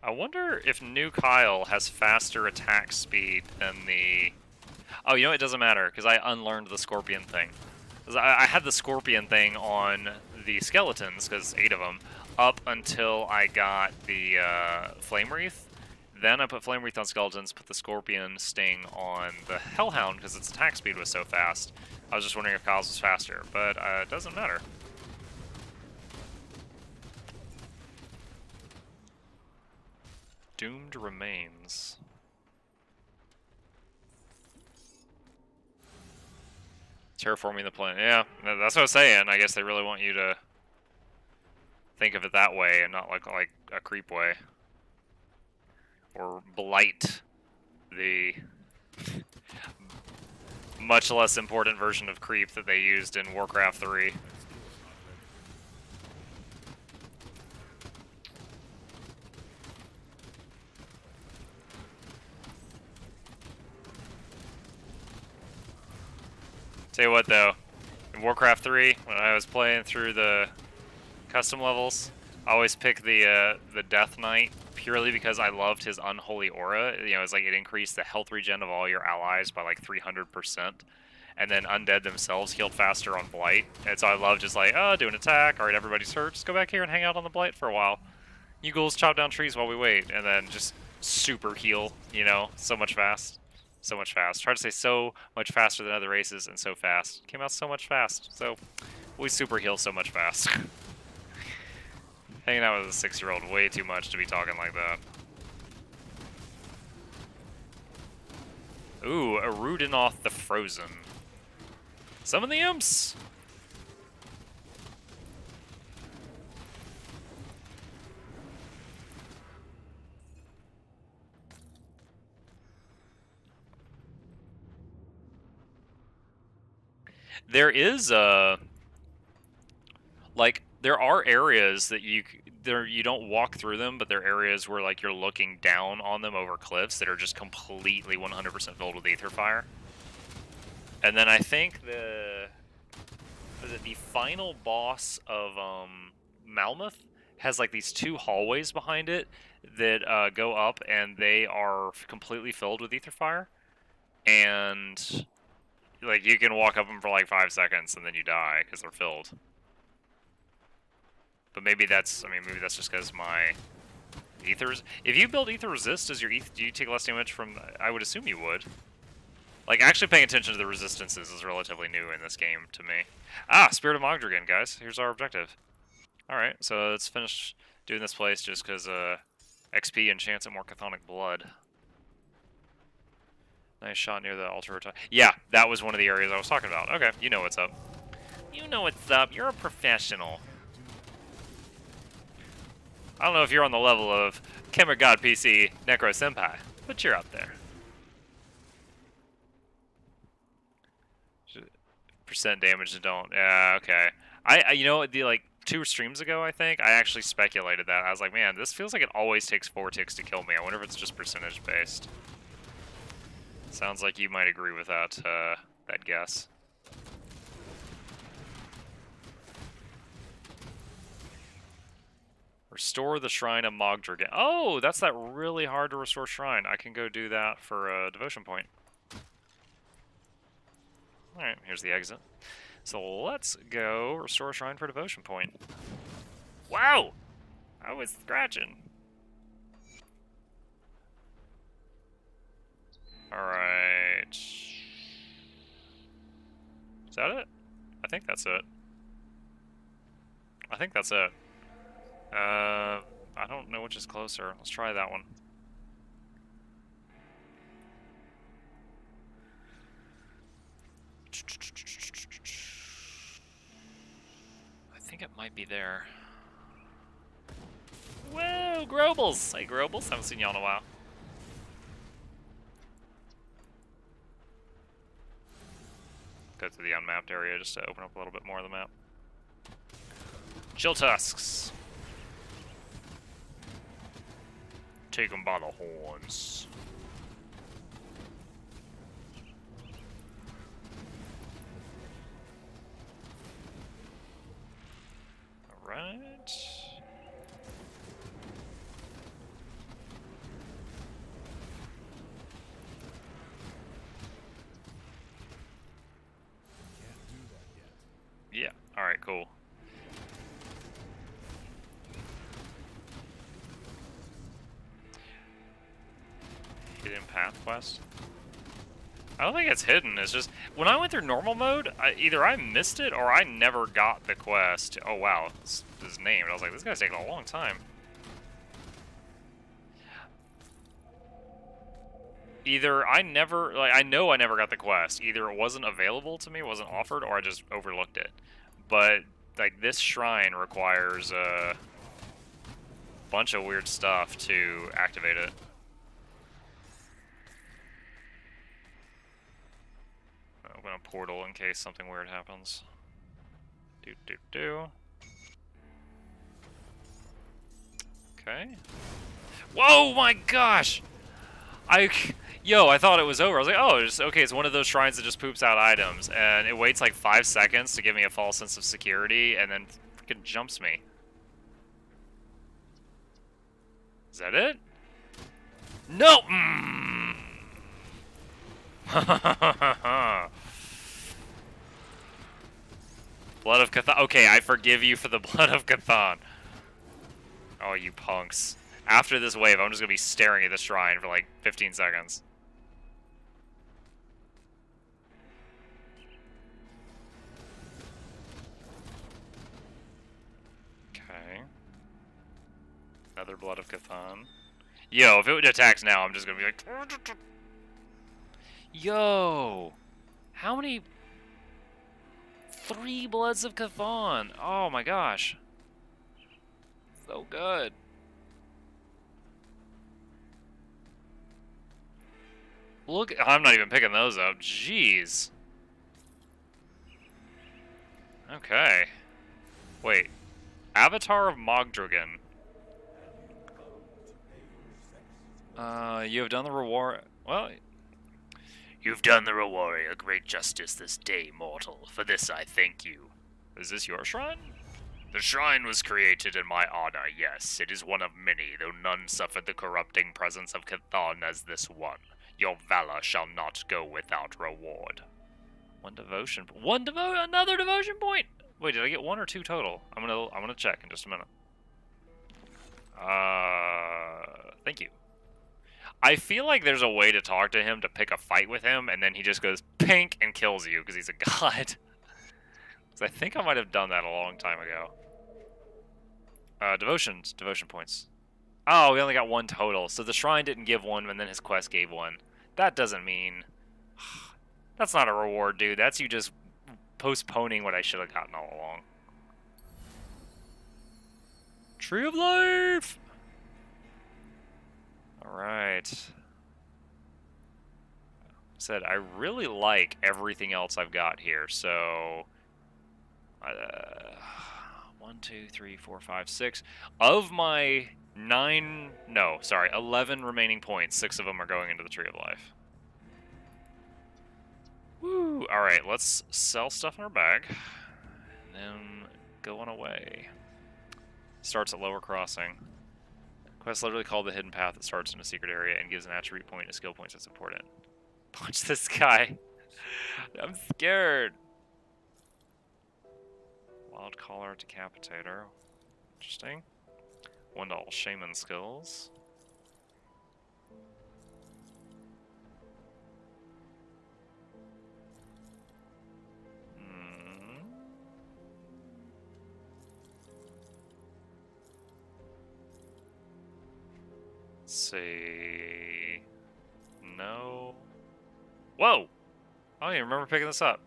I wonder if New Kyle has faster attack speed than the... Oh, you know, it doesn't matter, because I unlearned the Scorpion thing. I had the Scorpion thing on the skeletons, because 8 of them, up until I got the Flame Wreath. Then I put Flame Wreath on skeletons, put the Scorpion Sting on the Hellhound, because its attack speed was so fast. I was just wondering if Kyle's was faster, but it doesn't matter. Doomed Remains. Terraforming the planet. Yeah, that's what I was saying. I guess they really want you to think of it that way and not like a creep way. Or blight, the much less important version of creep that they used in Warcraft 3. Tell you what though, in Warcraft 3, when I was playing through the custom levels, I always pick the Death Knight purely because I loved his unholy aura. You know, it's like it increased the health regen of all your allies by like 300%, and then undead themselves healed faster on Blight. And so I love just like, oh, do an attack. All right, everybody's hurt. Just go back here and hang out on the Blight for a while. You ghouls chop down trees while we wait, and then just super heal. You know, so much fast. So much fast. Try to say so much faster than other races and so fast. Came out so much fast. So we super heal so much fast. Hanging out with a 6-year-old way too much to be talking like that. Ooh, a Rudinoth the Frozen. Summon the imps! There is like there are areas that you don't walk through them, but there are areas where like you're looking down on them over cliffs that are just completely 100% filled with aether fire. And then I think the final boss of Malmoth has like these 2 hallways behind it that go up, and they are completely filled with aether fire, and like you can walk up them for like 5 seconds and then you die because they're filled. But maybe that's, maybe that's just because my ethers. If you build ether resist, do you take less damage from? I would assume you would. Like actually paying attention to the resistances is relatively new in this game to me. Ah, Spirit of Mogdragon, guys. Here's our objective. All right, so let's finish doing this place just because XP and chance at more chthonic blood. Nice shot near the altar. Yeah, that was one of the areas I was talking about. Okay, you know what's up. You know what's up. You're a professional. I don't know if you're on the level of Camera God PC Necro Senpai, but you're up there. Percent damage to don't. Yeah, okay. I you know, like 2 streams ago, I think, I actually speculated that. I was like, man, this feels like it always takes 4 ticks to kill me. I wonder if it's just percentage based. Sounds like you might agree with that, that guess. Restore the Shrine of Mogdragon. Oh, that's that really hard to restore shrine. I can go do that for a devotion point. Alright, here's the exit. So let's go restore a shrine for devotion point. Wow! I was scratching. Alright. Is that it? I think that's it. I think that's it. I don't know which is closer. Let's try that one. I think it might be there. Whoa, Grobles! Hey, Grobles. Haven't seen y'all in a while. Go to the unmapped area just to open up a little bit more of the map. Chill Tusks. Take them by the horns. Alright. Can't do that yet. Yeah, alright, cool. Hidden path quest? I don't think it's hidden, it's just, when I went through normal mode, either I missed it or I never got the quest. Oh wow, this is named. I was like, this guy's taking a long time. Either I never, like, I know I never got the quest. Either it wasn't available to me, wasn't offered, or I just overlooked it. But, like, this shrine requires a bunch of weird stuff to activate it. Open a portal in case something weird happens. Okay. Whoa, my gosh! Yo, I thought it was over. I was like, oh, okay, it's one of those shrines that just poops out items, and it waits like 5 seconds to give me a false sense of security, and then freaking jumps me. Is that it? No! Blood of Cthon. Okay, I forgive you for the Blood of Cthon. Oh, you punks. After this wave, I'm just gonna be staring at the shrine for like 15 seconds. Okay. Another Blood of Cthon. Yo, if it attacks now, I'm just gonna be like... Yo! How many... 3 Bloods of Cthon! Oh my gosh. So good. Look, I'm not even picking those up. Jeez. Okay. Wait. Avatar of Mogdragon. You have done the reward... Well... You've done the reward a great justice this day, mortal. For this I thank you. Is this your shrine? The shrine was created in my honor, yes. It is one of many, though none suffered the corrupting presence of Cthon as this one. Your valor shall not go without reward. Another devotion point! Wait, did I get 1 or 2 total? I'm gonna check in just a minute. Thank you. I feel like there's a way to talk to him to pick a fight with him, and then he just goes pink and kills you because he's a god. I think I might have done that a long time ago. Devotion points. Oh, we only got 1 total, so the shrine didn't give 1, and then his quest gave 1. That doesn't mean... That's not a reward, dude. That's you just postponing what I should have gotten all along. Tree of Life! Alright. Said, I really like everything else I've got here, so... 1, 2, 3, 4, 5, 6. Of my 11 remaining points, 6 of them are going into the Tree of Life. Woo! Alright, let's sell stuff in our bag. And then go on away. Starts at Lower Crossing. Quest literally called the Hidden Path that starts in a secret area and gives an attribute point and skill points that support it. Punch this guy. I'm scared. Wild Collar Decapitator. Interesting. One to all Shaman skills. Let's see. No. Whoa! I don't even remember picking this up.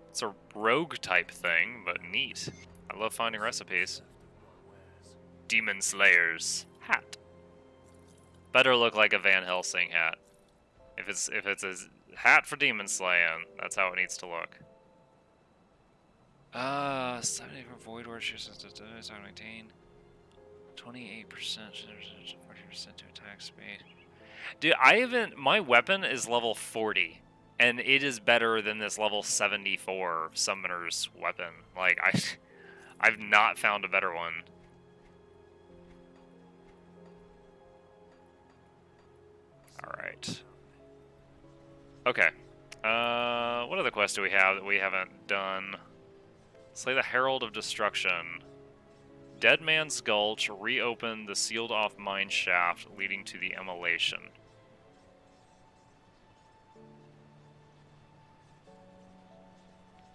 It's a rogue type thing, but neat. I love finding recipes. Demon Slayer's hat. Better look like a Van Helsing hat. If it's a hat for demon slaying, that's how it needs to look. 70 for void ward shoots to maintain. 28%, 40% to attack speed. Dude, my weapon is level 40, and it is better than this level 74 summoner's weapon. Like, I've not found a better one. Alright. Okay. What other quests do we have that we haven't done? Slay the Herald of Destruction. Dead Man's Gulch, reopen the sealed off mine shaft leading to the immolation.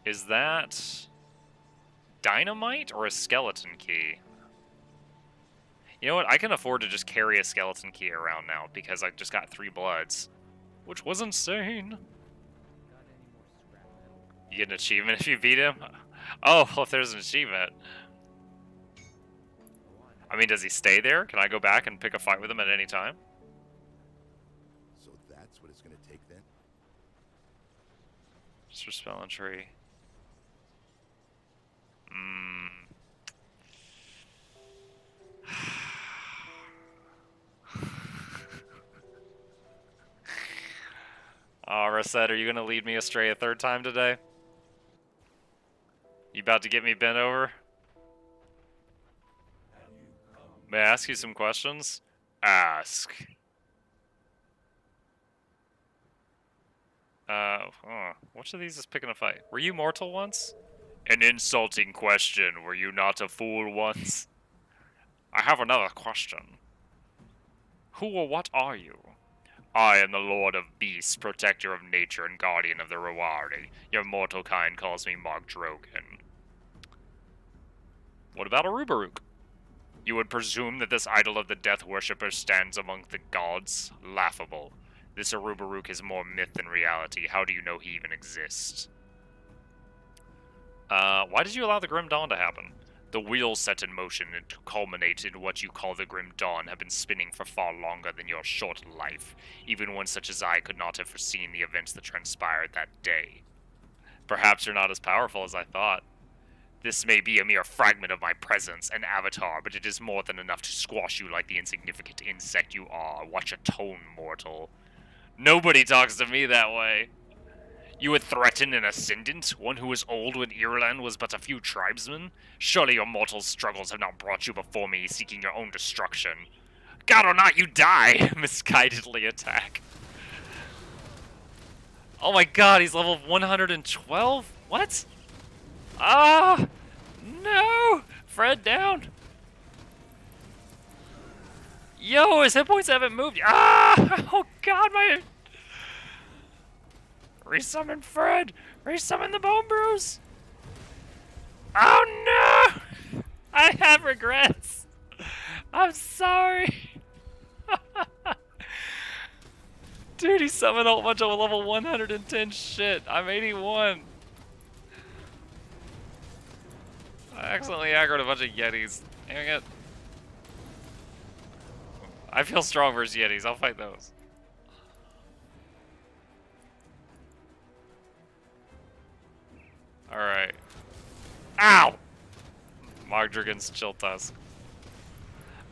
Is that dynamite or a skeleton key? You know what? I can afford to just carry a skeleton key around now because I just got 3 bloods, which was insane. You get an achievement if you beat him? Oh, well, if there's an achievement. I mean, does he stay there? Can I go back and pick a fight with him at any time? So that's what it's gonna take then? Just for spell and tree. Oh, Rosette, are you gonna lead me astray a 3rd time today? You about to get me bent over? May I ask you some questions? Ask. Which of these is picking a fight? Were you mortal once? An insulting question. Were you not a fool once? I have another question. Who or what are you? I am the Lord of Beasts, protector of nature and guardian of the Rewari. Your mortal kind calls me Mark Drogan. What about a Rubaruk? You would presume that this idol of the Death Worshipper stands among the gods? Laughable. This Arubaruk is more myth than reality. How do you know he even exists? Why did you allow the Grim Dawn to happen? The wheels set in motion and to culminate in what you call the Grim Dawn have been spinning for far longer than your short life. Even one such as I could not have foreseen the events that transpired that day. Perhaps you're not as powerful as I thought. This may be a mere fragment of my presence, an avatar, but it is more than enough to squash you like the insignificant insect you are. Watch your tone, mortal. Nobody talks to me that way. You would threaten an ascendant, one who was old when Ireland was but a few tribesmen? Surely your mortal struggles have not brought you before me, seeking your own destruction. God or not, you die! Misguidedly attack. Oh my god, he's level 112? What? Ah! No! Fred down! Yo, his hit points haven't moved. Ah! Oh god, my... Resummon Fred! Resummon the Bone Brews! Oh no! I have regrets! I'm sorry! Dude, he summoned a whole bunch of level 110 shit. I'm 81. I accidentally aggroed a bunch of Yetis. Dang it. I feel strong versus Yetis. I'll fight those. Alright. Ow! Mogdragon's Chill Tusk.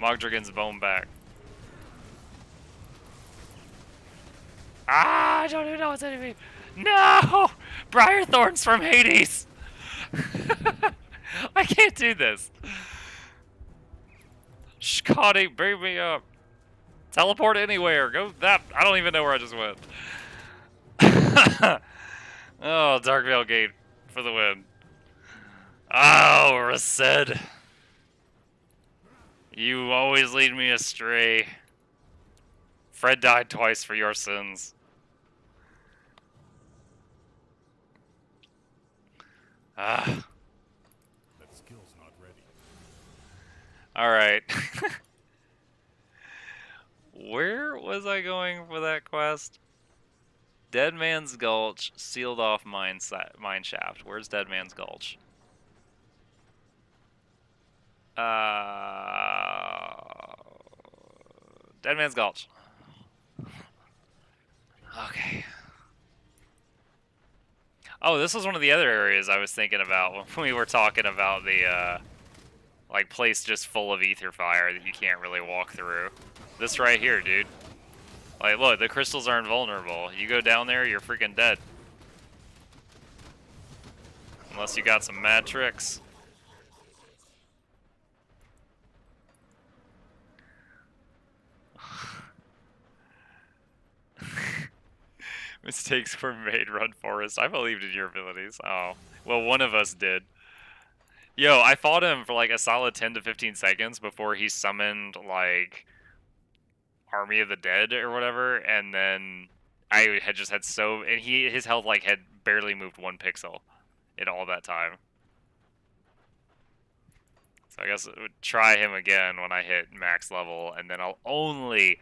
Mogdragon's Bone Back. Ah! I don't even know what's hitting me. No! Briar Thorns from Hades! I can't do this. Scotty, bring me up. Teleport anywhere. Go that. I don't even know where I just went. Oh, Dark Veil Gate for the win. Oh, Rased. You always lead me astray. Fred died twice for your sins. Ah. That skill's not ready. Alright. Where was I going for that quest? Dead Man's Gulch, sealed off mine shaft. Where's Dead Man's Gulch? Dead Man's Gulch. Okay. Oh, this was one of the other areas I was thinking about when we were talking about the, like, place just full of ether fire that you can't really walk through. This right here, dude. Like, look, the crystals are invulnerable. You go down there, you're freaking dead. Unless you got some mad tricks. Mistakes were made, Run Forest. I believed in your abilities. Oh. Well, one of us did. Yo, I fought him for like a solid 10 to 15 seconds before he summoned, like, Army of the Dead or whatever, and then I had just had so... And his health, like, had barely moved 1 pixel in all that time. So I guess I would try him again when I hit max level, and then I'll only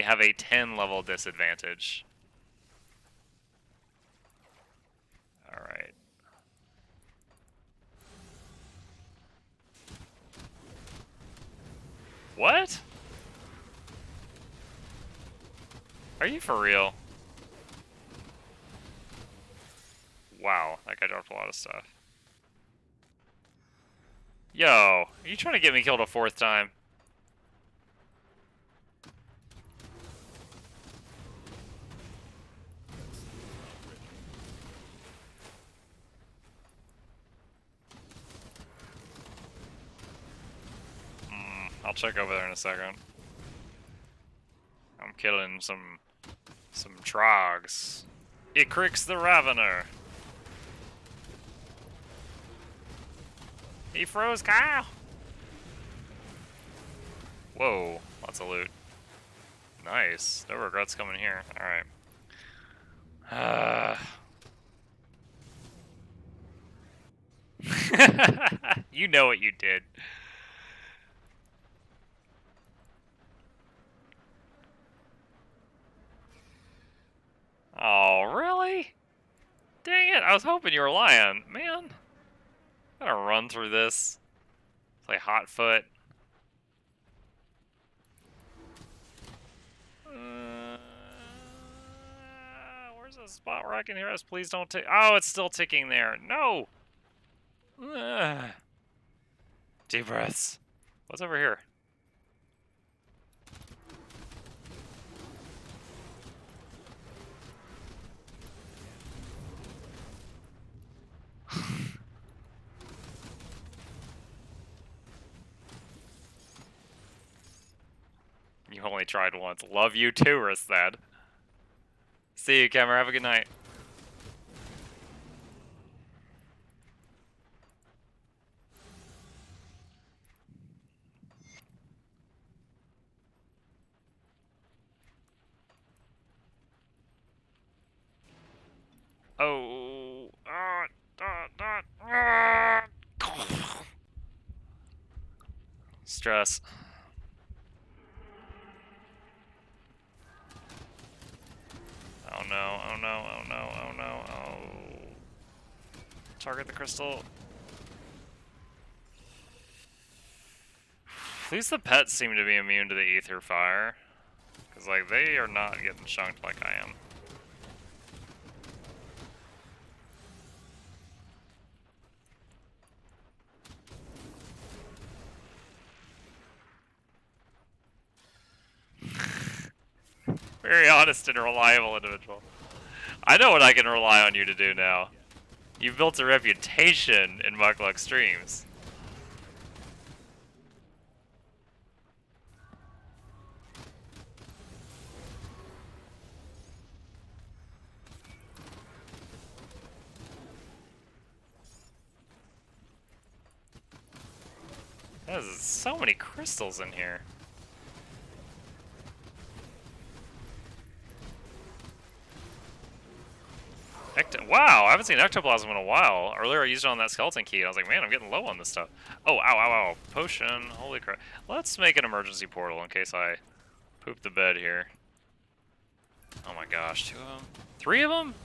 have a 10 level disadvantage. Alright. What? Are you for real? Wow, that guy dropped a lot of stuff. Yo, are you trying to get me killed a 4th time? I'll check over there in a second. I'm killing some trogs. Icrix the Ravener. He froze Kyle. Whoa, lots of loot. Nice. No regrets coming here. Alright. You know what you did. Oh, really? Dang it, I was hoping you were lying. Man. I'm gonna run through this. Play hot foot. Where's the spot where I can hear us? Please don't tick. Oh, it's still ticking there. No! Deep breaths. What's over here? You only tried once. Love you too, Rastad. See you, Kemmer. Have a good night. Oh. Stress. Oh no, oh no, oh no, oh no, oh. Target the crystal. At least the pets seem to be immune to the ether fire. Because, like, they are not getting chunked like I am. Very honest and reliable individual. I know what I can rely on you to do now. You've built a reputation in Mukluk streams. There's so many crystals in here. Wow, I haven't seen ectoplasm in a while. Earlier I used it on that skeleton key, and I was like, man, I'm getting low on this stuff. Oh, ow, ow, ow. Potion. Holy crap. Let's make an emergency portal in case I poop the bed here. Oh my gosh, 2 of them? 3 of them?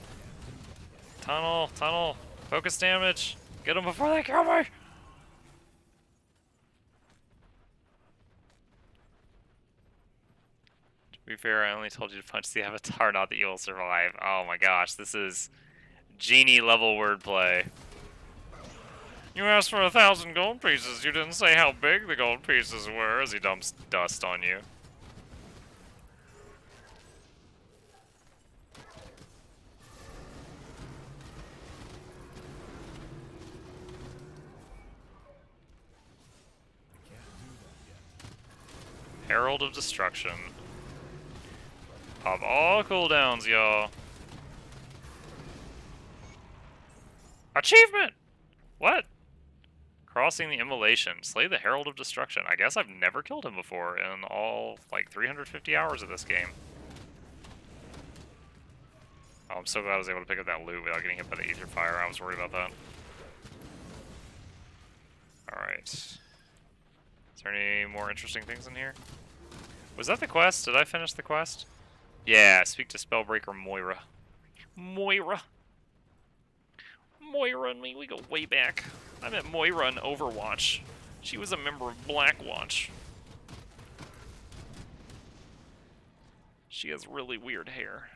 Tunnel, tunnel. Focus damage. Get them before they kill me! To be fair, I only told you to punch the avatar, not that you will survive. Oh my gosh, this is genie level wordplay. You asked for 1,000 gold pieces. You didn't say how big the gold pieces were as he dumps dust on you. Herald of Destruction. Of all cooldowns, y'all. Achievement! What? Crossing the Immolation. Slay the Herald of Destruction. I guess I've never killed him before in all, like, 350 hours of this game. Oh, I'm so glad I was able to pick up that loot without getting hit by the Aether Fire. I was worried about that. Alright. Is there any more interesting things in here? Was that the quest? Did I finish the quest? Yeah, speak to Spellbreaker Moira. Moira and me, we go way back. I met Moira in Overwatch. She was a member of Blackwatch. She has really weird hair.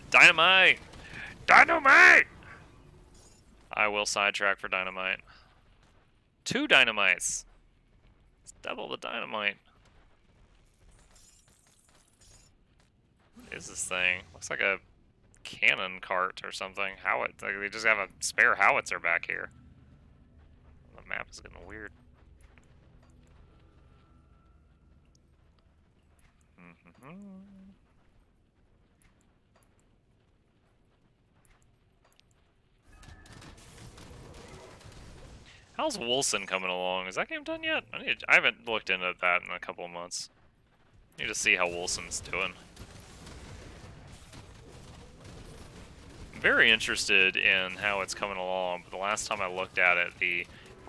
Dynamite! Dynamite! I will sidetrack for dynamite. 2 dynamites! It's double the dynamite. What is this thing? Looks like a cannon cart or something. Like they just have a spare howitzer back here. The map is getting weird. How's Wilson coming along? Is that game done yet? I haven't looked into that in a couple of months. Need to see how Wilson's doing. I'm very interested in how it's coming along, but the last time I looked at it, the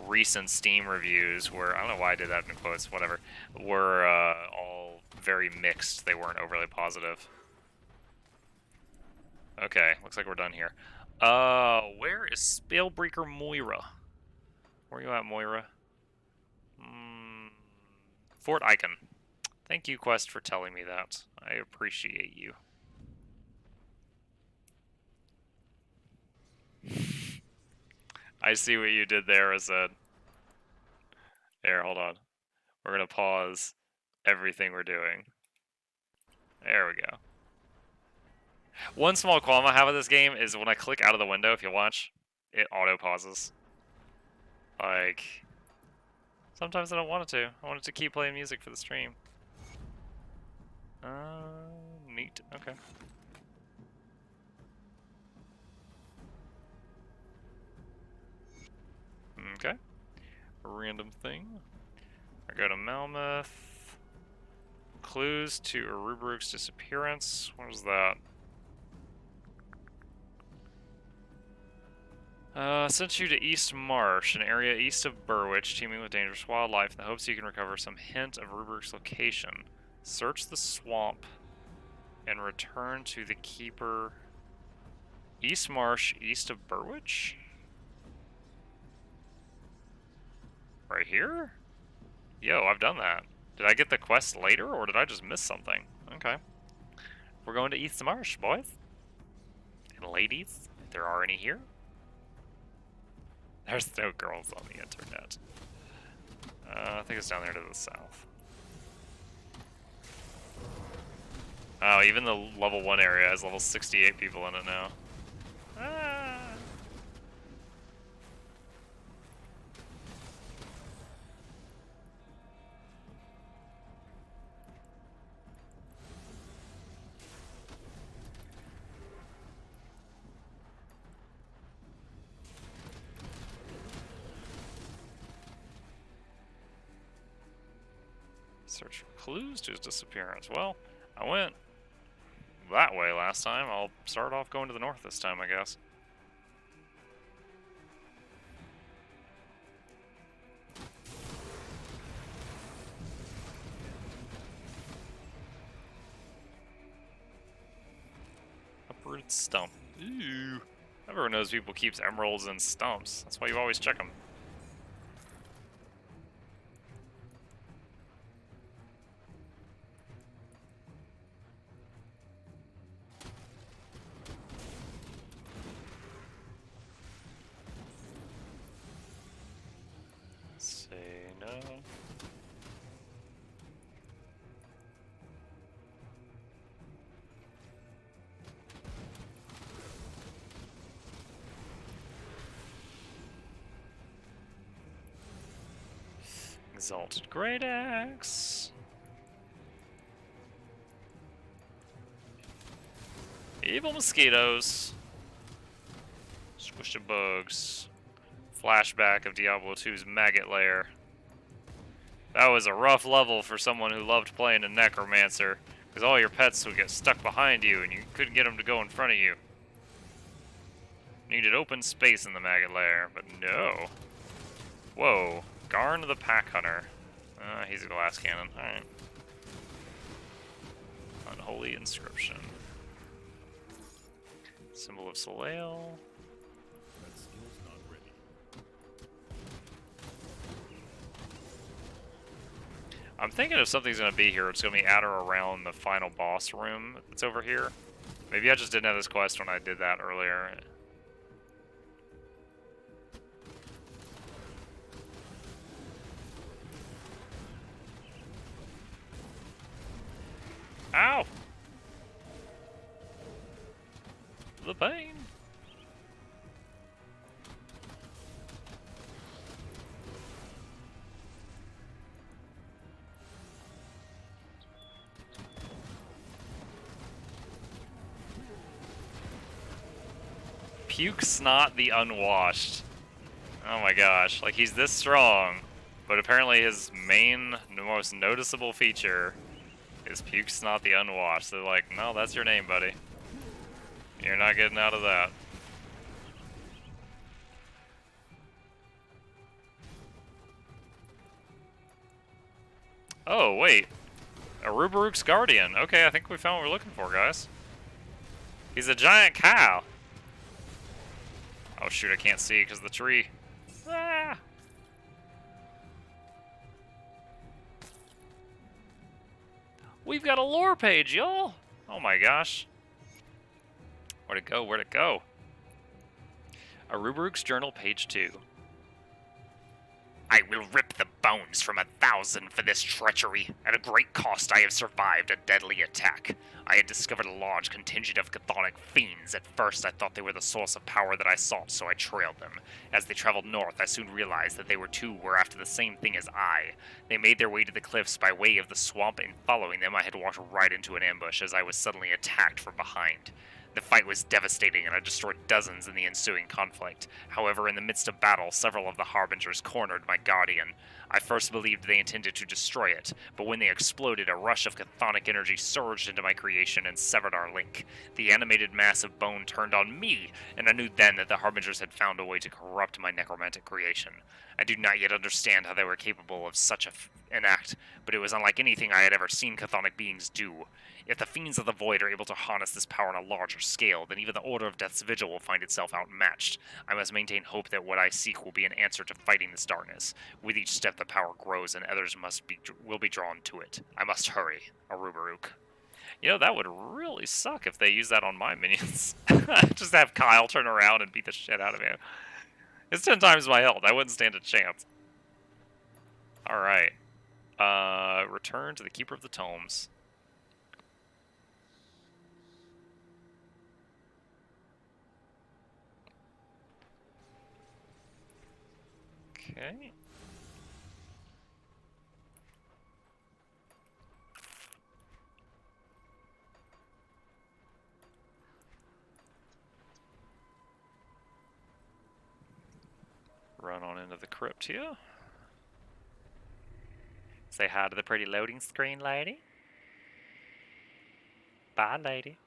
recent Steam reviews were, I don't know why I did that in quotes, whatever, were all very mixed. They weren't overly positive. Okay, looks like we're done here. Where is Spellbreaker Moira? Where are you at, Moira? Fort Icon. Thank you, Quest, for telling me that. I appreciate you. I see what you did there, Azed. There, hold on. We're gonna pause everything we're doing. There we go. One small qualm I have with this game is when I click out of the window, if you watch, it auto pauses. Like, sometimes I don't want it to. I want it to keep playing music for the stream. Neat. Okay. Okay. A random thing. I go to Melmoth. Clues to Urubruk's disappearance. What was that? Sent you to East Marsh, an area east of Burwich, teeming with dangerous wildlife, in the hopes you can recover some hint of Rubruk's location. Search the swamp and return to the Keeper. East Marsh, east of Burwich? Right here? Yo, I've done that. Did I get the quest later, or did I just miss something? Okay. We're going to East Marsh, boys. And ladies, if there are any here. There's no girls on the internet. I think it's down there to the south. Oh, even the level 1 area has level 68 people in it now. Ah. Search for clues to his disappearance. Well, I went that way last time. I'll start off going to the north this time, I guess. Uprooted stump. Ooh. Everyone knows people keeps emeralds in stumps. That's why you always check them. Say no. Exalted Great Axe. Evil mosquitoes. Squishy bugs. Flashback of Diablo 2's maggot lair. That was a rough level for someone who loved playing a necromancer, because all your pets would get stuck behind you and you couldn't get them to go in front of you. Needed open space in the maggot lair, but no. Whoa. Garn the Pack Hunter. He's a glass cannon. Alright. Unholy Inscription. Symbol of Soleil. That skill's not ready. I'm thinking if something's going to be here, it's going to be at or around the final boss room that's over here. Maybe I just didn't have this quest when I did that earlier. Ow! The pain. Puke Snot the Unwashed. Oh my gosh, like he's this strong, but apparently his main, most noticeable feature is Puke Snot the Unwashed. They're like, no, that's your name, buddy. You're not getting out of that. Oh, wait. Arubaruk's Guardian. Okay, I think we found what we're looking for, guys. He's a giant cow. Oh shoot, I can't see because of the tree. Ah! We've got a lore page, y'all! Oh my gosh. Where'd it go? Where'd it go? Arubaruk's Journal, page 2. I will rip the bones from 1,000 for this treachery. At a great cost, I have survived a deadly attack. I had discovered a large contingent of chthonic fiends. At first, I thought they were the source of power that I sought, so I trailed them. As they traveled north, I soon realized that they were after the same thing as I. They made their way to the cliffs by way of the swamp, and following them, I had walked right into an ambush as I was suddenly attacked from behind. The fight was devastating, and I destroyed dozens in the ensuing conflict. However, in the midst of battle, several of the Harbingers cornered my Guardian. I first believed they intended to destroy it, but when they exploded, a rush of chthonic energy surged into my creation and severed our link. The animated mass of bone turned on me, and I knew then that the Harbingers had found a way to corrupt my necromantic creation. I do not yet understand how they were capable of such an act, but it was unlike anything I had ever seen chthonic beings do. If the Fiends of the Void are able to harness this power on a larger scale, then even the Order of Death's Vigil will find itself outmatched. I must maintain hope that what I seek will be an answer to fighting this darkness. With each step the power grows and others will be drawn to it. I must hurry. Arubaruk. You know, that would really suck if they use that on my minions. Just have Kyle turn around and beat the shit out of him. It's 10 times my health. I wouldn't stand a chance. Alright. Return to the Keeper of the Tomes. Okay. Run on into the crypt here. Say hi to the pretty loading screen lady. Bye, lady.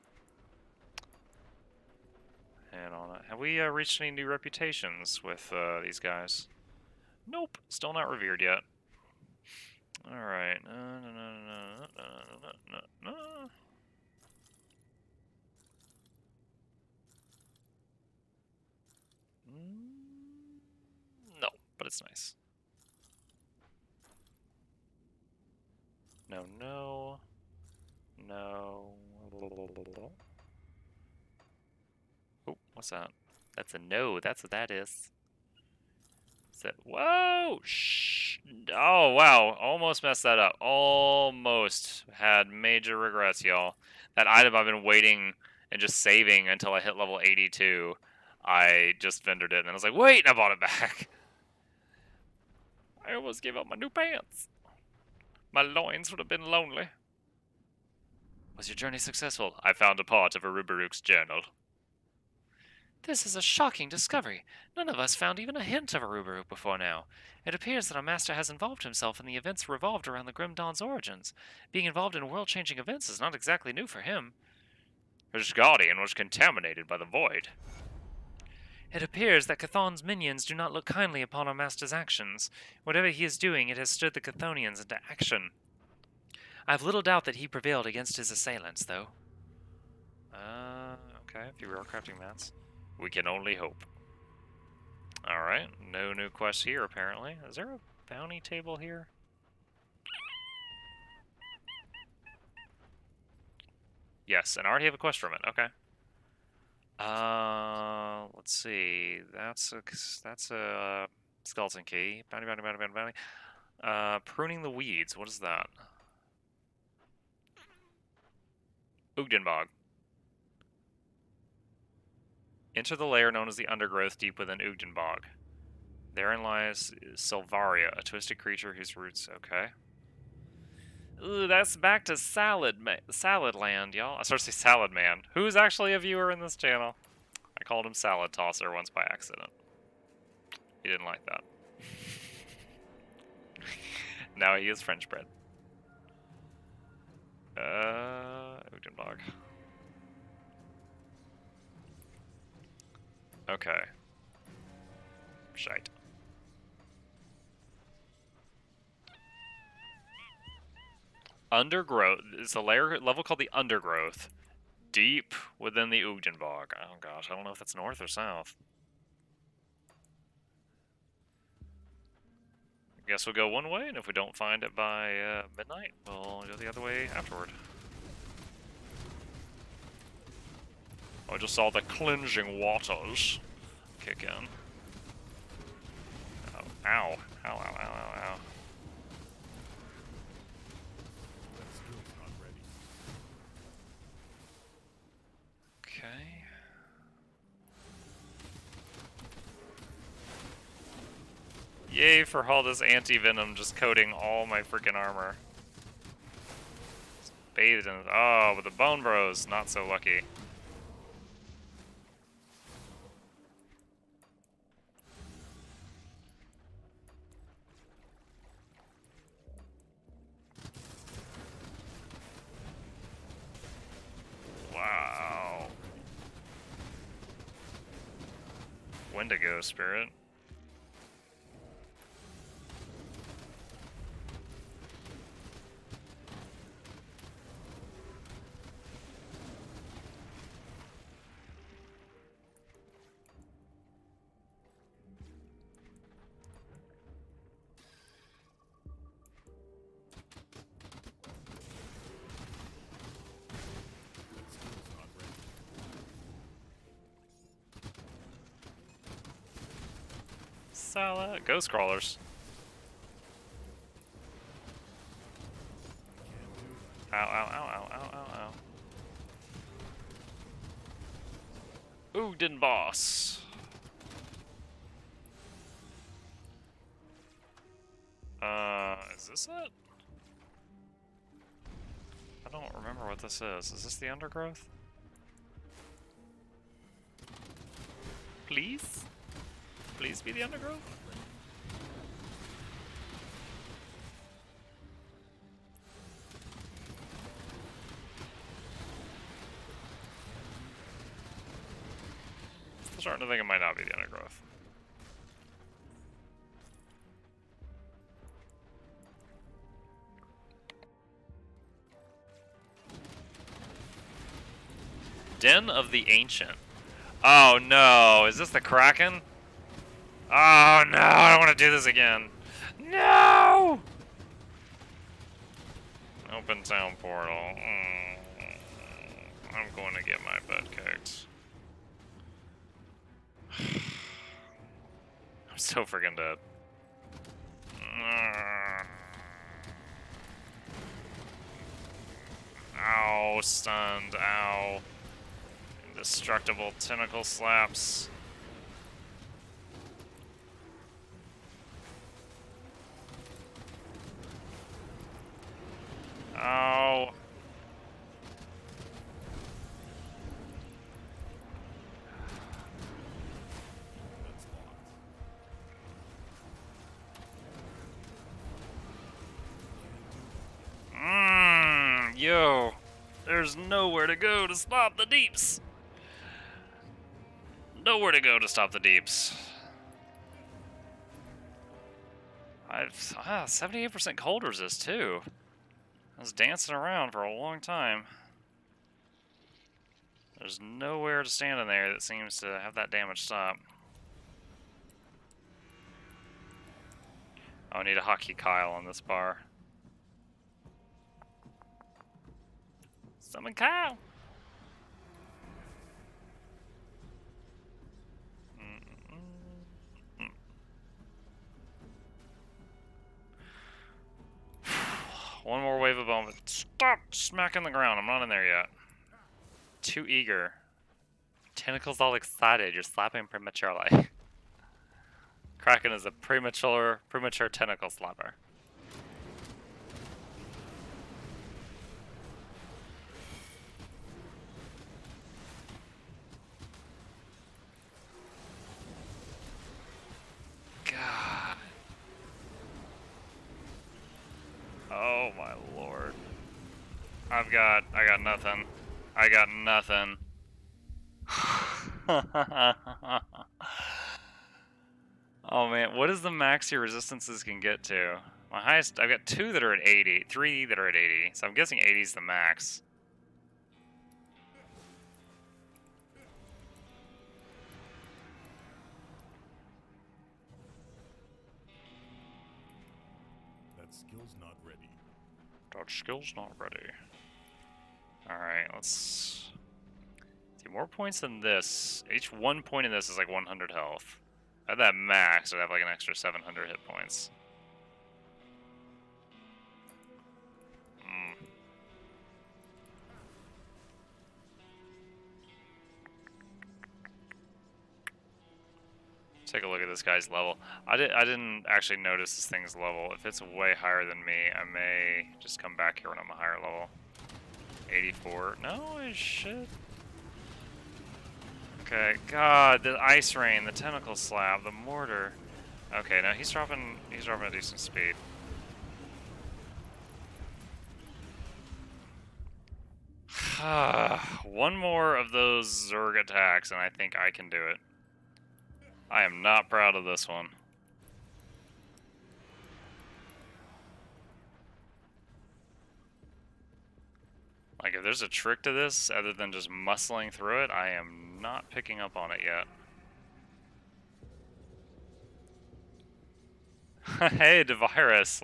And on it. Have we reached any new reputations with these guys? Nope. Still not revered yet. Alright. No, but it's nice. No, no. No. Oh, what's that? That's a no. That's what that is. Whoa! Shh! Oh, wow. Almost messed that up. Almost had major regrets, y'all. That item I've been waiting and just saving until I hit level 82. I just vendored it, and I was like, wait, and I bought it back. I almost gave up my new pants. My loins would have been lonely. Was your journey successful? I found a part of Arubaruk's journal. This is a shocking discovery. None of us found even a hint of Arubaruk before now. It appears that our master has involved himself in the events revolved around the Grim Dawn's origins. Being involved in world-changing events is not exactly new for him. His guardian was contaminated by the void. It appears that Chthon's minions do not look kindly upon our master's actions. Whatever he is doing, it has stirred the Chthonians into action. I have little doubt that he prevailed against his assailants, though. Okay, a few railcrafting mats. We can only hope. Alright, no new quests here, apparently. Is there a bounty table here? Yes, and I already have a quest from it. Okay. Let's see. That's a skeleton key. Bounty, bounty, bounty, bounty, bounty. Pruning the weeds. What is that? Ugdenbog. Enter the lair known as the Undergrowth deep within Ugdenbog. Therein lies Silvaria, a twisted creature whose roots... Okay. Ooh, that's back to Salad Land, y'all. I started to say Salad Man. Who's actually a viewer in this channel? I called him Salad Tosser once by accident. He didn't like that. Now he is French bread. Ugdenbog. Okay. Shite. Undergrowth. It's a level called the Undergrowth. Deep within the Ugdenbog. Oh gosh, I don't know if that's north or south. I guess we'll go one way, and if we don't find it by midnight, we'll go the other way afterward. I just saw the cleansing waters kick in. Oh, ow. Ow, ow, ow, ow, ow. Okay. Yay for all this anti-venom just coating all my freaking armor. It's bathed in it. Oh, but the Bone Bros, not so lucky. Wow. Wendigo spirit. Salad. Ghost crawlers. Ow, ow, ow, ow, ow, ow, ow. Ugden boss. Is this it? I don't remember what this is. Is this the Undergrowth? Please? Please be the Undergrowth? starting to think it might not be the undergrowth. Den of the Ancient. Oh no, is this the Kraken? Oh no, I don't want to do this again. No! Open town portal. I'm going to get my butt kicked. I'm so freaking dead. Ow, stunned, ow. Indestructible tentacle slaps. Ow. Yo. There's nowhere to go to stop the deeps. Nowhere to go to stop the deeps. 78% cold resist too. I was dancing around for a long time. There's nowhere to stand in there that seems to have that damage stop. Oh, I need a hotkey Kyle on this bar. Summon Kyle! One more wave of bone. Stop smacking the ground. I'm not in there yet. Too eager. Tentacles all excited. You're slapping prematurely. Kraken is a premature tentacle slapper. God. Oh my lord. I got nothing. I got nothing. Oh man, what is the max your resistances can get to? My highest, I've got 2 that are at 80, 3 that are at 80, so I'm guessing 80 is the max. That skill's not ready. That skill's not ready. Alright, let's see, more points than this. Each 1 point in this is like 100 health. At that max, I'd have like an extra 700 hit points. Take a look at this guy's level. I didn't actually notice this thing's level. If it's way higher than me, I may just come back here when I'm a higher level. 84. No, I should. Okay, God, the ice rain, the tentacle slab, the mortar. Okay, now he's dropping a decent speed. One more of those Zerg attacks and I think I can do it. I am not proud of this one. Like, if there's a trick to this other than just muscling through it, I am not picking up on it yet. Hey, DeVirus.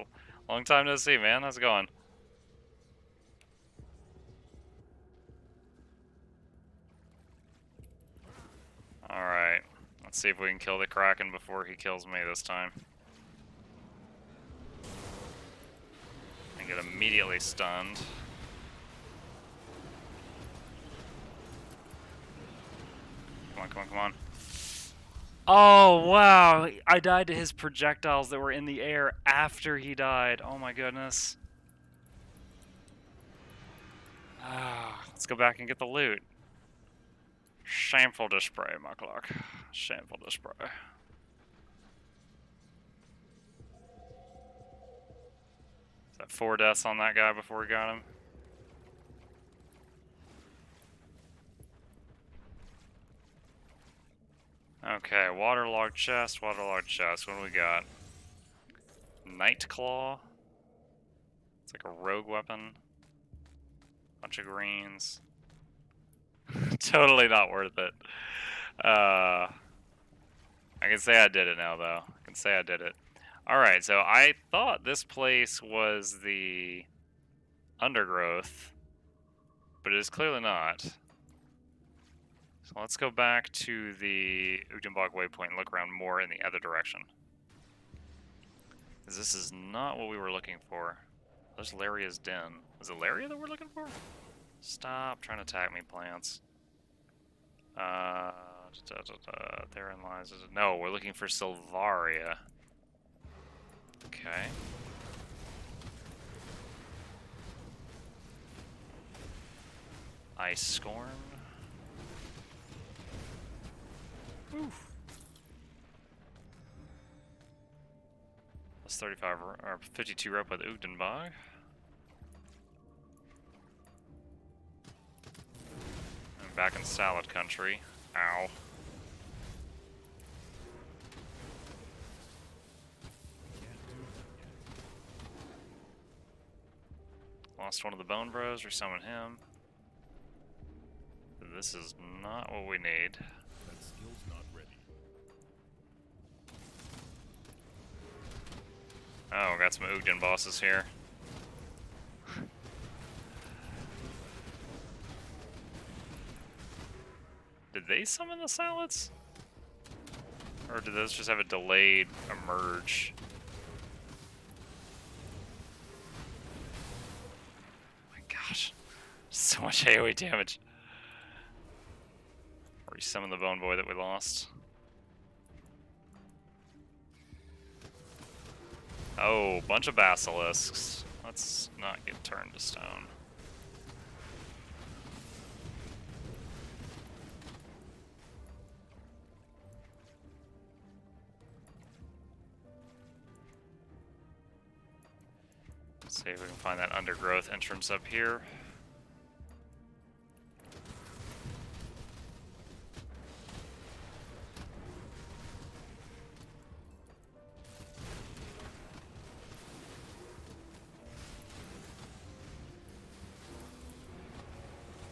Long time no see, man. How's it going? Alright. Let's see if we can kill the Kraken before he kills me this time. And get immediately stunned. Come on, come on, come on. Oh, wow. I died to his projectiles that were in the air after he died. Oh my goodness. Let's go back and get the loot. Shameful display, my clock. Shameful display. Is that 4 deaths on that guy before we got him? Okay, waterlogged chest, waterlogged chest. What do we got? Night Claw. It's like a rogue weapon. Bunch of greens. Totally not worth it. I can say I did it now, though. I can say I did it. Alright, so I thought this place was the undergrowth, but it is clearly not. So let's go back to the Ujdenbog waypoint and look around more in the other direction. Because this is not what we were looking for. There's Laria's den. Is it Laria that we're looking for? Stop trying to attack me, plants. Therein lies. No, we're looking for Silvaria. Okay. Ice Scorn. Oof. Plus 35 or 52 rep with Ugdenbog. I'm back in salad country. Ow. Lost one of the Bone Bros, resummon him. This is not what we need. That skill's not ready. Oh, we got some Ugden bosses here. Did they summon the salads? Or did those just have a delayed emerge? Oh my gosh. So much AoE damage. Or you summon the Bone Boy that we lost. Oh, bunch of basilisks. Let's not get turned to stone. See if we can find that undergrowth entrance up here.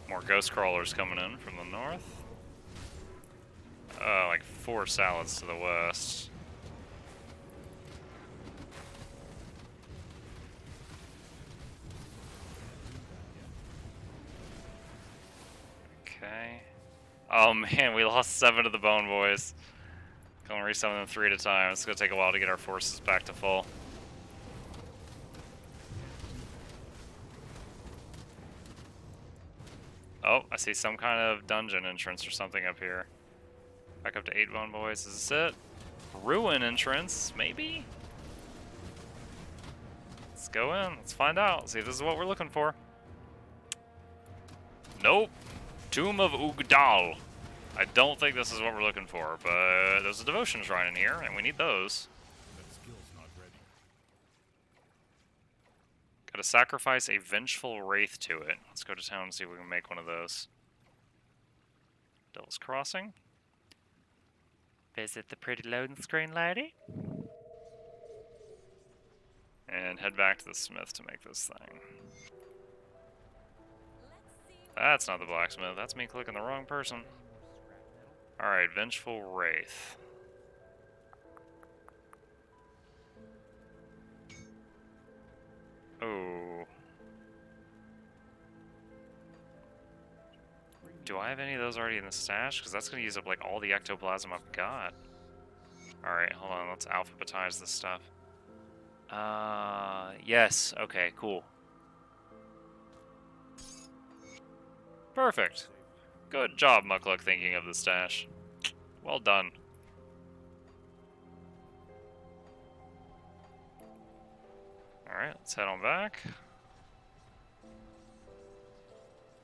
More ghost crawlers coming in from the north. Like 4 salads to the west. Okay. Oh man, we lost 7 of the Bone Boys. Can only resummon them 3 at a time. It's gonna take a while to get our forces back to full. Oh, I see some kind of dungeon entrance or something up here. Back up to 8 Bone Boys. Is this it? Ruin entrance, maybe? Let's go in. Let's find out. See if this is what we're looking for. Nope. Tomb of Ugdal. I don't think this is what we're looking for, but there's a devotion shrine in here, and we need those. That skill's not ready. Gotta sacrifice a vengeful wraith to it. Let's go to town and see if we can make one of those. Devil's Crossing. Visit the pretty loading screen lady. And head back to the smith to make this thing. That's not the blacksmith. That's me clicking the wrong person. Alright, Vengeful Wraith. Oh. Do I have any of those already in the stash? Because that's going to use up like all the ectoplasm I've got. Alright, hold on. Let's alphabetize this stuff. Yes. Okay, cool. Perfect. Good job, Muckluck, thinking of the stash. Well done. Alright, let's head on back.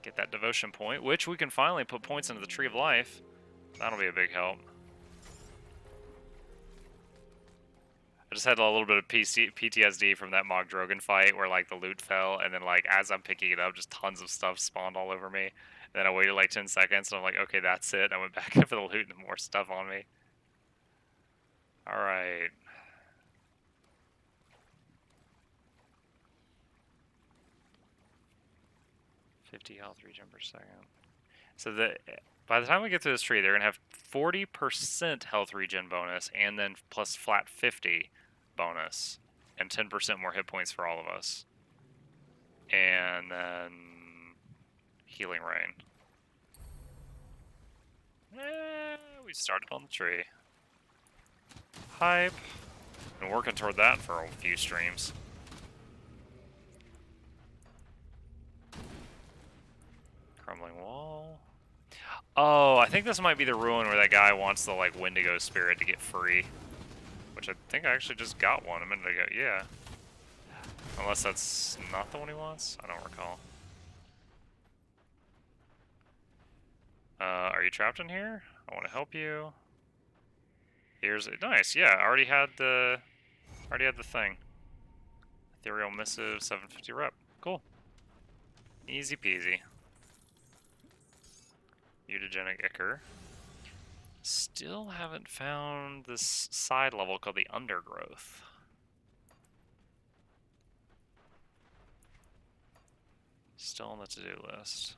Get that devotion point, which we can finally put points into the Tree of Life. That'll be a big help. I just had a little bit of PTSD from that Mog Drogon fight where like the loot fell, and then like as I'm picking it up, just tons of stuff spawned all over me. And then I waited like 10 seconds, and I'm like, okay, that's it. I went back in for the loot and more stuff on me. Alright. $50 health regen per second. So by the time we get through this tree, they're gonna have 40% health regen bonus, and then plus flat 50 bonus, and 10% more hit points for all of us, and then healing rain. We started on the tree. Hype. Been working toward that for a few streams. Crumbling wall. Oh, I think this might be the ruin where that guy wants the like Wendigo spirit to get free. Which I think I actually just got one a minute ago. Yeah. Unless that's not the one he wants? I don't recall. Are you trapped in here? I want to help you. Here's nice. Yeah, I already had the thing. Ethereal missive, 750 rep. Cool. Easy peasy. Mutagenic Ichor. Still haven't found this side level called the Undergrowth. Still on the to-do list.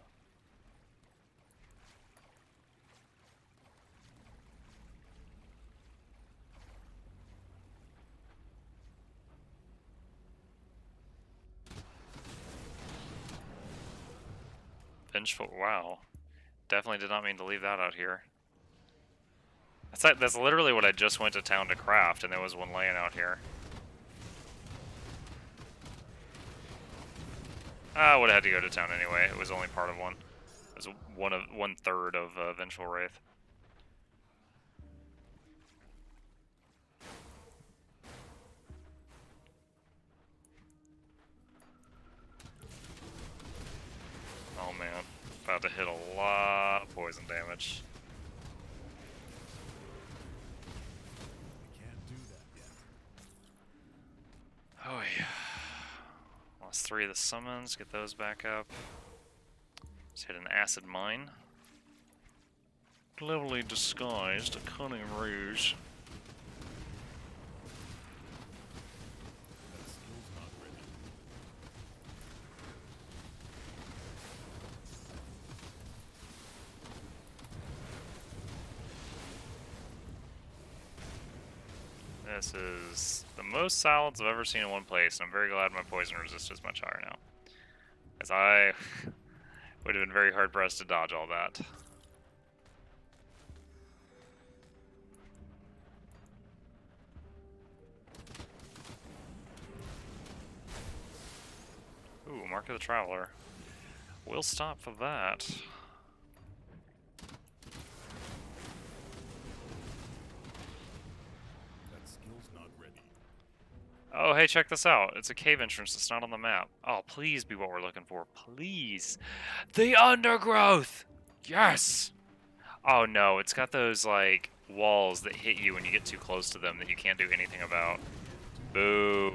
Vengeful, wow. Definitely did not mean to leave that out here. That's literally what I just went to town to craft, and there was one laying out here. I would have had to go to town anyway. It was only part of one. It was one third of Vengeful Wraith. Oh man, about to hit a lot of poison damage. I can't do that yet. Oh yeah. Lost 3 of the summons, get those back up. Just hit an acid mine. Cleverly disguised, a cunning ruse. That skill's not ready. This is the most salads I've ever seen in one place, and I'm very glad my poison resist is much higher now. As I would have been very hard pressed to dodge all that. Ooh, Mark of the Traveler. We'll stop for that. That skill's not ready. Oh, hey, check this out. It's a cave entrance that's not on the map. Oh, please be what we're looking for. Please. The Undergrowth! Yes! Oh, no. It's got those, like, walls that hit you when you get too close to them that you can't do anything about. Boo.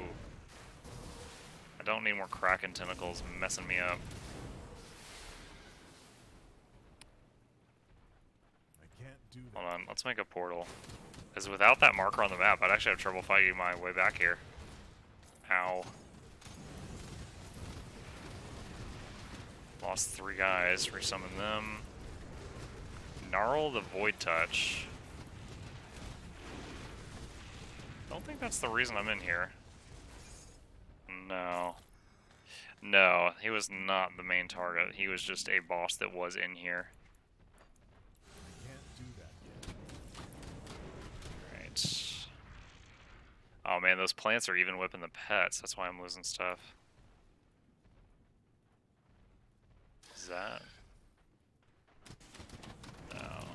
I don't need more Kraken tentacles messing me up. I can't do that. Hold on. Let's make a portal. Because without that marker on the map, I'd actually have trouble fighting my way back here. Ow. Lost 3 guys, resummon them. Gnarl the Void Touch. Don't think that's the reason I'm in here. No. No, he was not the main target. He was just a boss that was in here. I can't do that yet. Right. Oh man, those plants are even whipping the pets. That's why I'm losing stuff. Is that? No.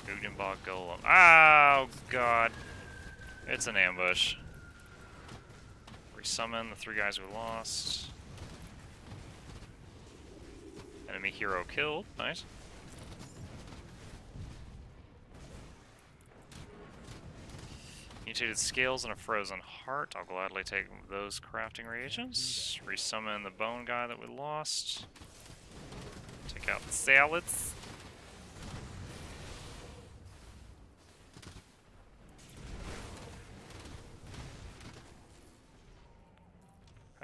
Guggenbach Golem. Oh god. It's an ambush. Resummon the 3 guys we lost. Enemy hero killed. Nice. Mutated scales and a frozen heart. I'll gladly take those crafting reagents. Resummon the bone guy that we lost. Take out the salads.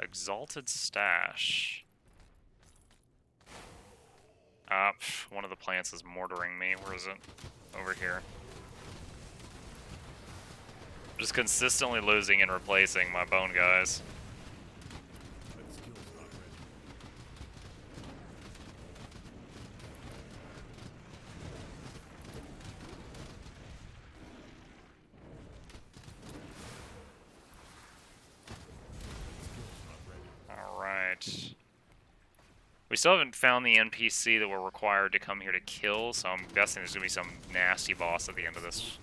Exalted Stash. One of the plants is mortaring me. Where is it? Over here. Just consistently losing and replacing my bone guys. Alright. We still haven't found the NPC that we're required to come here to kill, so I'm guessing there's going to be some nasty boss at the end of this.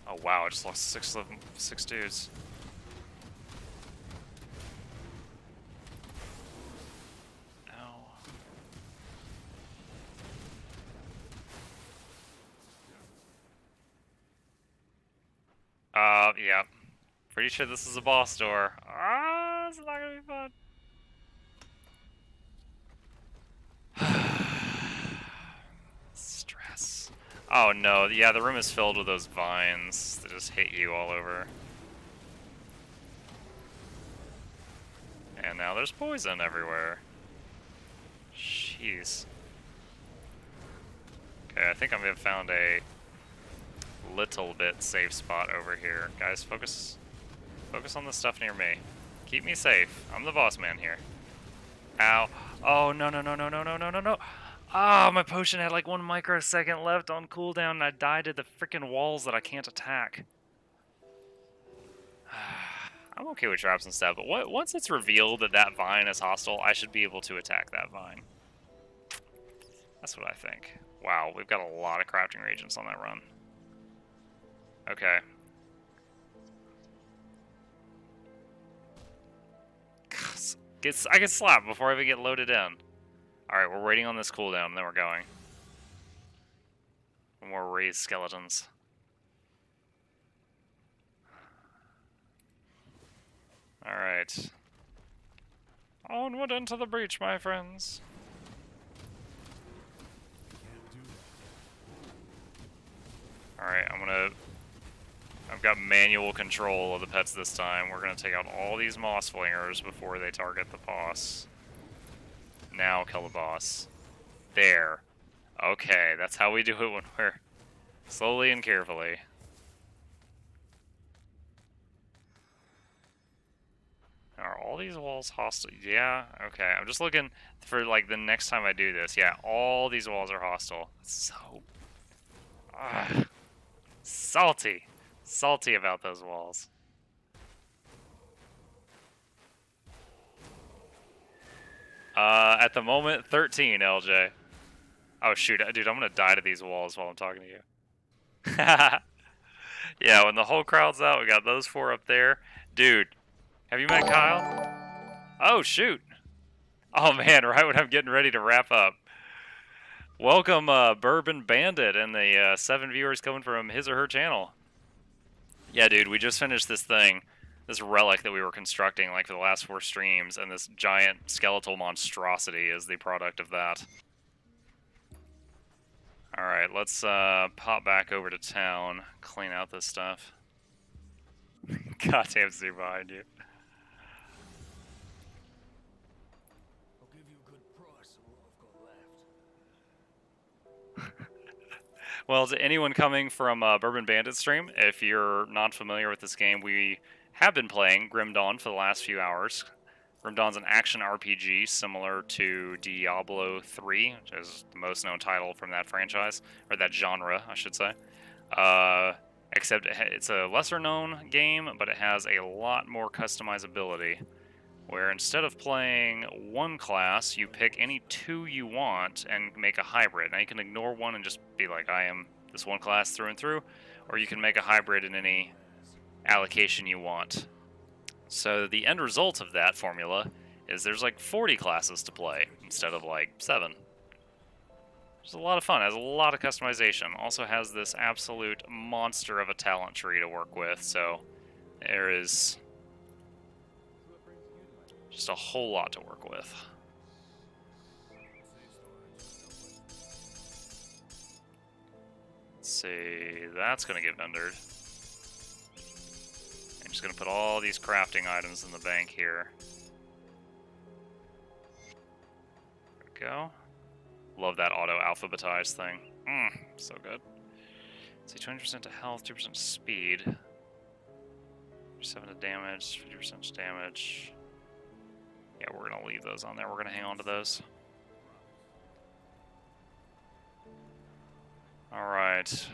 Oh wow, I just lost six dudes. Ow. Yeah. Pretty sure this is a boss door. Ah, it's not gonna be fun. Stress. Oh no, yeah, the room is filled with those vines that just hit you all over. And now there's poison everywhere. Jeez. Okay, I think I may have found a little bit safe spot over here. Guys, focus on the stuff near me. Keep me safe. I'm the boss man here. Ow. Oh, no, no, no, no, no, no, no, no, no. Ah, my potion had like 1 microsecond left on cooldown and I died to the freaking walls that I can't attack. I'm okay with traps and stuff, but once it's revealed that that vine is hostile, I should be able to attack that vine. That's what I think. Wow, we've got a lot of crafting reagents on that run. Okay. I get slapped before I even get loaded in. Alright, we're waiting on this cooldown, and then we're going. More raised skeletons. Alright. Onward into the breach, my friends. Alright, I've got manual control of the pets this time. We're gonna take out all these moss flingers before they target the boss. Now kill the boss. There. Okay, that's how we do it when we're slowly and carefully. Are all these walls hostile? Yeah, okay. I'm just looking for, like, the next time I do this. Yeah, all these walls are hostile. So... salty. Salty about those walls. At the moment, 13, LJ. Oh, shoot. Dude, I'm gonna die to these walls while I'm talking to you. Yeah, when the whole crowd's out, we got those 4 up there. Dude, have you met Kyle? Oh, shoot. Oh, man, right when I'm getting ready to wrap up. Welcome, Bourbon Bandit and the 7 viewers coming from his or her channel. Yeah, dude, we just finished this thing, this relic that we were constructing like for the last 4 streams, and this giant skeletal monstrosity is the product of that. Alright, let's pop back over to town, clean out this stuff. Goddamn zoo behind you. I'll give you a good price on what I've got left. Well, to anyone coming from Bourbon Bandit stream, if you're not familiar with this game, we have been playing Grim Dawn for the last few hours. Grim Dawn's an action RPG similar to Diablo 3, which is the most known title from that franchise, or that genre, I should say. Except it's a lesser known game, but it has a lot more customizability, where instead of playing one class, you pick any 2 you want and make a hybrid. Now you can ignore one and just be like, I am this one class through and through, or you can make a hybrid in any allocation you want. So the end result of that formula is there's like 40 classes to play instead of like 7. It's a lot of fun, has a lot of customization, also has this absolute monster of a talent tree to work with, so there is just a whole lot to work with. Let's see, that's going to get vendored. going to put all these crafting items in the bank here. There we go. Love that auto-alphabetize thing. So good. Let's see, 20% to health, 2% to speed. 7 to damage, 50% to damage. Yeah, we're going to leave those on there. We're going to hang on to those. Alright.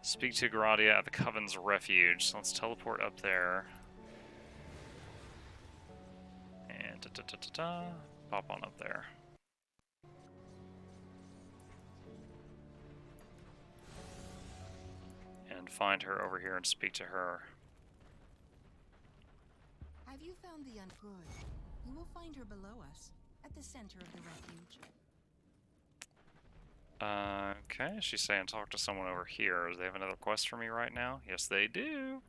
Speak to Gradia at the Coven's Refuge. So let's teleport up there. And pop on up there. And find her over here and speak to her. Have you found the Good? You will find her below us, at the center of the refuge. Okay, she's saying talk to someone over here. Do they have another quest for me right now? Yes, they do.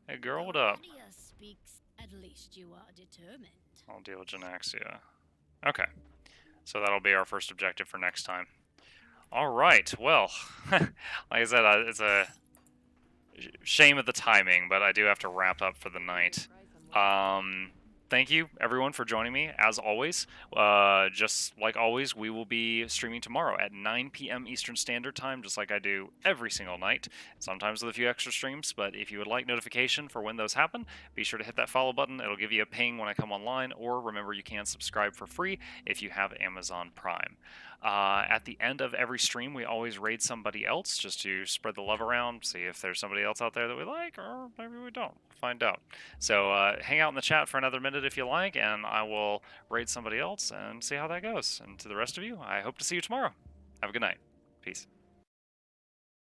Hey, girl, what up? Claudia speaks. At least you are determined. I'll deal with Genaxia. Okay, so that'll be our first objective for next time. All right, well, like I said, it's a shame of the timing, but I do have to wrap up for the night. Thank you, everyone, for joining me, as always. Just like always, we will be streaming tomorrow at 9 p.m. Eastern Standard Time, just like I do every single night, sometimes with a few extra streams, but if you would like notification for when those happen, be sure to hit that follow button. It'll give you a ping when I come online, or remember, you can subscribe for free if you have Amazon Prime. At the end of every stream, we always raid somebody else, just to spread the love around, see if there's somebody else out there that we like, or maybe we don't. Find out. So hang out in the chat for another minute if you like, and I will raid somebody else and see how that goes. And to the rest of you, I hope to see you tomorrow. Have a good night. Peace.